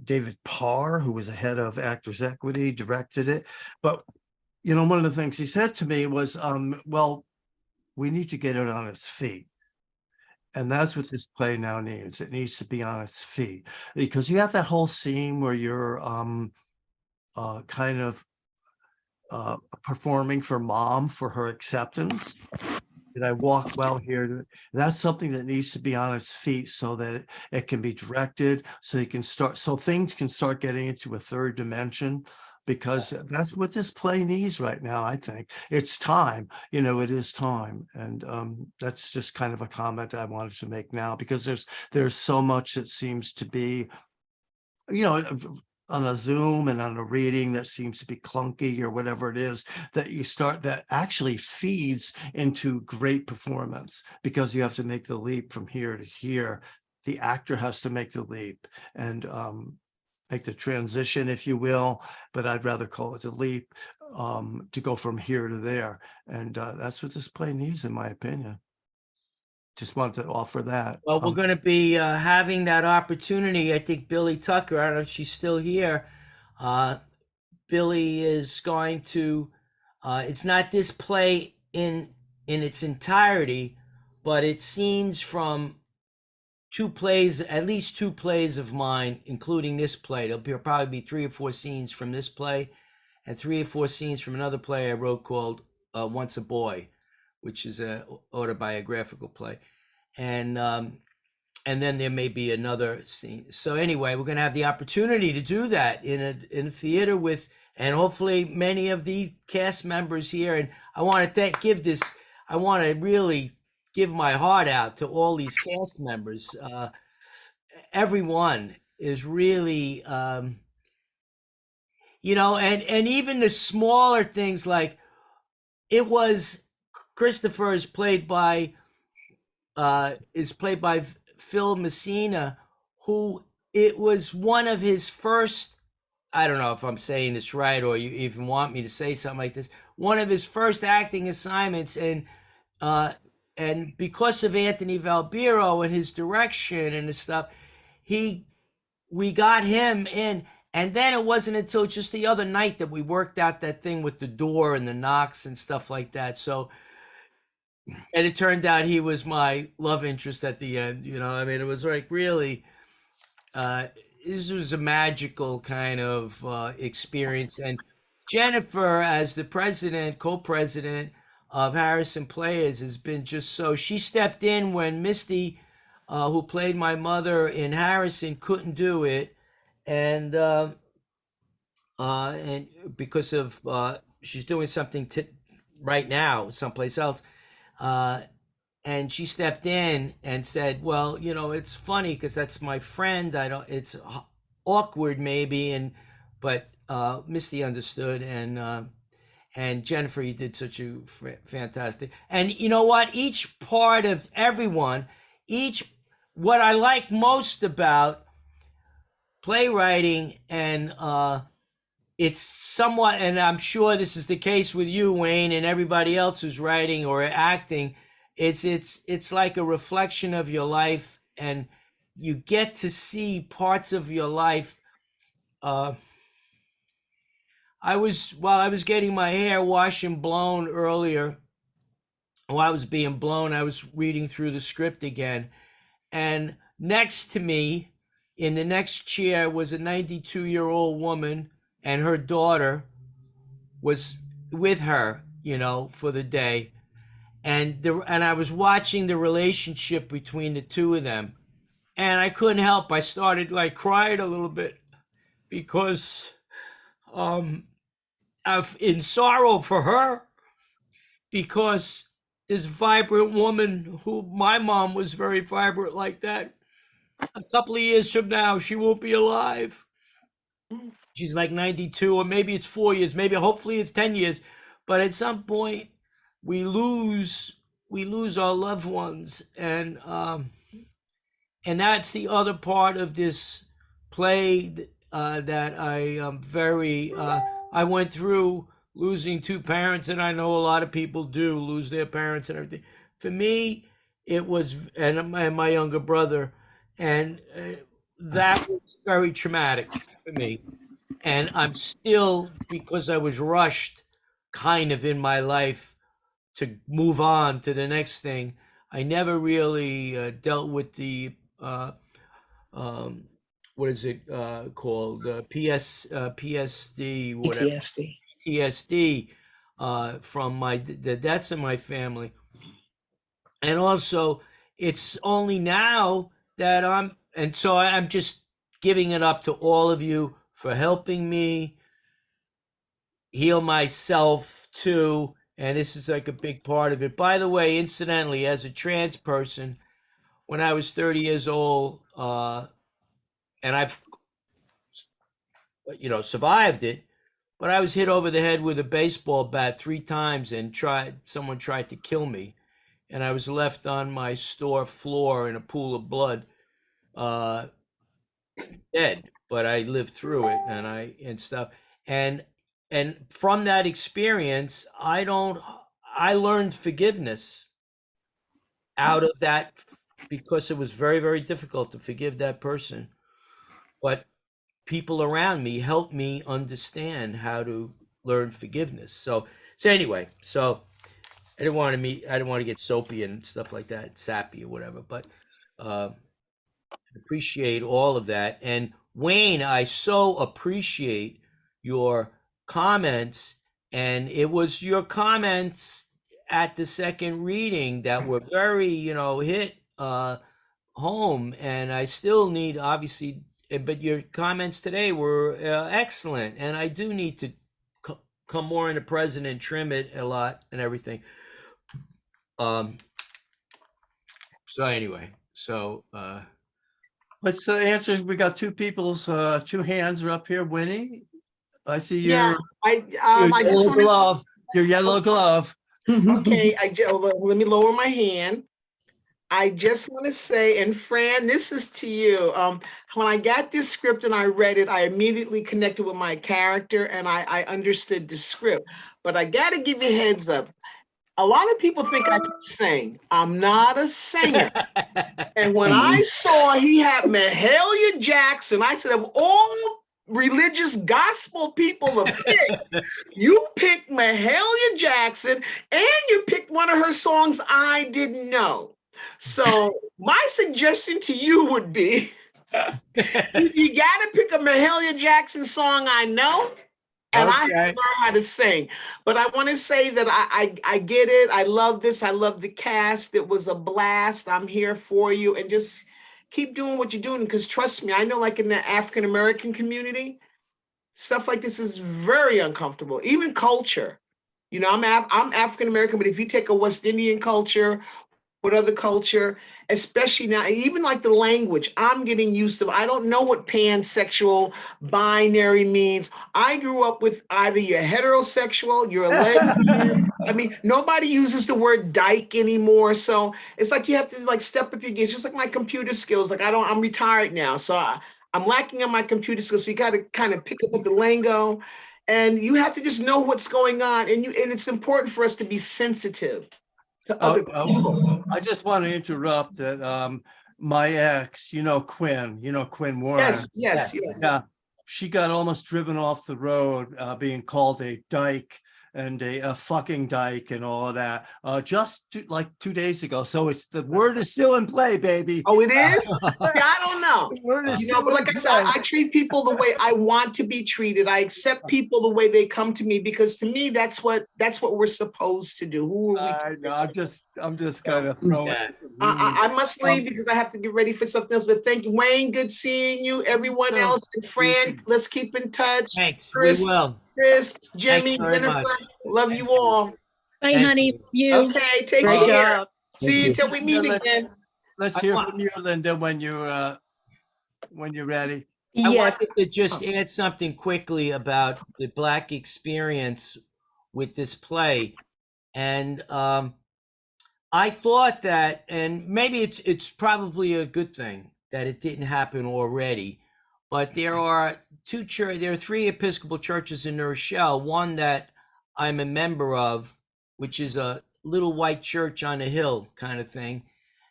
David Parr, who was the head of Actors Equity, directed it. But you know, one of the things he said to me was, "Well, we need to get it on its feet." And that's what this play now needs. It needs to be on its feet, because you have that whole scene where you're kind of performing for mom for her acceptance. Did I walk well here? That's something that needs to be on its feet so that it can be directed, so you can start, so things can start getting into a third dimension, because that's what this play needs right now. I think it's time, you know, it is time. And that's just kind of a comment I wanted to make now, because there's so much that seems to be, you know, on a Zoom and on a reading that seems to be clunky or whatever it is, that you start, that actually feeds into great performance, because you have to make the leap from here to here. The actor has to make the leap and make the transition, if you will, but I'd rather call it a leap, to go from here to there. And that's what this play needs, in my opinion. Just wanted to offer that. Well, we're going to be having that opportunity. I think Billy Tucker, I don't know if she's still here. Billy is going to, it's not this play in its entirety, but it's scenes from two plays, at least two plays of mine, including this play. There'll probably be 3 or 4 scenes from this play and 3 or 4 scenes from another play I wrote called Once a Boy, which is an autobiographical play. And then there may be another scene. So anyway, we're going to have the opportunity to do that in a theater with, and hopefully many of the cast members here. And I want to I want to really give my heart out to all these cast members. Everyone is really, you know, and even the smaller things, like it was Christopher is played by Phil Messina, who it was one of his first, I don't know if I'm saying this right or you even want me to say something like this, one of his first acting assignments. And because of Anthony Valbiro and his direction and his stuff, we got him in. And then it wasn't until just the other night that we worked out that thing with the door and the knocks and stuff like that. So, and it turned out he was my love interest at the end. You know, I mean, it was like really, this was a magical kind of experience. And Jennifer, as the president, co-president of Harrison Players, has been just so, she stepped in when Misty, who played my mother in Harrison, couldn't do it. And because of, she's doing something right now, someplace else. And she stepped in and said, well, you know, it's funny because that's my friend. It's awkward maybe. But Misty understood. And Jennifer, you did such a fantastic. And you know what? Each part of everyone, what I like most about playwriting, and it's somewhat, and I'm sure this is the case with you, Wayne, and everybody else who's writing or acting, it's like a reflection of your life, and you get to see parts of your life. While I was getting my hair washed and blown earlier, while I was being blown, I was reading through the script again. And next to me, in the next chair, was a 92-year-old woman, and her daughter was with her, for the day. And I was watching the relationship between the two of them, and I couldn't help. I started like crying a little bit because I'm in sorrow for her, because this vibrant woman, who my mom was very vibrant like that, a couple of years from now, she won't be alive. She's like 92, or maybe it's 4 years, maybe hopefully it's 10 years. But at some point we lose our loved ones. And that's the other part of this play that I am very, I went through losing two parents, and I know a lot of people do lose their parents and everything. For me, it was, and my younger brother, and that was very traumatic for me. And I'm still, because I was rushed kind of in my life to move on to the next thing, I never really dealt with the what is it called? PSD, whatever. PTSD from the deaths in my family. And also, it's only now that I'm just giving it up to all of you for helping me heal myself too. And this is like a big part of it. By the way, incidentally, as a trans person, when I was 30 years old, and I've survived it, but I was hit over the head with a baseball bat 3 times, and someone tried to kill me, and I was left on my store floor in a pool of blood, dead. But I lived through it, and stuff, and from that experience, I learned forgiveness out of that, because it was very, very difficult to forgive that person. But people around me helped me understand how to learn forgiveness. So anyway, I didn't want to get soapy and stuff like that, sappy or whatever, but appreciate all of that. And Wayne, I so appreciate your comments, and it was your comments at the second reading that were very, hit home. And I still need, obviously, but your comments today were excellent, and I do need to come more into present and trim it a lot and everything. So anyway, let's answer. We got two hands are up here. Winnie, I see Yeah, your I just yellow wanted glove. Your yellow glove. Okay, let me lower my hand. I just want to say, and Fran, this is to you. When I got this script and I read it, I immediately connected with my character, and I understood the script. But I got to give you a heads up. A lot of people think I can sing. I'm not a singer. And when I saw he had Mahalia Jackson, I said, of all religious gospel people to pick, you picked Mahalia Jackson, and you picked one of her songs I didn't know. So my suggestion to you would be, you got to pick a Mahalia Jackson song I know, and I have to learn how to sing. But I want to say that I get it. I love this. I love the cast. It was a blast. I'm here for you, and just keep doing what you're doing, because trust me, I know, like in the African-American community, stuff like this is very uncomfortable. Even culture. I'm African-American, but if you take a West Indian culture, what other culture, especially now, even like the language, I'm getting used to. I don't know what pansexual, binary means. I grew up with either you're heterosexual, you're a lesbian. I mean, nobody uses the word dyke anymore. So it's like you have to like step up your game. It's just like my computer skills. Like I'm retired now, so I'm lacking on my computer skills. So you got to kind of pick up with the lingo, and you have to just know what's going on. And it's important for us to be sensitive to other people. I just want to interrupt that my ex, Quinn Warren. Yes. Yeah, she got almost driven off the road being called a dyke. and a fucking dyke and all of that, like 2 days ago. So it's the word is still in play, baby. Oh, it is? See, I don't know. The word is You know, still but in like I said, play. I treat people the way I want to be treated. I accept people the way they come to me, because to me, that's what we're supposed to do. Who are we? No, I'm just kind of throwing. Yeah. I must leave because I have to get ready for something else. But thank you, Wayne. Good seeing you. Everyone too. else, and Fran, let's keep in touch. Thanks. Chris, We will. Chris, Thanks Jimmy, very Jennifer, much. love you all. Bye, Thank honey. you. You. Okay, take Great care. job. See you Thank you. till we meet again. Let's I hear want- from you, Linda, when you're ready. I Yes. wanted to just add something quickly about the Black experience with this play. And I thought that, and maybe it's probably a good thing that it didn't happen already, but there are three Episcopal churches in New Rochelle, one that I'm a member of, which is a little white church on a hill kind of thing.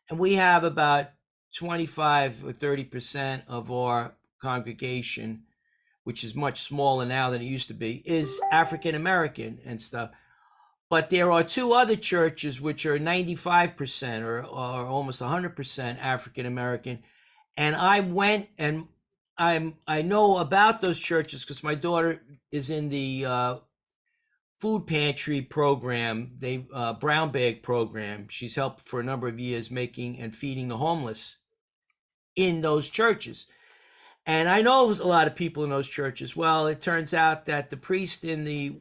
And we have about 25 or 30% of our congregation, which is much smaller now than it used to be, is African American and stuff. But there are two other churches which are 95% or almost 100% African American. And I went, and I know about those churches because my daughter is in the food pantry program, brown bag program. She's helped for a number of years making and feeding the homeless in those churches. And I know a lot of people in those churches. Well, it turns out that the priest in the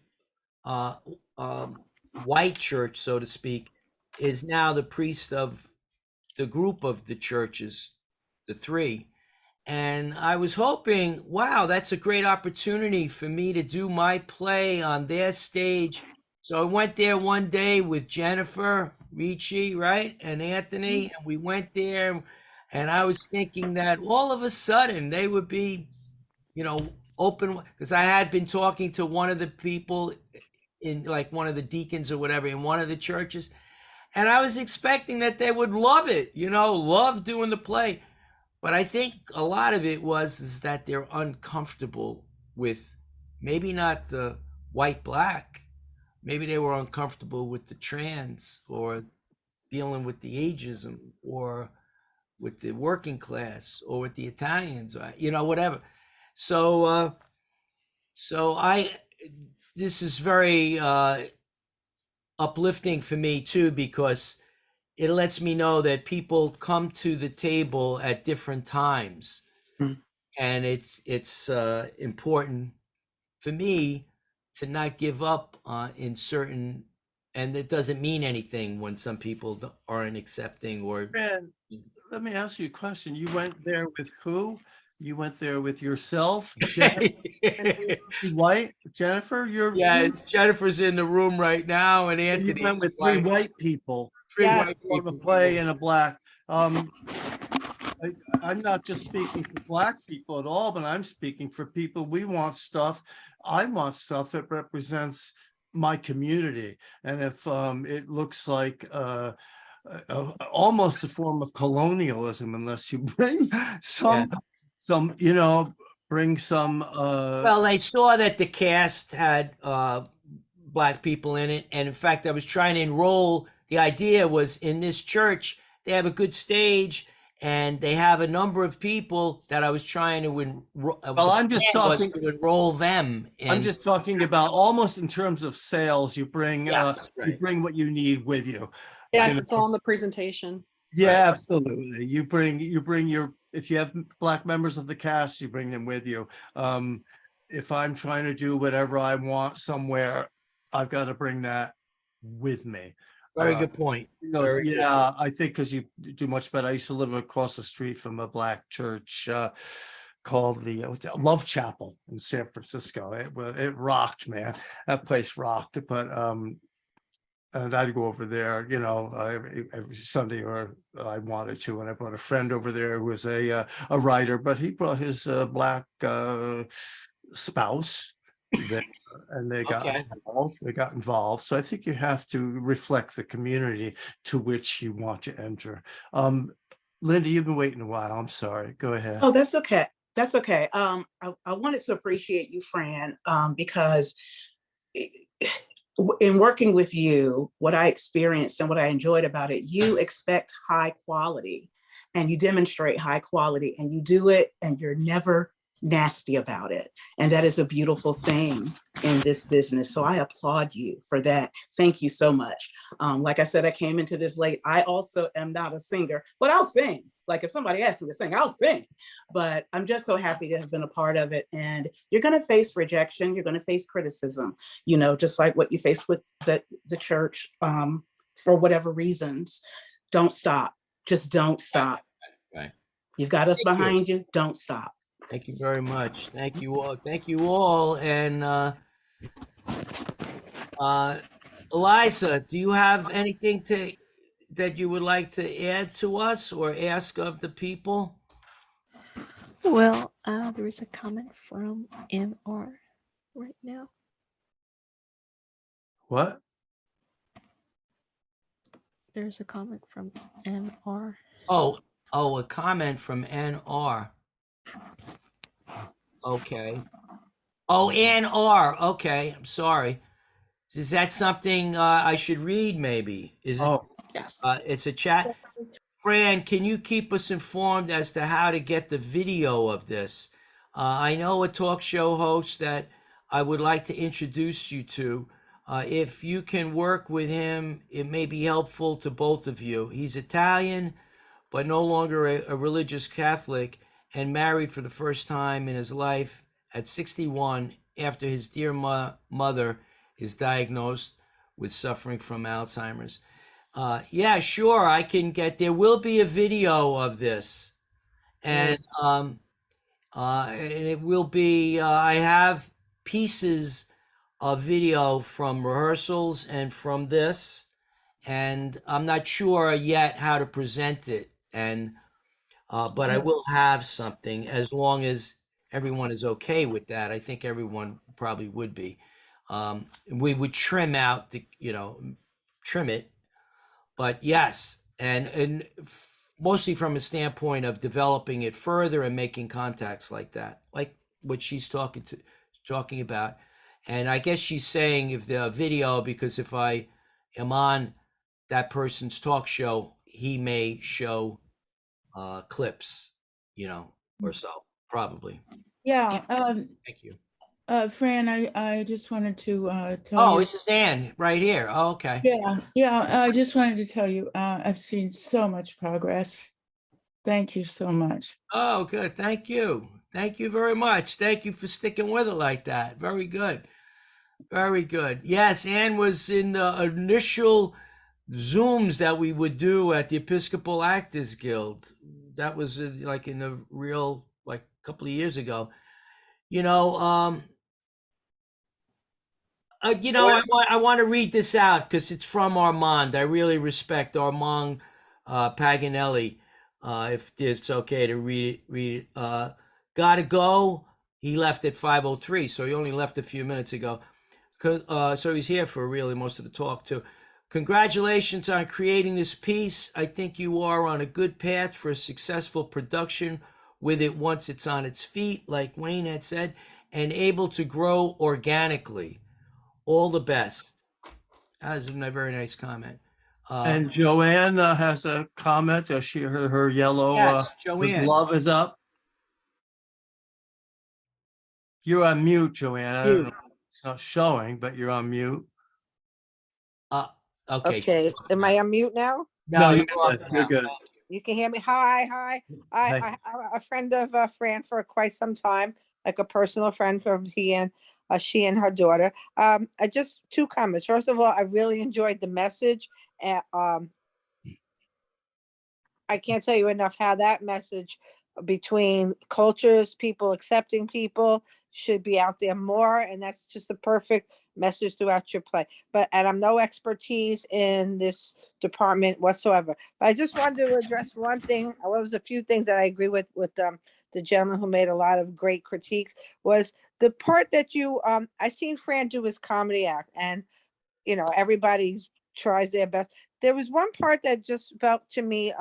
white church, so to speak, is now the priest of the group of the churches, the three. And I was hoping, wow, that's a great opportunity for me to do my play on their stage. So I went there one day with Jennifer Ricci, right, and Anthony, and we went there, and I was thinking that all of a sudden they would be, open, because I had been talking to one of the people in, like, one of the deacons or whatever in one of the churches, and I was expecting that they would love it, love doing the play. But I think a lot of it is that they're uncomfortable with maybe not the white-black. Maybe they were uncomfortable with the trans, or dealing with the ageism, or with the working class, or with the Italians, whatever. So this is very uplifting for me too, because it lets me know that people come to the table at different times. And it's important for me to not give up in certain, and it doesn't mean anything when some people aren't accepting or. Man, let me ask you a question. You went there with who? You went there with yourself, White, Jennifer. Jennifer's in the room right now, and Anthony. You went with three white people. Three white people. people. A play and a black. I'm not just speaking for black people at all, but I'm speaking for people. We want stuff. I want stuff that represents my community, and if it looks like almost a form of colonialism, unless you bring bring some. Well, I saw that the cast had black people in it, and in fact, I was trying to enroll. The idea was, in this church, they have a good stage, and they have a number of people that I was trying to enroll. Well, I'm just talking to enroll them. I'm just talking about almost in terms of sales. You bring you bring what you need with you. Yes, it's all in the presentation. Yeah, absolutely. You bring your, if you have black members of the cast, you bring them with you. If I'm trying to do whatever I want somewhere, I've got to bring that with me. Very good point. I think because you do much better. I used to live across the street from a black church called the Love Chapel in San Francisco. It rocked, man. That place rocked. But and I'd go over there, every Sunday, or I wanted to. And I brought a friend over there who was a writer, but he brought his black spouse. And they got involved. They got involved. So I think you have to reflect the community to which you want to enter. Linda, you've been waiting a while. I'm sorry. Go ahead. Oh, that's okay. That's okay. I wanted to appreciate you, Fran, because in working with you, what I experienced and what I enjoyed about it, you expect high quality and you demonstrate high quality and you do it and you're never nasty about it. And that is a beautiful thing in this business. So I applaud you for that. Thank you so much. Like I said, I came into this late. I also am not a singer, but I'll sing. Like if somebody asks me to sing, I'll sing. But I'm just so happy to have been a part of it. And you're going to face rejection. You're going to face criticism, you know, just like what you faced with the church for whatever reasons. Don't stop. Just don't stop. Right. You've got us behind you. Don't stop. Thank you very much. Thank you all. Thank you all. And Eliza, do you have anything that you would like to add to us or ask of the people? Well, there is a comment from NR right now. What? There's a comment from NR. Oh, a comment from NR. Okay. Oh, NR. Okay, I'm sorry. Is that something I should read? Maybe is it? Oh, yes. It's a chat. Fran, can you keep us informed as to how to get the video of this? I know a talk show host that I would like to introduce you to. If you can work with him, it may be helpful to both of you. He's Italian, but no longer a religious Catholic, and married for the first time in his life at 61 after his dear mother is diagnosed with suffering from Alzheimer's. Yeah, sure, I can get, there will be a video of this. And it will be, I have pieces of video from rehearsals and from this, and I'm not sure yet how to present it. And, but I will have something as long as everyone is okay with that. I think everyone probably would be. We would trim out the, trim it. But yes, and mostly from a standpoint of developing it further and making contacts like that, like what she's talking about. And I guess she's saying if the video, because if I am on that person's talk show, he may show clips, or so, probably. Yeah, Thank you. Fran, I just wanted to tell Oh, you. this is Ann right here. Oh, okay. Yeah, I just wanted to tell you, I've seen so much progress. Thank you so much. Oh, good. Thank you. Thank you very much. Thank you for sticking with it like that. Very good. Very good. Yes, Ann was in the initial Zooms that we would do at the Episcopal Actors Guild. That was like in the real, like a couple of years ago. I want to read this out because it's from Armand. I really respect Armand Paganelli. If it's okay to read it. Gotta go. He left at 5:03, so he only left a few minutes ago. So he's here for really most of the talk too. Congratulations on creating this piece. I think you are on a good path for a successful production with it once it's on its feet, like Wayne had said, and able to grow organically. All the best. That is a very nice comment. And Joanne has a comment. Her yellow Yes, her Joanne. glove is up. You're on mute, Joanne. I don't know. It's not showing, but you're on mute. Okay. Okay, am I on mute now? No, you're good. You're good. You can hear me? Hi. I'm a friend of Fran for quite some time, like a personal friend from she and her daughter. I just 2 comments. First of all, I really enjoyed the message. And I can't tell you enough how that message between cultures, people accepting people should be out there more. And that's just the perfect message throughout your play. And I'm no expertise in this department whatsoever. But I just wanted to address one thing. Well, there was a few things that I agree with the gentleman who made a lot of great critiques, was the part that you, I seen Fran do his comedy act, and, everybody tries their best. There was one part that just felt to me,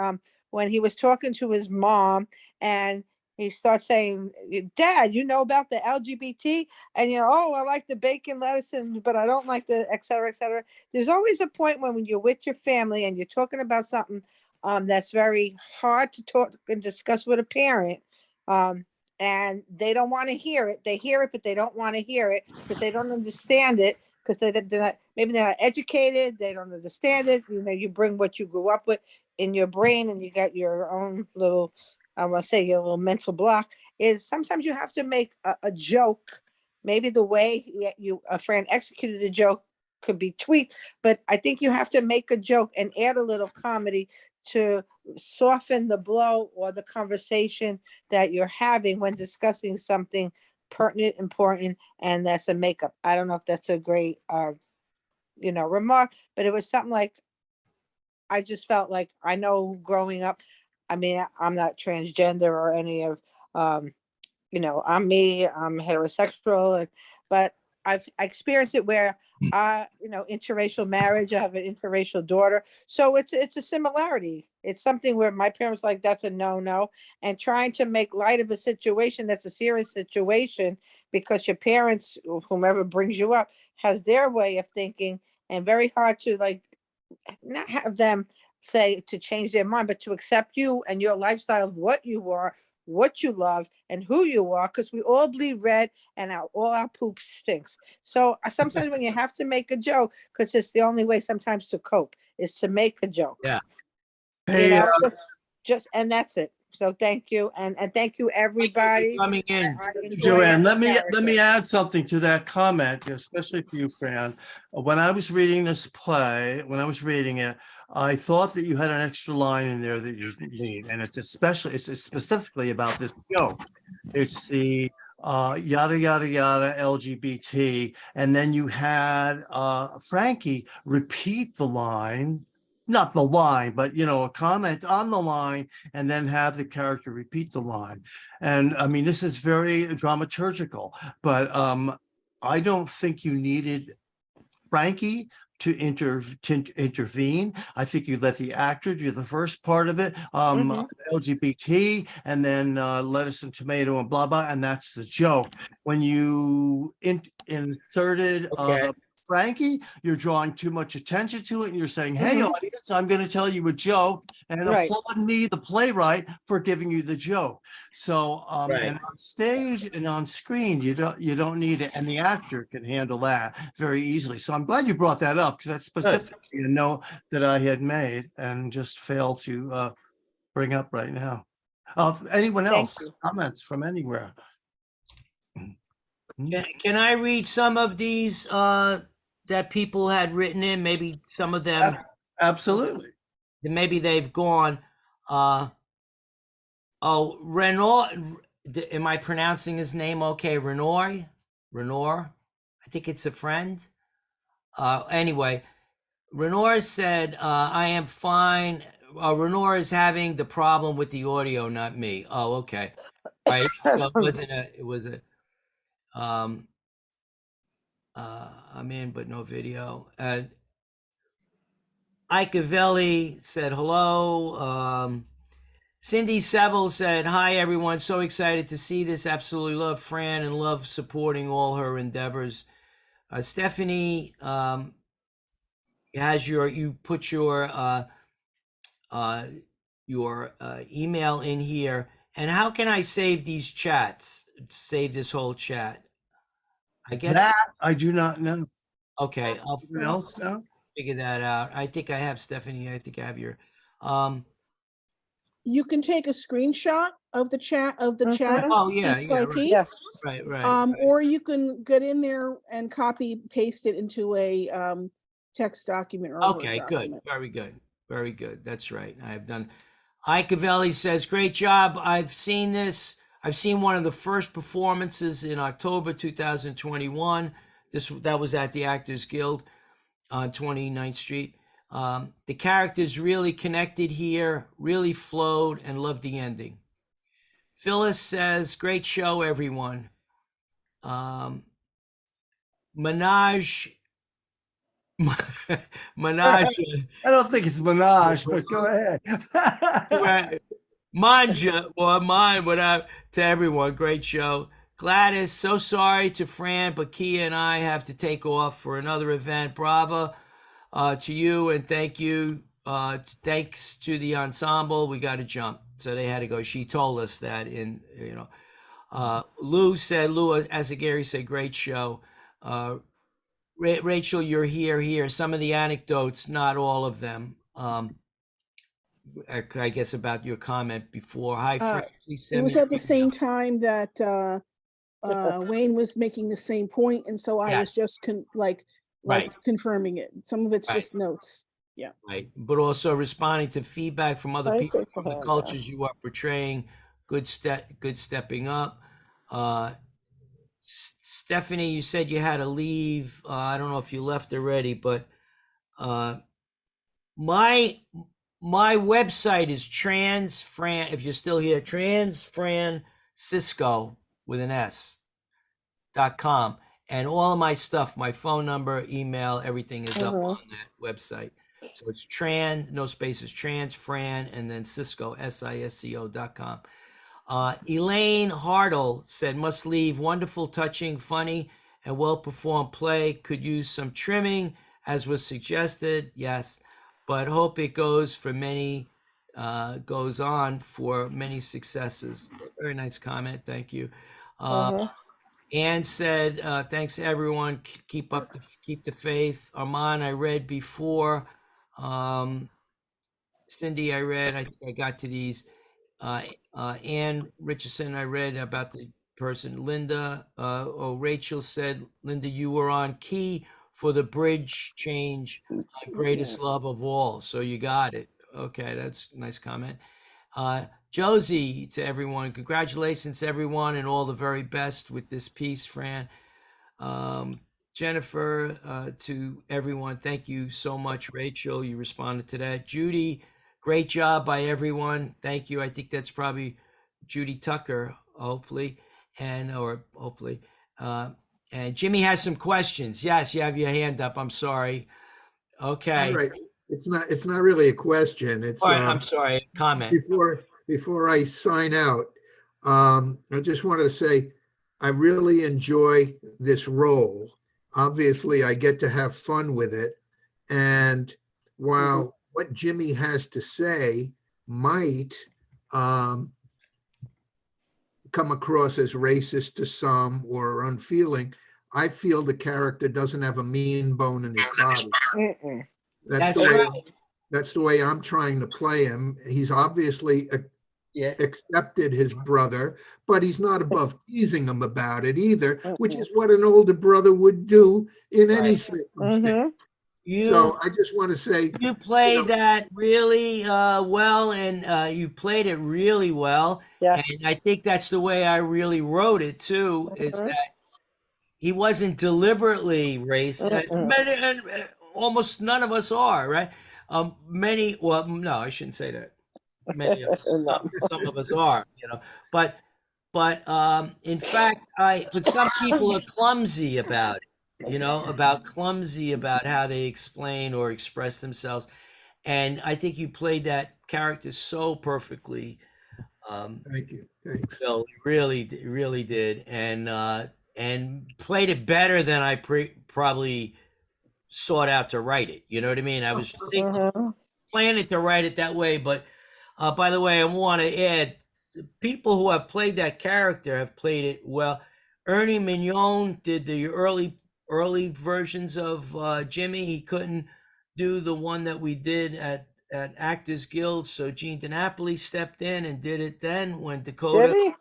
when he was talking to his mom, and You start saying, Dad, you know about the LGBT? And oh, I like the bacon, lettuce, but I don't like the et cetera, et cetera. There's always a point when you're with your family and you're talking about something that's very hard to talk and discuss with a parent. And they don't want to hear it. They hear it, but they don't want to hear it because they don't understand it, because maybe they're not educated. They don't understand it. You bring what you grew up with in your brain, and you got your own little, I want to say, your little mental block. Is sometimes you have to make a joke. Maybe the way a friend executed the joke could be tweaked, but I think you have to make a joke and add a little comedy to soften the blow or the conversation that you're having when discussing something pertinent, important, and that's a makeup. I don't know if that's a great, remark, but it was something like, I just felt like, I know growing up, I mean, I'm not transgender or any of, I'm me, I'm heterosexual, but I experienced it where, interracial marriage, I have an interracial daughter. So it's a similarity. It's something where my parents like, that's a no, and trying to make light of a situation that's a serious situation because your parents, whomever brings you up, has their way of thinking, and very hard to not have them say to change their mind, but to accept you and your lifestyle of what you are, what you love, and who you are, because we all bleed red and all our poop stinks. So sometimes when you have to make a joke, because it's the only way sometimes to cope is to make a joke. Yeah. Hey, And that's it. So thank you, and thank you everybody coming in. I enjoy Joanne, every let me character. add something to that comment, especially for you, Fran. When I was reading this play, when I was reading it, I thought that you had an extra line in there that you didn't need, and it's specifically about this joke. It's the yada yada yada LGBT, and then you had Frankie repeat the line. Not the line, but a comment on the line, and then have the character repeat the line. And I mean, this is very dramaturgical, but I don't think you needed Frankie to intervene. I think you let the actor do the first part of it, LGBT, and then lettuce and tomato and blah blah, and that's the joke. When you inserted Frankie, you're drawing too much attention to it, and you're saying, hey, audience, I'm going to tell you a joke, and applaud me, the playwright, for giving you the joke. So and on stage and on screen, you don't need it, and the actor can handle that very easily. So I'm glad you brought that up, because that's specifically a note that I had made and just failed to bring up right now. Anyone else? Comments from anywhere? Can I read some of these that people had written in? Maybe some of them. Absolutely. Maybe they've gone. Renoir. Am I pronouncing his name okay? Renoir. I think it's a friend. Anyway, Renoir said, I am fine. Renoir is having the problem with the audio, not me. Oh, okay. Right. So it was a I'm in, but no video. Ikevelli said hello. Cindy Seville said, hi, everyone. So excited to see this. Absolutely love Fran and love supporting all her endeavors. Stephanie you put your email in here. And how can I save these chats? Save this whole chat? I guess that I do not know. Okay, I'll now? Figure that out. I think I have Stephanie. I think I have your. You can take a screenshot of the chat Oh yeah, piece yeah, by right. piece. Right. Or you can get in there and copy paste it into a text document or Okay, good. Very good. Very good. That's right. I have done. Ikevelli says, great job. I've seen this. I've seen one of the first performances in October 2021. That was at the Actors Guild on 29th Street. The characters really connected here, really flowed, and loved the ending. Phyllis says, great show, everyone. Minaj. I don't think it's Minaj, but go ahead. Manja, or mine, whatever, to everyone. Great show. Gladys, so sorry to Fran, but Kia and I have to take off for another event. Bravo to you, and thank you. Thanks to the ensemble. We got to jump. So they had to go. She told us that Lou, as Gary said, great show. Rachel, you're here. Some of the anecdotes, not all of them. I guess about your comment before. Hi, Fran. Please It send was me at the same time that Wayne was making the same point, and so I was Yes. just Right. confirming it. Some of it's Right. just notes. Yeah. Right. But also responding to feedback from other I people take the from the hand cultures you are portraying. Good stepping up. Stephanie, you said you had to leave. I don't know if you left already, but my website is transfran, if you're still here, transfrancisco with an S.com. And all of my stuff, my phone number, email, everything is up on that website. So it's no spaces, transfran, and then Cisco, SISCO.com. Elaine Hartle said, must leave. Wonderful, touching, funny, and well-performed play. Could use some trimming, as was suggested. Yes, but hope it goes on for many successes. Very nice comment. Thank you. Anne said, thanks everyone. Keep the faith. Armand, I read before. Cindy, I read. I got to these. Ann Richardson, I read about the person. Linda, Rachel said, Linda, you were on key for the bridge change, greatest love of all. So you got it. Okay, that's a nice comment. Josie, to everyone, congratulations, everyone, and all the very best with this piece, Fran. Jennifer, to everyone, thank you so much. Rachel, you responded to that. Judy, great job by everyone. Thank you. I think that's probably Judy Tucker, hopefully. And Jimmy has some questions. Yes, you have your hand up. I'm sorry. Okay. All right. It's not really a question. It's All right, I'm sorry. Comment. Before I sign out, I just wanted to say I really enjoy this role. Obviously, I get to have fun with it. And while what Jimmy has to say might come across as racist to some or unfeeling, I feel the character doesn't have a mean bone in his body. That's the way I'm trying to play him. He's obviously accepted his brother, but he's not above teasing him about it either, which is what an older brother would do in any circumstance. So I just want to say you played that really well, and you played it really well. Yes. And I think that's the way I really wrote it too, is that he wasn't deliberately racist. And almost none of us are, right? No, I shouldn't say that. Many of us, some of us are, but in fact, but some people are clumsy about it, about how they explain or express themselves. And I think you played that character so perfectly. Thank you. Thanks. Phil, you really did. And played it better than I probably sought out to write it. You know what I mean? I was planning to write it that way, but by the way, I want to add, people who have played that character have played it well. Ernie Mignon did the early versions of Jimmy. He couldn't do the one that we did at Actors Guild, so Gene DiNapoli stepped in and did it then when Dakota. Did he?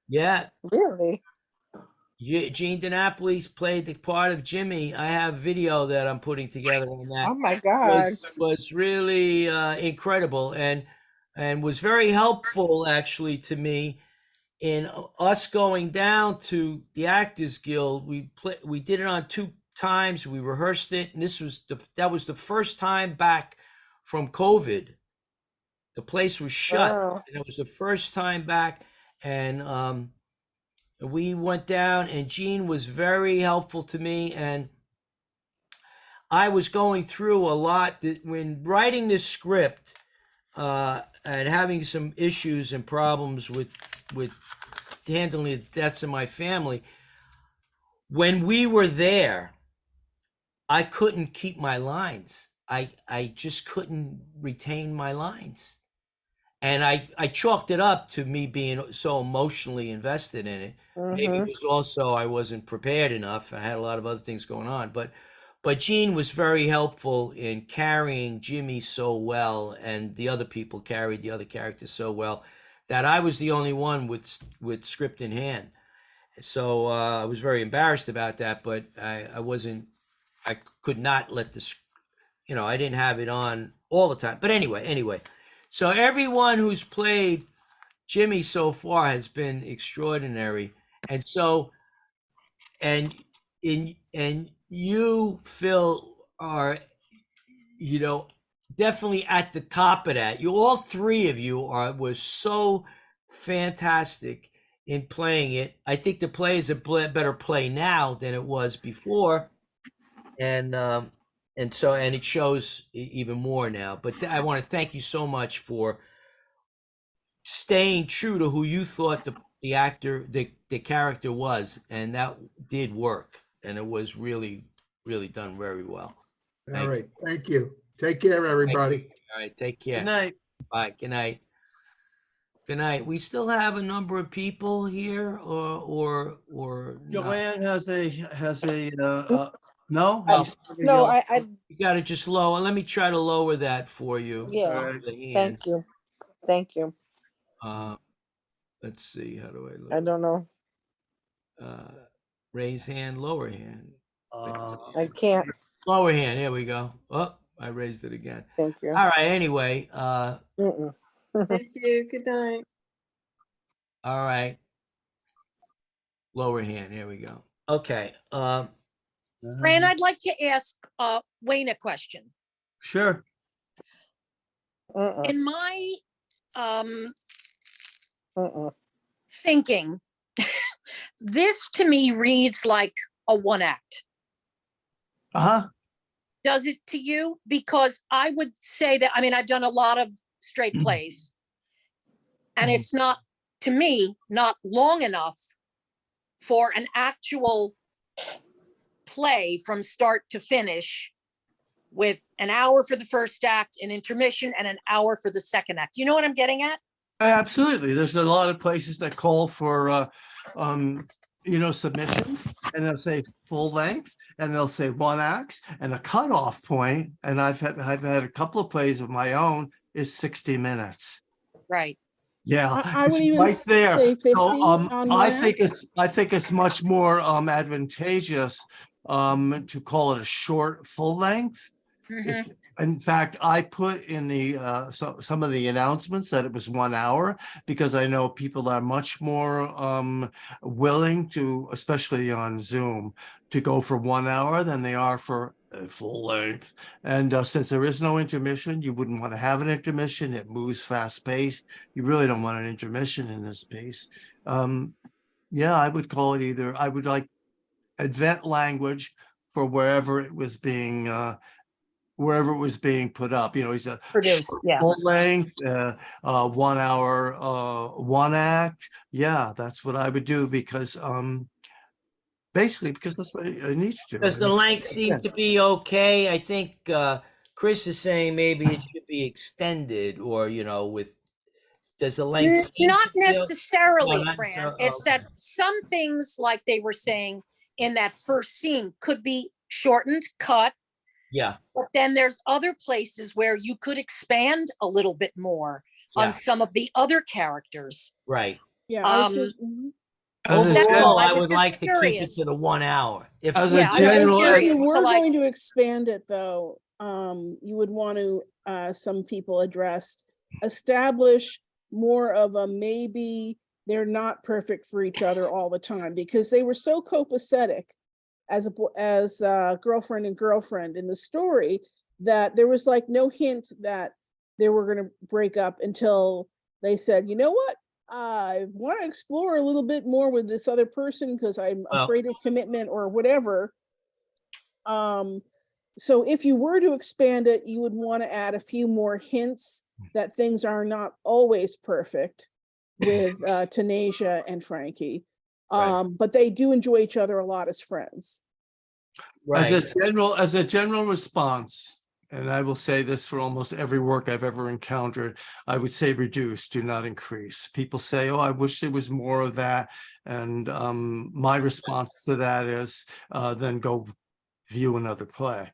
Yeah. Really? Gene DiNapoli played the part of Jimmy. I have video that I'm putting together on that. Oh my God. Was really incredible and was very helpful actually to me in us going down to the Actors Guild. We did it on 2 times. We rehearsed it, and that was the first time back from COVID. The place was shut, and it was the first time back, and we went down, and Gene was very helpful to me, and I was going through a lot when writing this script. and having some issues and problems with handling the deaths in my family. When we were there, I couldn't keep my lines. I just couldn't retain my lines. And I chalked it up to me being so emotionally invested in it. Maybe it was also I wasn't prepared enough. I had a lot of other things going on. But Gene was very helpful in carrying Jimmy so well, and the other people carried the other characters so well that I was the only one with script in hand. So I was very embarrassed about that, but I could not let this, I didn't have it on all the time. But anyway, so everyone who's played Jimmy so far has been extraordinary. And so, and you, Phil, are, definitely at the top of that. All three of you was so fantastic in playing it. I think the play is a better play now than it was before, and it shows even more now. But I want to thank you so much for staying true to who you thought the actor, the character was, and that did work, and it was really, really done very well. All right. Thank you. Take care, everybody. All right. Take care. Good night. Bye. Good night. Good night. We still have a number of people here, or not? Joanne has a no. No, you got to just lower. Let me try to lower that for you. Yeah. The hand. Thank you. Let's see. How do I look? I don't know. Raise hand, lower hand. I can't. Lower hand. Here we go. Oh, I raised it again. Thank you. All right. Anyway. Thank you. Good night. All right. Lower hand. Here we go. Okay. Fran, I'd like to ask Wayne a question. Sure. In my thinking, this to me reads like a one act. Does it to you? Because I would say that, I've done a lot of straight plays, and it's not, to me, not long enough for an actual play from start to finish, with an hour for the first act, an intermission, and an hour for the second act. You know what I'm getting at? Absolutely. There's a lot of places that call for submission, and they'll say full length, and they'll say one act, and the cutoff point, and I've had a couple of plays of my own, is 60 minutes. Right. Yeah, I would even right there. say 50 So, on I one think it's much more advantageous to call it a short full length. In fact, I put in the some of the announcements that it was 1 hour, because I know people are much more willing to, especially on Zoom, to go for 1 hour than they are for full length. And since there is no intermission, you wouldn't want to have an intermission. It moves fast paced. You really don't want an intermission in this piece. Yeah, I would call it either. I would like event language for wherever it was being put up. He's a produced, full length, 1 hour, one act. Yeah, that's what I would do, because basically because that's what I need to do. Does the length seem to be okay? I think Chris is saying maybe it should be extended, or does the length seem not to be okay? necessarily, No, not Fran. necessarily. It's that some things, like they were saying in that first scene, could be shortened, cut. Yeah. But then there's other places where you could expand a little bit more on some of the other characters. Right. Yeah. Overall, I would just like to keep it curious. to the 1 hour. If As a general, If you were going to expand it, though, you would want to, some people addressed, establish more of a maybe they're not perfect for each other all the time, because they were so copacetic as girlfriend and girlfriend in the story that there was like no hint that they were going to break up until they said, you know what? I want to explore a little bit more with this other person because I'm afraid of commitment or whatever. So if you were to expand it, you would want to add a few more hints that things are not always perfect with Tanasia and Frankie. But they do enjoy each other a lot as friends. As a general response, and I will say this for almost every work I've ever encountered, I would say reduce, do not increase. People say, oh, I wish there was more of that. And my response to that is then go view another play,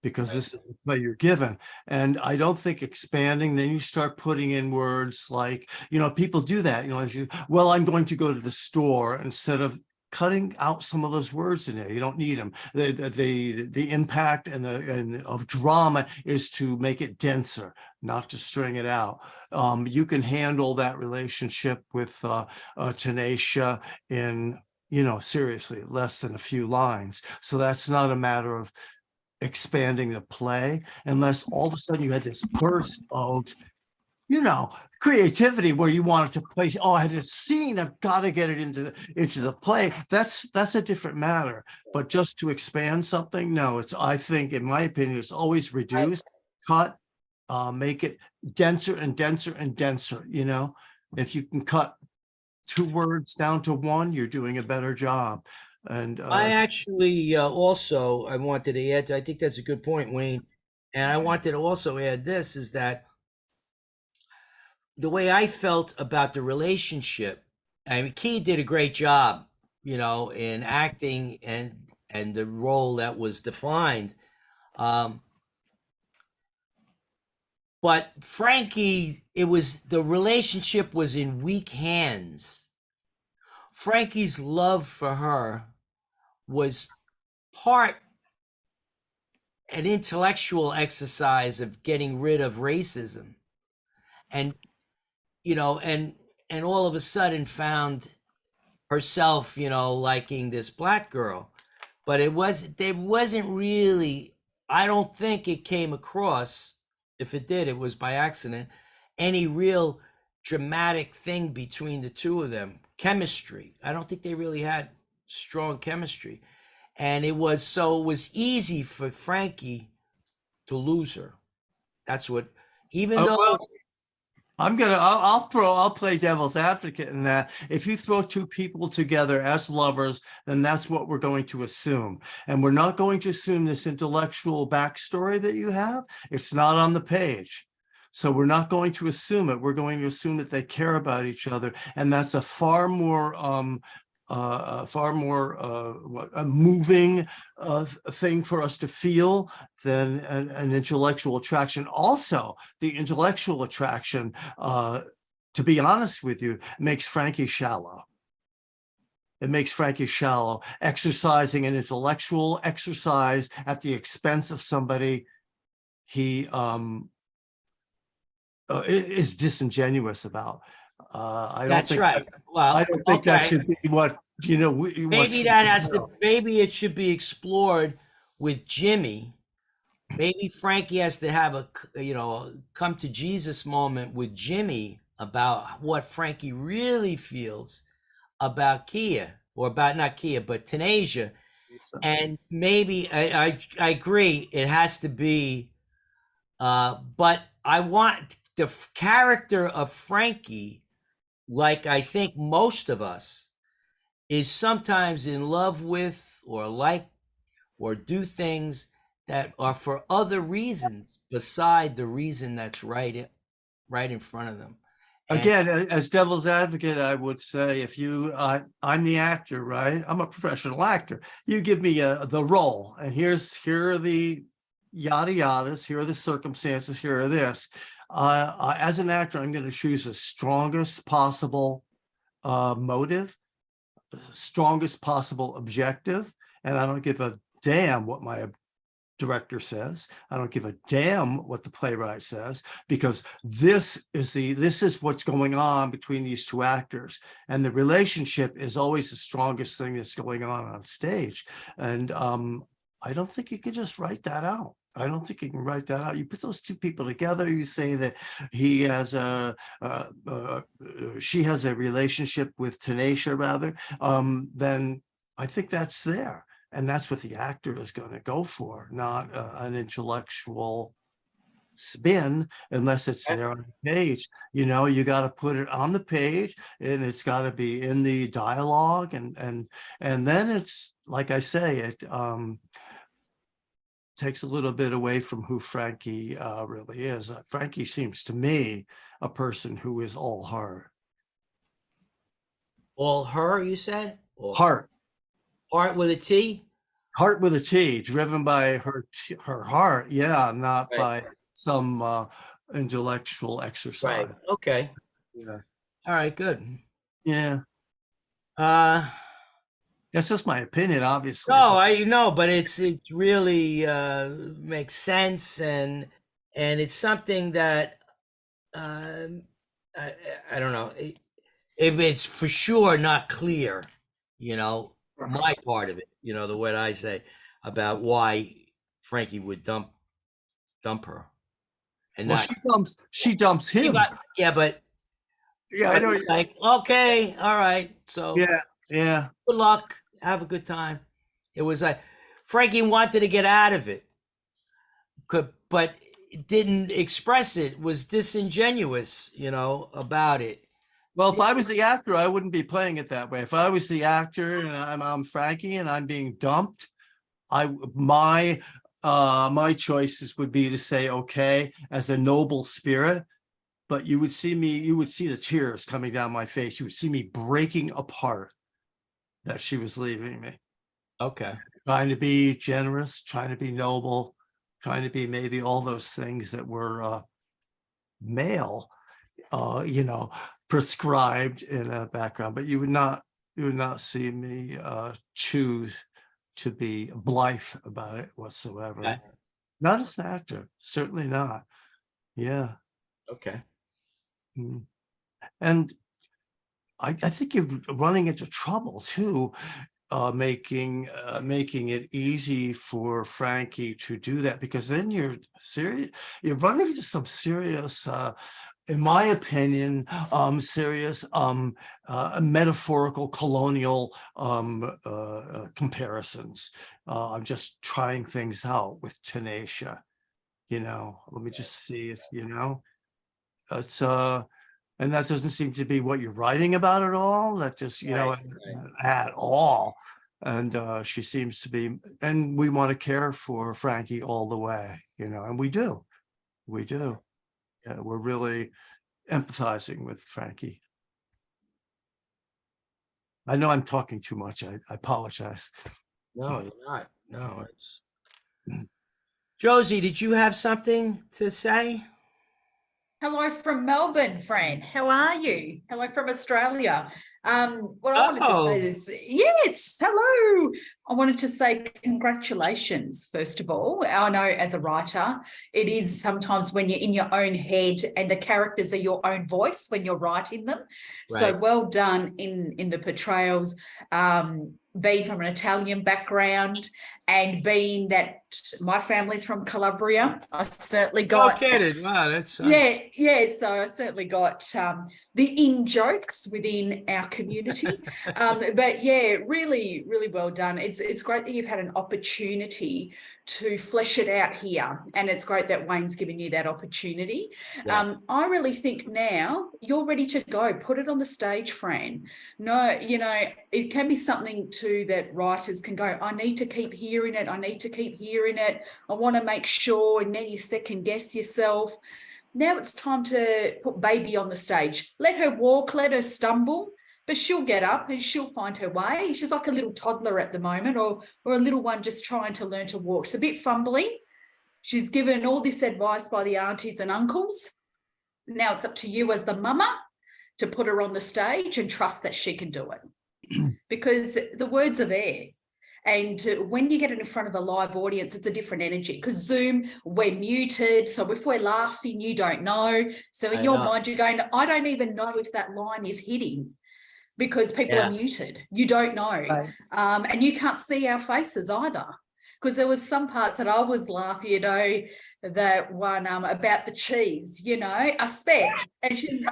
because this is the play you're given. And I don't think expanding, then you start putting in words like, people do that, well, I'm going to go to the store, instead of cutting out some of those words in there. You don't need them. The impact of drama is to make it denser, not to string it out. You can handle that relationship with Tanisha in, seriously, less than a few lines. So that's not a matter of expanding the play, unless all of a sudden you had this burst of, creativity where you wanted to place, oh, I had this scene, I've got to get it into the play. That's a different matter. But just to expand something, no, I think, in my opinion, it's always reduce, cut, make it denser and denser and denser. If you can cut 2 words down to 1, you're doing a better job. And I actually also, I wanted to add, I think that's a good point, Wayne. And I wanted to also add this, is that the way I felt about the relationship, I mean, Key did a great job, in acting and the role that was defined. But Frankie, the relationship was in weak hands. Frankie's love for her was part an intellectual exercise of getting rid of racism, and and all of a sudden found herself liking this black girl. But there wasn't really, I don't think it came across, if it did, it was by accident, any real dramatic thing between the two of them. Chemistry, I don't think they really had strong chemistry. And it was easy for Frankie to lose her. That's what, even though I'll play devil's advocate in that. If you throw 2 people together as lovers, then that's what we're going to assume. And we're not going to assume this intellectual backstory that you have. It's not on the page. So we're not going to assume it. We're going to assume that they care about each other. And that's a far more moving thing for us to feel than an intellectual attraction. Also, the intellectual attraction, to be honest with you, makes Frankie shallow. It makes Frankie shallow. Exercising an intellectual exercise at the expense of somebody he is disingenuous about. I don't that's think right. Well, I don't think that should be what maybe it should be explored with Jimmy. Maybe Frankie has to have a come to Jesus moment with Jimmy about what Frankie really feels about Kia, or about not Kia, but Tanasia. And maybe I agree, it has to be, but I want the character of Frankie, like I think most of us, is sometimes in love with or do things that are for other reasons beside the reason that's right in front of them. Again, as devil's advocate, I would say, if I'm the actor, right? I'm a professional actor. You give me the role, and here are the yada yadas, here are the circumstances, here are this. As an actor, I'm going to choose the strongest possible motive, strongest possible objective, and I don't give a damn what my director says. I don't give a damn what the playwright says, because this is what's going on between these 2 actors, and the relationship is always the strongest thing that's going on stage. And I don't think you can just write that out. I don't think you can write that out. You put those 2 people together, you say that she has a relationship with Tanisha, rather, then I think that's there. And that's what the actor is going to go for, not an intellectual spin, unless it's there on the page. You know, you got to put it on the page, and it's got to be in the dialogue, and then it's like I say, it takes a little bit away from who Frankie really is. Frankie seems to me a person who is all heart. All her, you said? Or Heart. Heart with a T? Heart with a T, driven by her heart. Yeah, not by some intellectual exercise. Right. Okay. Yeah. All right, good. Yeah. That's just my opinion, obviously. No, I know, but it's really makes sense, and it's something that I don't know if it's for sure not clear, you know, my part of it, you know, the what I say about why Frankie would dump her, and Well, not she dumps him. Yeah, but yeah, I know. It's like, okay, all right, so yeah. Good luck. Have a good time. It was like Frankie wanted to get out of it, but didn't express it, was disingenuous, you know, about it. Well, if I was the actor, I wouldn't be playing it that way. If I was the actor and I'm Frankie and I'm being dumped, my choices would be to say, okay, as a noble spirit, but you would see the tears coming down my face. You would see me breaking apart that she was leaving me. Okay. Trying to be generous, trying to be noble, trying to be maybe all those things that were male, you know, prescribed in a background, but you would not see me choose to be blithe about it whatsoever. Okay. Not as an actor, certainly not. Yeah. Okay. And I think you're running into trouble too, making it easy for Frankie to do that, because then you're running into some serious, in my opinion, serious metaphorical colonial comparisons. I'm just trying things out with Tanisha, you know. Let me just see if, you know, it's and that doesn't seem to be what you're writing about at all. That just, you know, at all. And she seems to be, and we want to care for Frankie all the way, you know, and we do. Yeah, we're really empathizing with Frankie. I know I'm talking too much. I apologize. No, you're not. No, it's Josie, did you have something to say? Hello from Melbourne, Fran. How are you? Hello from Australia. What I wanted to say is, yes, hello. I wanted to say congratulations, first of all. I know as a writer, it is sometimes when you're in your own head and the characters are your own voice when you're writing them. Right. So well done in the portrayals. Being from an Italian background and being that my family's from Calabria, I certainly got. Wow, that's So I certainly got the in-jokes within our community. But yeah, really, really well done. It's great that you've had an opportunity to flesh it out here, and it's great that Wayne's given you that opportunity. Yes. I really think now you're ready to go. Put it on the stage, Fran. No, you know, it can be something too that writers can go, I need to keep hearing it. I need to keep hearing it. I want to make sure, and then you second guess yourself. Now it's time to put baby on the stage. Let her walk, let her stumble, but she'll get up and she'll find her way. She's like a little toddler at the moment, or a little one just trying to learn to walk. It's a bit fumbly. She's given all this advice by the aunties and uncles. Now it's up to you as the mama to put her on the stage and trust that she can do it. Because the words are there. And when you get it in front of a live audience, it's a different energy, because Zoom, we're muted. So if we're laughing, you don't know. So in your mind, you're going, I don't even know if that line is hitting, because people are muted. You don't know. Right. And you can't see our faces either. Because there was some parts that I was laughing, you know, that one about the cheese, you know, a speck. And she's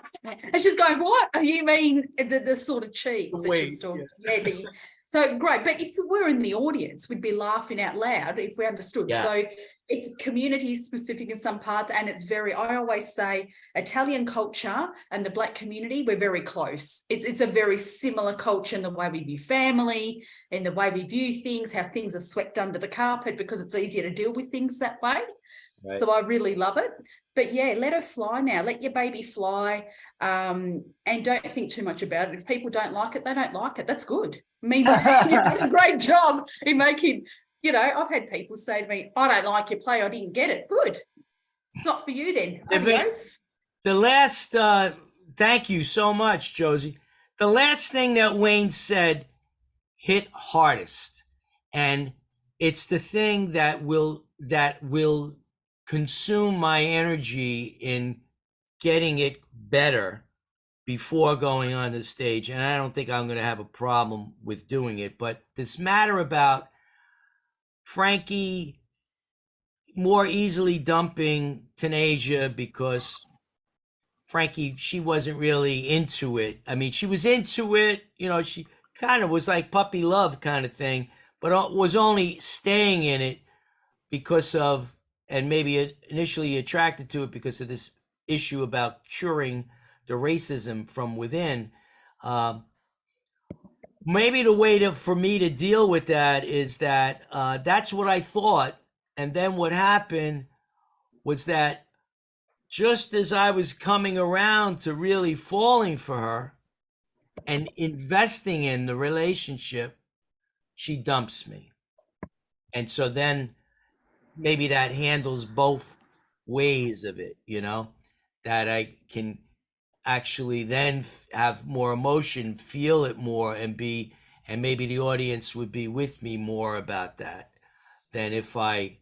going, what? You mean the sort of cheese that she was talking? Yeah. So great, but if we were in the audience, we'd be laughing out loud if we understood. Yeah. So it's community specific in some parts, and it's very, I always say Italian culture and the Black community, we're very close. It's a very similar culture in the way we view family, in the way we view things, how things are swept under the carpet because it's easier to deal with things that way. Right. So I really love it. But yeah, let her fly now. Let your baby fly, and don't think too much about it. If people don't like it, they don't like it. That's good. It means you've done a great job in making, you know, I've had people say to me, I don't like your play. I didn't get it. Good. It's not for you then. Adios. The last, thank you so much, Josie. The last thing that Wayne said hit hardest. And it's the thing that will consume my energy in getting it better before going on the stage. And I don't think I'm going to have a problem with doing it. But this matter about Frankie more easily dumping Tanasia because Frankie, she wasn't really into it. I mean, she was into it, you know, she kind of was like puppy love kind of thing, but was only staying in it because of, and maybe initially attracted to it because of this issue about curing the racism from within. Maybe the way for me to deal with that is that that's what I thought. And then what happened was that just as I was coming around to really falling for her and investing in the relationship, she dumps me. And so then maybe that handles both ways of it, you know, that I can actually then have more emotion, feel it more, and maybe the audience would be with me more about that than if I,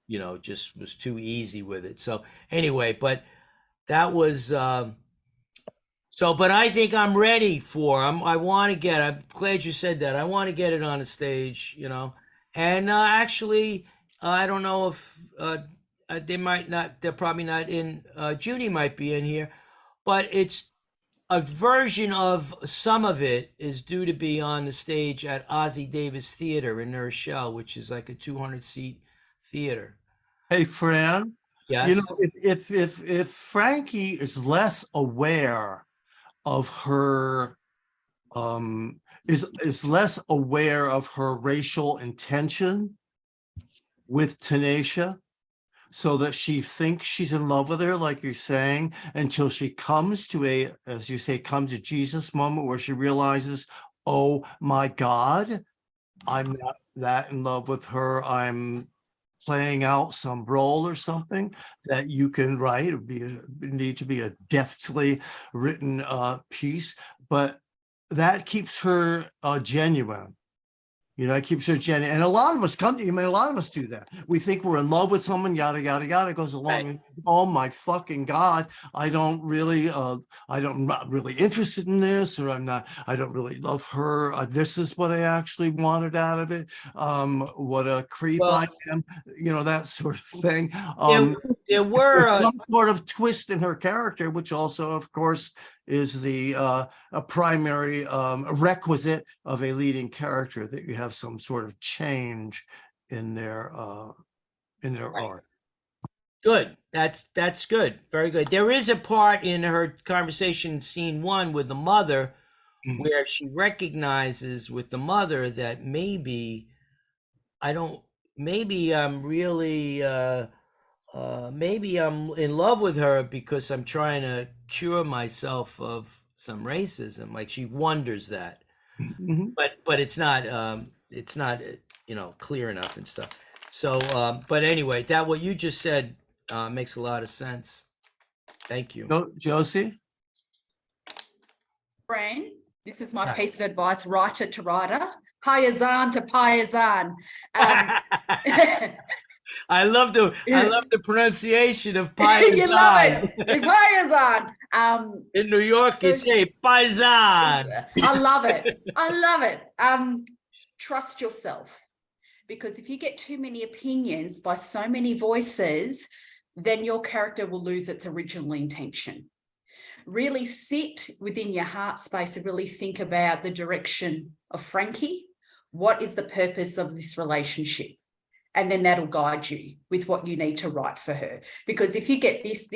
you know, just was too easy with it. So anyway, but that was, but I think I'm ready I want to get, I'm glad you said that. I want to get it on the stage, you know, and actually, I don't know if they're probably not in, Judy might be in here, but it's a version of some of it is due to be on the stage at Ozzie Davis Theater in New Rochelle, which is like a 200-seat theater. Hey, Fran. Yes. You know, if Frankie is less aware of her, is less aware of her racial intention with Tanisha, so that she thinks she's in love with her, like you're saying, until she comes to as you say, comes to Jesus moment where she realizes, oh my God, I'm not that in love with her. I'm playing out some role or something that you can write. It would need to be a deftly written piece, but that keeps her genuine. You know, it keeps her genuine. And a lot of us a lot of us do that. We think we're in love with someone, yada, yada, yada. It goes along. Right. Oh my fucking God. I'm not really interested in this, or I don't really love her. This is what I actually wanted out of it. What a creep I am, you know, that sort of thing. There were some sort of twist in her character, which also, of course, is a primary requisite of a leading character, that you have some sort of change in their art. Good. That's good. Very good. There is a part in her conversation, scene 1, with the mother, where she recognizes with the mother that maybe I'm really maybe I'm in love with her because I'm trying to cure myself of some racism. Like, she wonders that, but it's not you know, clear enough and stuff. So, but anyway, what you just said makes a lot of sense. Thank you. Josie? Fran, this is my piece of advice, writer to writer, paysan to paysan. I love the pronunciation of paysan. You love it, paysan. In New York, it's paysan. I love it. I love it. Trust yourself, because if you get too many opinions by so many voices, then your character will lose its original intention. Really sit within your heart space and really think about the direction of Frankie. What is the purpose of this relationship? And then that'll guide you with what you need to write for her. Because if you get this,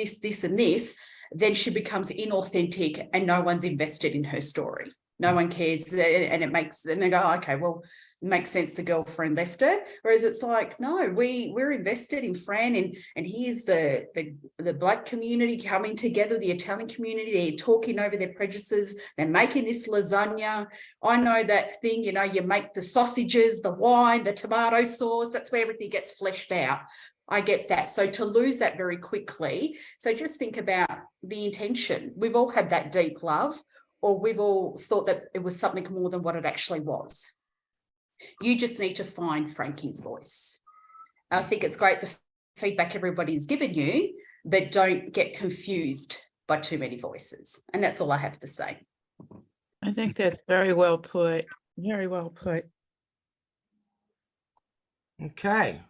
and this, then she becomes inauthentic and no one's invested in her story. No one cares. And they go, oh, okay, well, it makes sense the girlfriend left her. Whereas it's like, no, we're invested in Fran, and here's the Black community coming together, the Italian community, they're talking over their prejudices, they're making this lasagna. I know that thing, you know, you make the sausages, the wine, the tomato sauce, that's where everything gets fleshed out. I get that. So to lose that very quickly, so just think about the intention. We've all had that deep love, or we've all thought that it was something more than what it actually was. You just need to find Frankie's voice. I think it's great the feedback everybody's given you, but don't get confused by too many voices. And that's all I have to say. I think that's very well put. Very well put. Okay.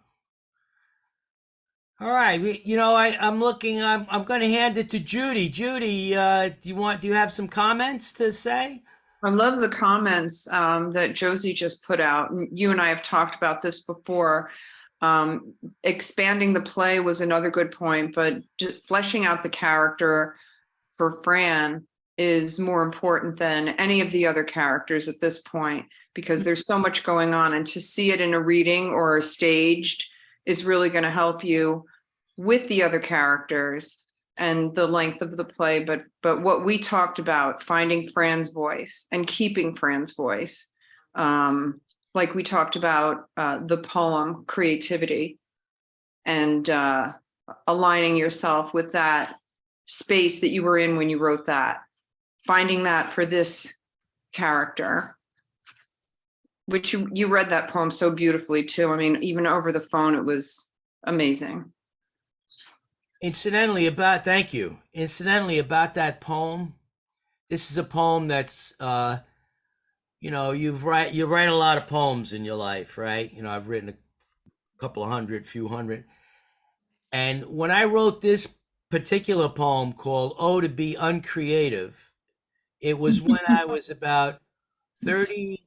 All right. You know, I'm looking. I'm going to hand it to Judy. Judy, do you have some comments to say? I love the comments that Josie just put out. You and I have talked about this before. Expanding the play was another good point, but fleshing out the character for Fran is more important than any of the other characters at this point, because there's so much going on, and to see it in a reading or staged is really going to help you with the other characters and the length of the play. But what we talked about, finding Fran's voice and keeping Fran's voice, like we talked about the poem creativity, and aligning yourself with that space that you were in when you wrote that, finding that for this character, which you read that poem so beautifully too. I mean, even over the phone, it was amazing. Incidentally, thank you. Incidentally, about that poem, this is a poem that's, you know, you write a lot of poems in your life, right? You know, I've written a couple of hundred, few hundred. And when I wrote this particular poem called "Oh, to Be Uncreative," it was when I was about 30.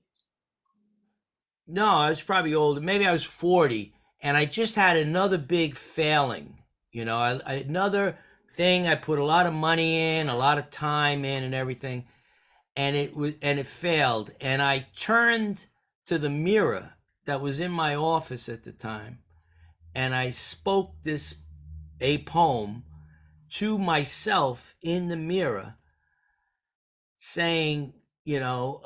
No, I was probably older. Maybe I was 40. And I just had another big failing. You know, another thing I put a lot of money in, a lot of time in and everything. And it failed. And I turned to the mirror that was in my office at the time. And I spoke a poem to myself in the mirror, saying, you know,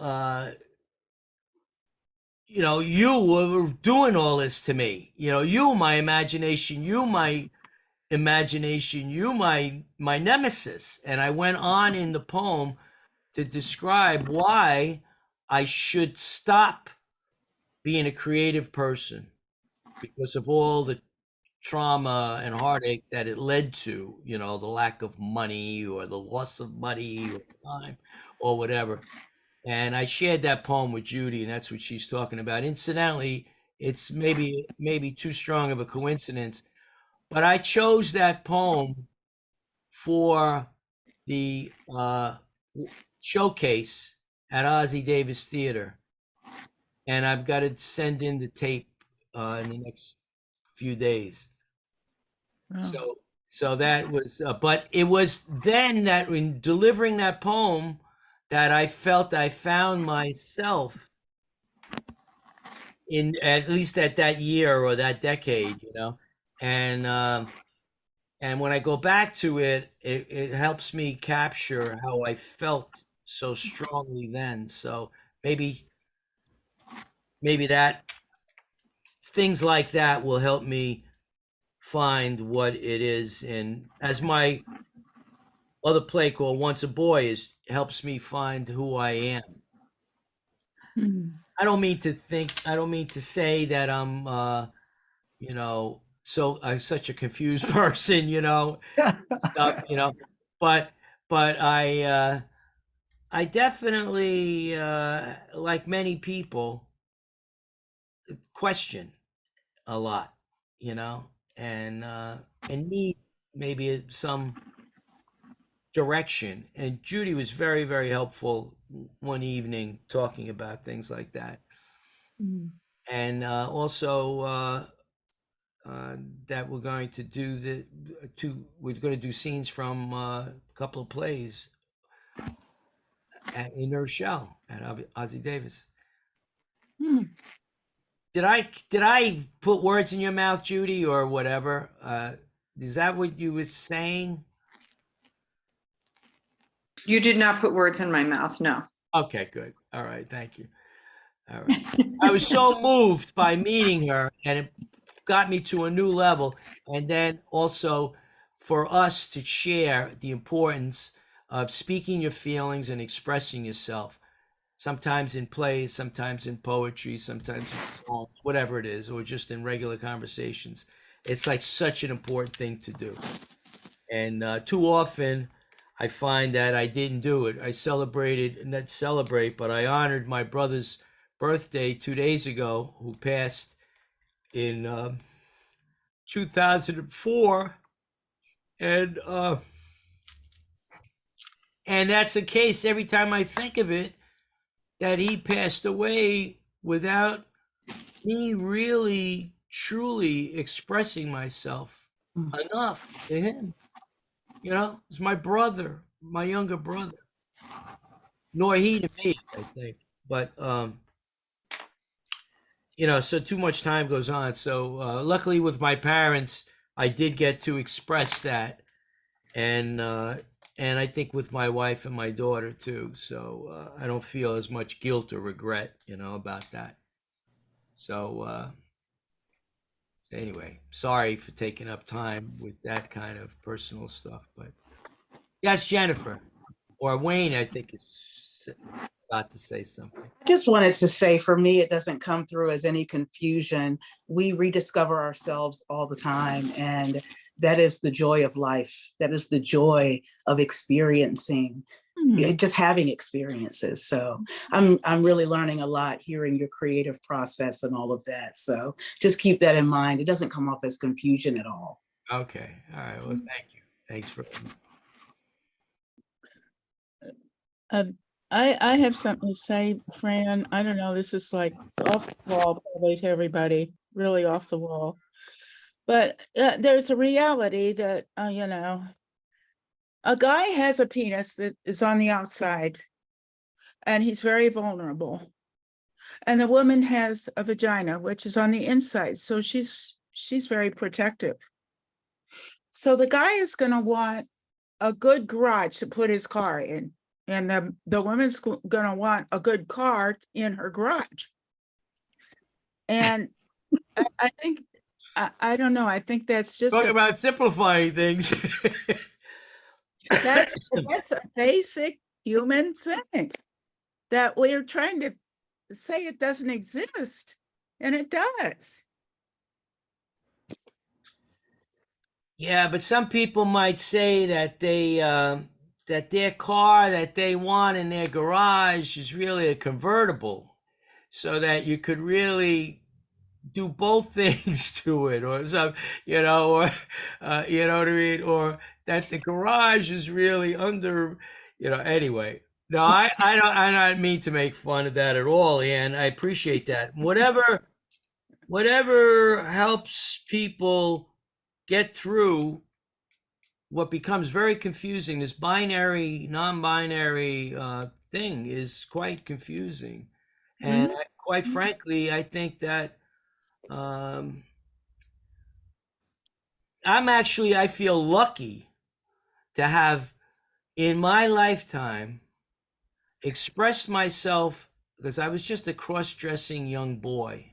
you were doing all this to me. You know, you, my imagination, you, my nemesis. And I went on in the poem to describe why I should stop being a creative person because of all the trauma and heartache that it led to, you know, the lack of money or the loss of money or time or whatever. And I shared that poem with Judy, and that's what she's talking about. Incidentally, it's maybe too strong of a coincidence, but I chose that poem for the showcase at Ozzie Davis Theater, and I've got to send in the tape in the next few days. Oh. So that was, but it was then that in delivering that poem that I felt I found myself in, at least at that year or that decade, you know, and when I go back to it, it helps me capture how I felt so strongly then. So maybe that things like that will help me find what it is. And as my other play called Once a Boy helps me find who I am. I don't mean to say that I'm, you know, such a confused person, you know, stuff, you know, but I definitely, like many people, question a lot, you know, and need maybe some direction. And Judy was very, very helpful one evening talking about things like that. And also that we're going to do we're going to do scenes from a couple of plays in Rochelle at Ozzie Davis. Did I put words in your mouth, Judy, or whatever? Is that what you were saying? You did not put words in my mouth, no. Okay, good. All right, thank you. All right. I was so moved by meeting her, and it got me to a new level. And then also for us to share the importance of speaking your feelings and expressing yourself, sometimes in plays, sometimes in poetry, sometimes in songs, whatever it is, or just in regular conversations. It's like such an important thing to do. And too often I find that I didn't do it. I not celebrate, but I honored my brother's birthday 2 days ago, who passed in 2004. And that's a case every time I think of it, that he passed away without me really truly expressing myself enough to him. You know, it's my brother, my younger brother. Nor he to me, I think. But you know, so too much time goes on. So luckily with my parents, I did get to express that. And I think with my wife and my daughter too. So I don't feel as much guilt or regret, you know, about that. So anyway, sorry for taking up time with that kind of personal stuff. But yes, Jennifer or Wayne, I think is about to say something. I just wanted to say, for me, it doesn't come through as any confusion. We rediscover ourselves all the time, and that is the joy of life. That is the joy of experiencing, just having experiences. So I'm really learning a lot, hearing your creative process and all of that. So just keep that in mind. It doesn't come off as confusion at all. Okay. All right. Well, thank you. Thanks for. I have something to say, Fran. I don't know, this is like off the wall probably to everybody, really off the wall. But there's a reality that, you know, a guy has a penis that is on the outside and he's very vulnerable. And the woman has a vagina, which is on the inside. So she's very protective. So the guy is going to want a good garage to put his car in. And the woman's going to want a good car in her garage. And I think, I don't know, I think that's just Talk about simplifying things. that's a basic human thing that we're trying to say it doesn't exist, and it does. Yeah, but some people might say that that their car that they want in their garage is really a convertible, so that you could really do both things to it, or some, you know, or you know what I mean, or that the garage is really under, you know. Anyway, no, I don't mean to make fun of that at all, and I appreciate that. Whatever helps people get through what becomes very confusing. This binary, non-binary thing is quite confusing, and quite frankly, I think that I feel lucky to have in my lifetime expressed myself, because I was just a cross-dressing young boy.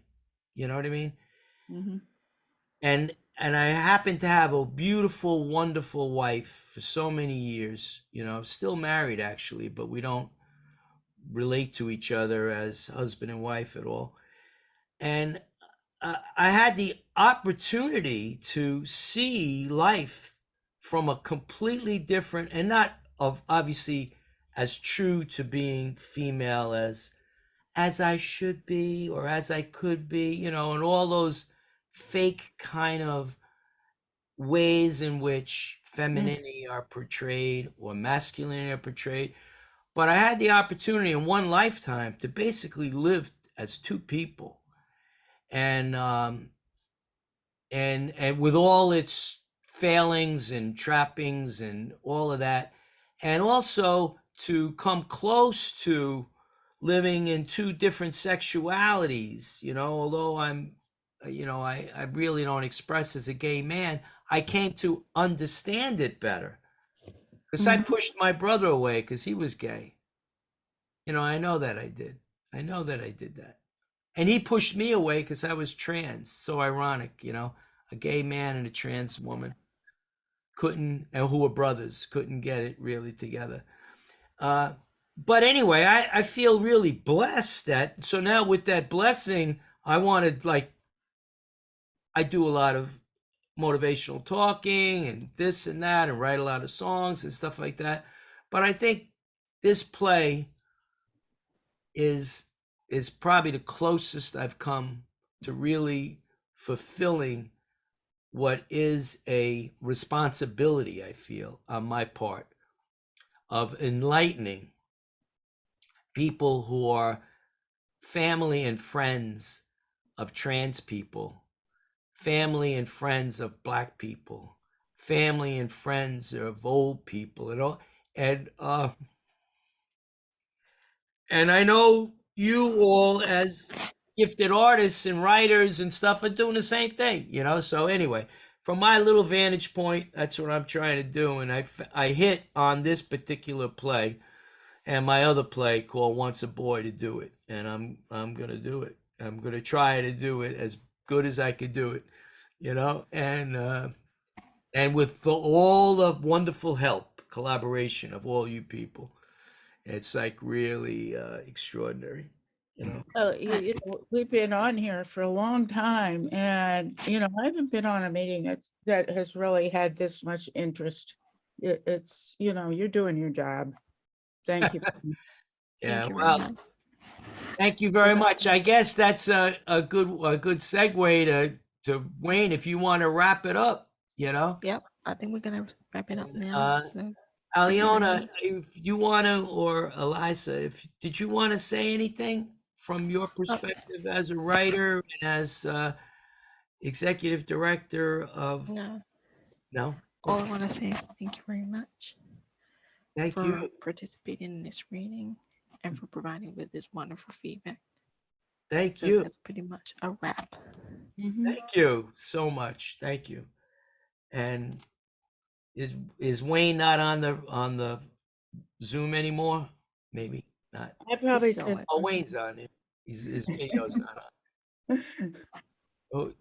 You know what I mean? And I happen to have a beautiful, wonderful wife for so many years. You know, I'm still married actually, but we don't relate to each other as husband and wife at all. And I had the opportunity to see life from a completely different, and not of obviously as true to being female as I should be or as I could be, you know, and all those fake kind of ways in which femininity are portrayed or masculinity are portrayed. But I had the opportunity in one lifetime to basically live as two people, and with all its failings and trappings and all of that, and also to come close to living in two different sexualities. Although I'm, I really don't express as a gay man, I came to understand it better because I pushed my brother away because he was gay. I know that I did. I know that I did that. And he pushed me away because I was trans. So ironic, a gay man and a trans woman couldn't, and who were brothers, couldn't get it really together. But anyway, I feel really blessed so now with that blessing, I wanted, I do a lot of motivational talking and this and that and write a lot of songs and stuff like that. But I think this play is probably the closest I've come to really fulfilling what is a responsibility, I feel, on my part, of enlightening people who are family and friends of trans people, family and friends of Black people, family and friends of old people, and I know you all, as gifted artists and writers and stuff, are doing the same thing, So anyway, from my little vantage point, that's what I'm trying to do. And I hit on this particular play and my other play called Once a Boy to do it. And I'm going to do it. I'm going to try to do it as good as I could do it, and with all the wonderful help, collaboration of all you people. It's really extraordinary, Oh, we've been on here for a long time, and I haven't been on a meeting that has really had this much interest. It's you're doing your job. Thank you. Yeah, Thank you very well, much. thank you very much. I guess that's a good segue to Wayne, if you want to wrap it up. Yep, I think we're gonna wrap it up now. So thank you very Aliona, much. if you want to, or Eliza, did you want to say anything from your perspective as a writer and as executive director of? No. All I want to say is thank you very much. Thank for you. participating in this reading and for providing with this wonderful feedback. Thank you. That's pretty much a wrap. Thank you so much. Thank you. And is Wayne not on the Zoom anymore? Maybe not. I probably said. Oh, Wayne's on it. His video's not on. Oh,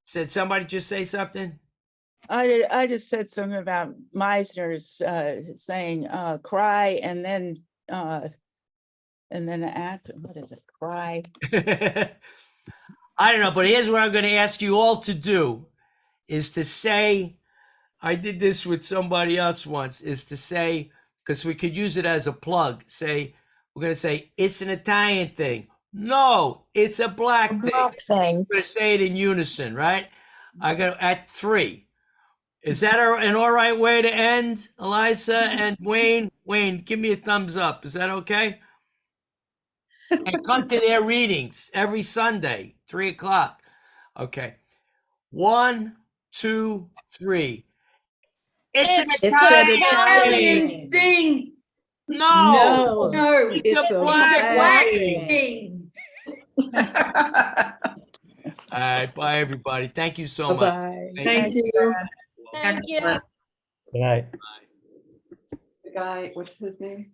said somebody just say something? I just said something about Meisner's saying cry and then act. What is it? Cry. I don't know, but here's what I'm going to ask you all to do is to say, I did this with somebody else once, is to say, because we could use it as a plug, we're going to say, it's an Italian thing. No, it's a black thing. We're going to say it in unison, right? I go at 3. Is that an all right way to end, Eliza and Wayne? Wayne, give me a thumbs up. Is that okay? And come to their readings every Sunday, 3:00. Okay. 1, 2, 3. It's an Italian thing. No, it's a black thing. All right, bye everybody. Thank you so much. Thank you. Thank you. Good night. The guy, what's his name?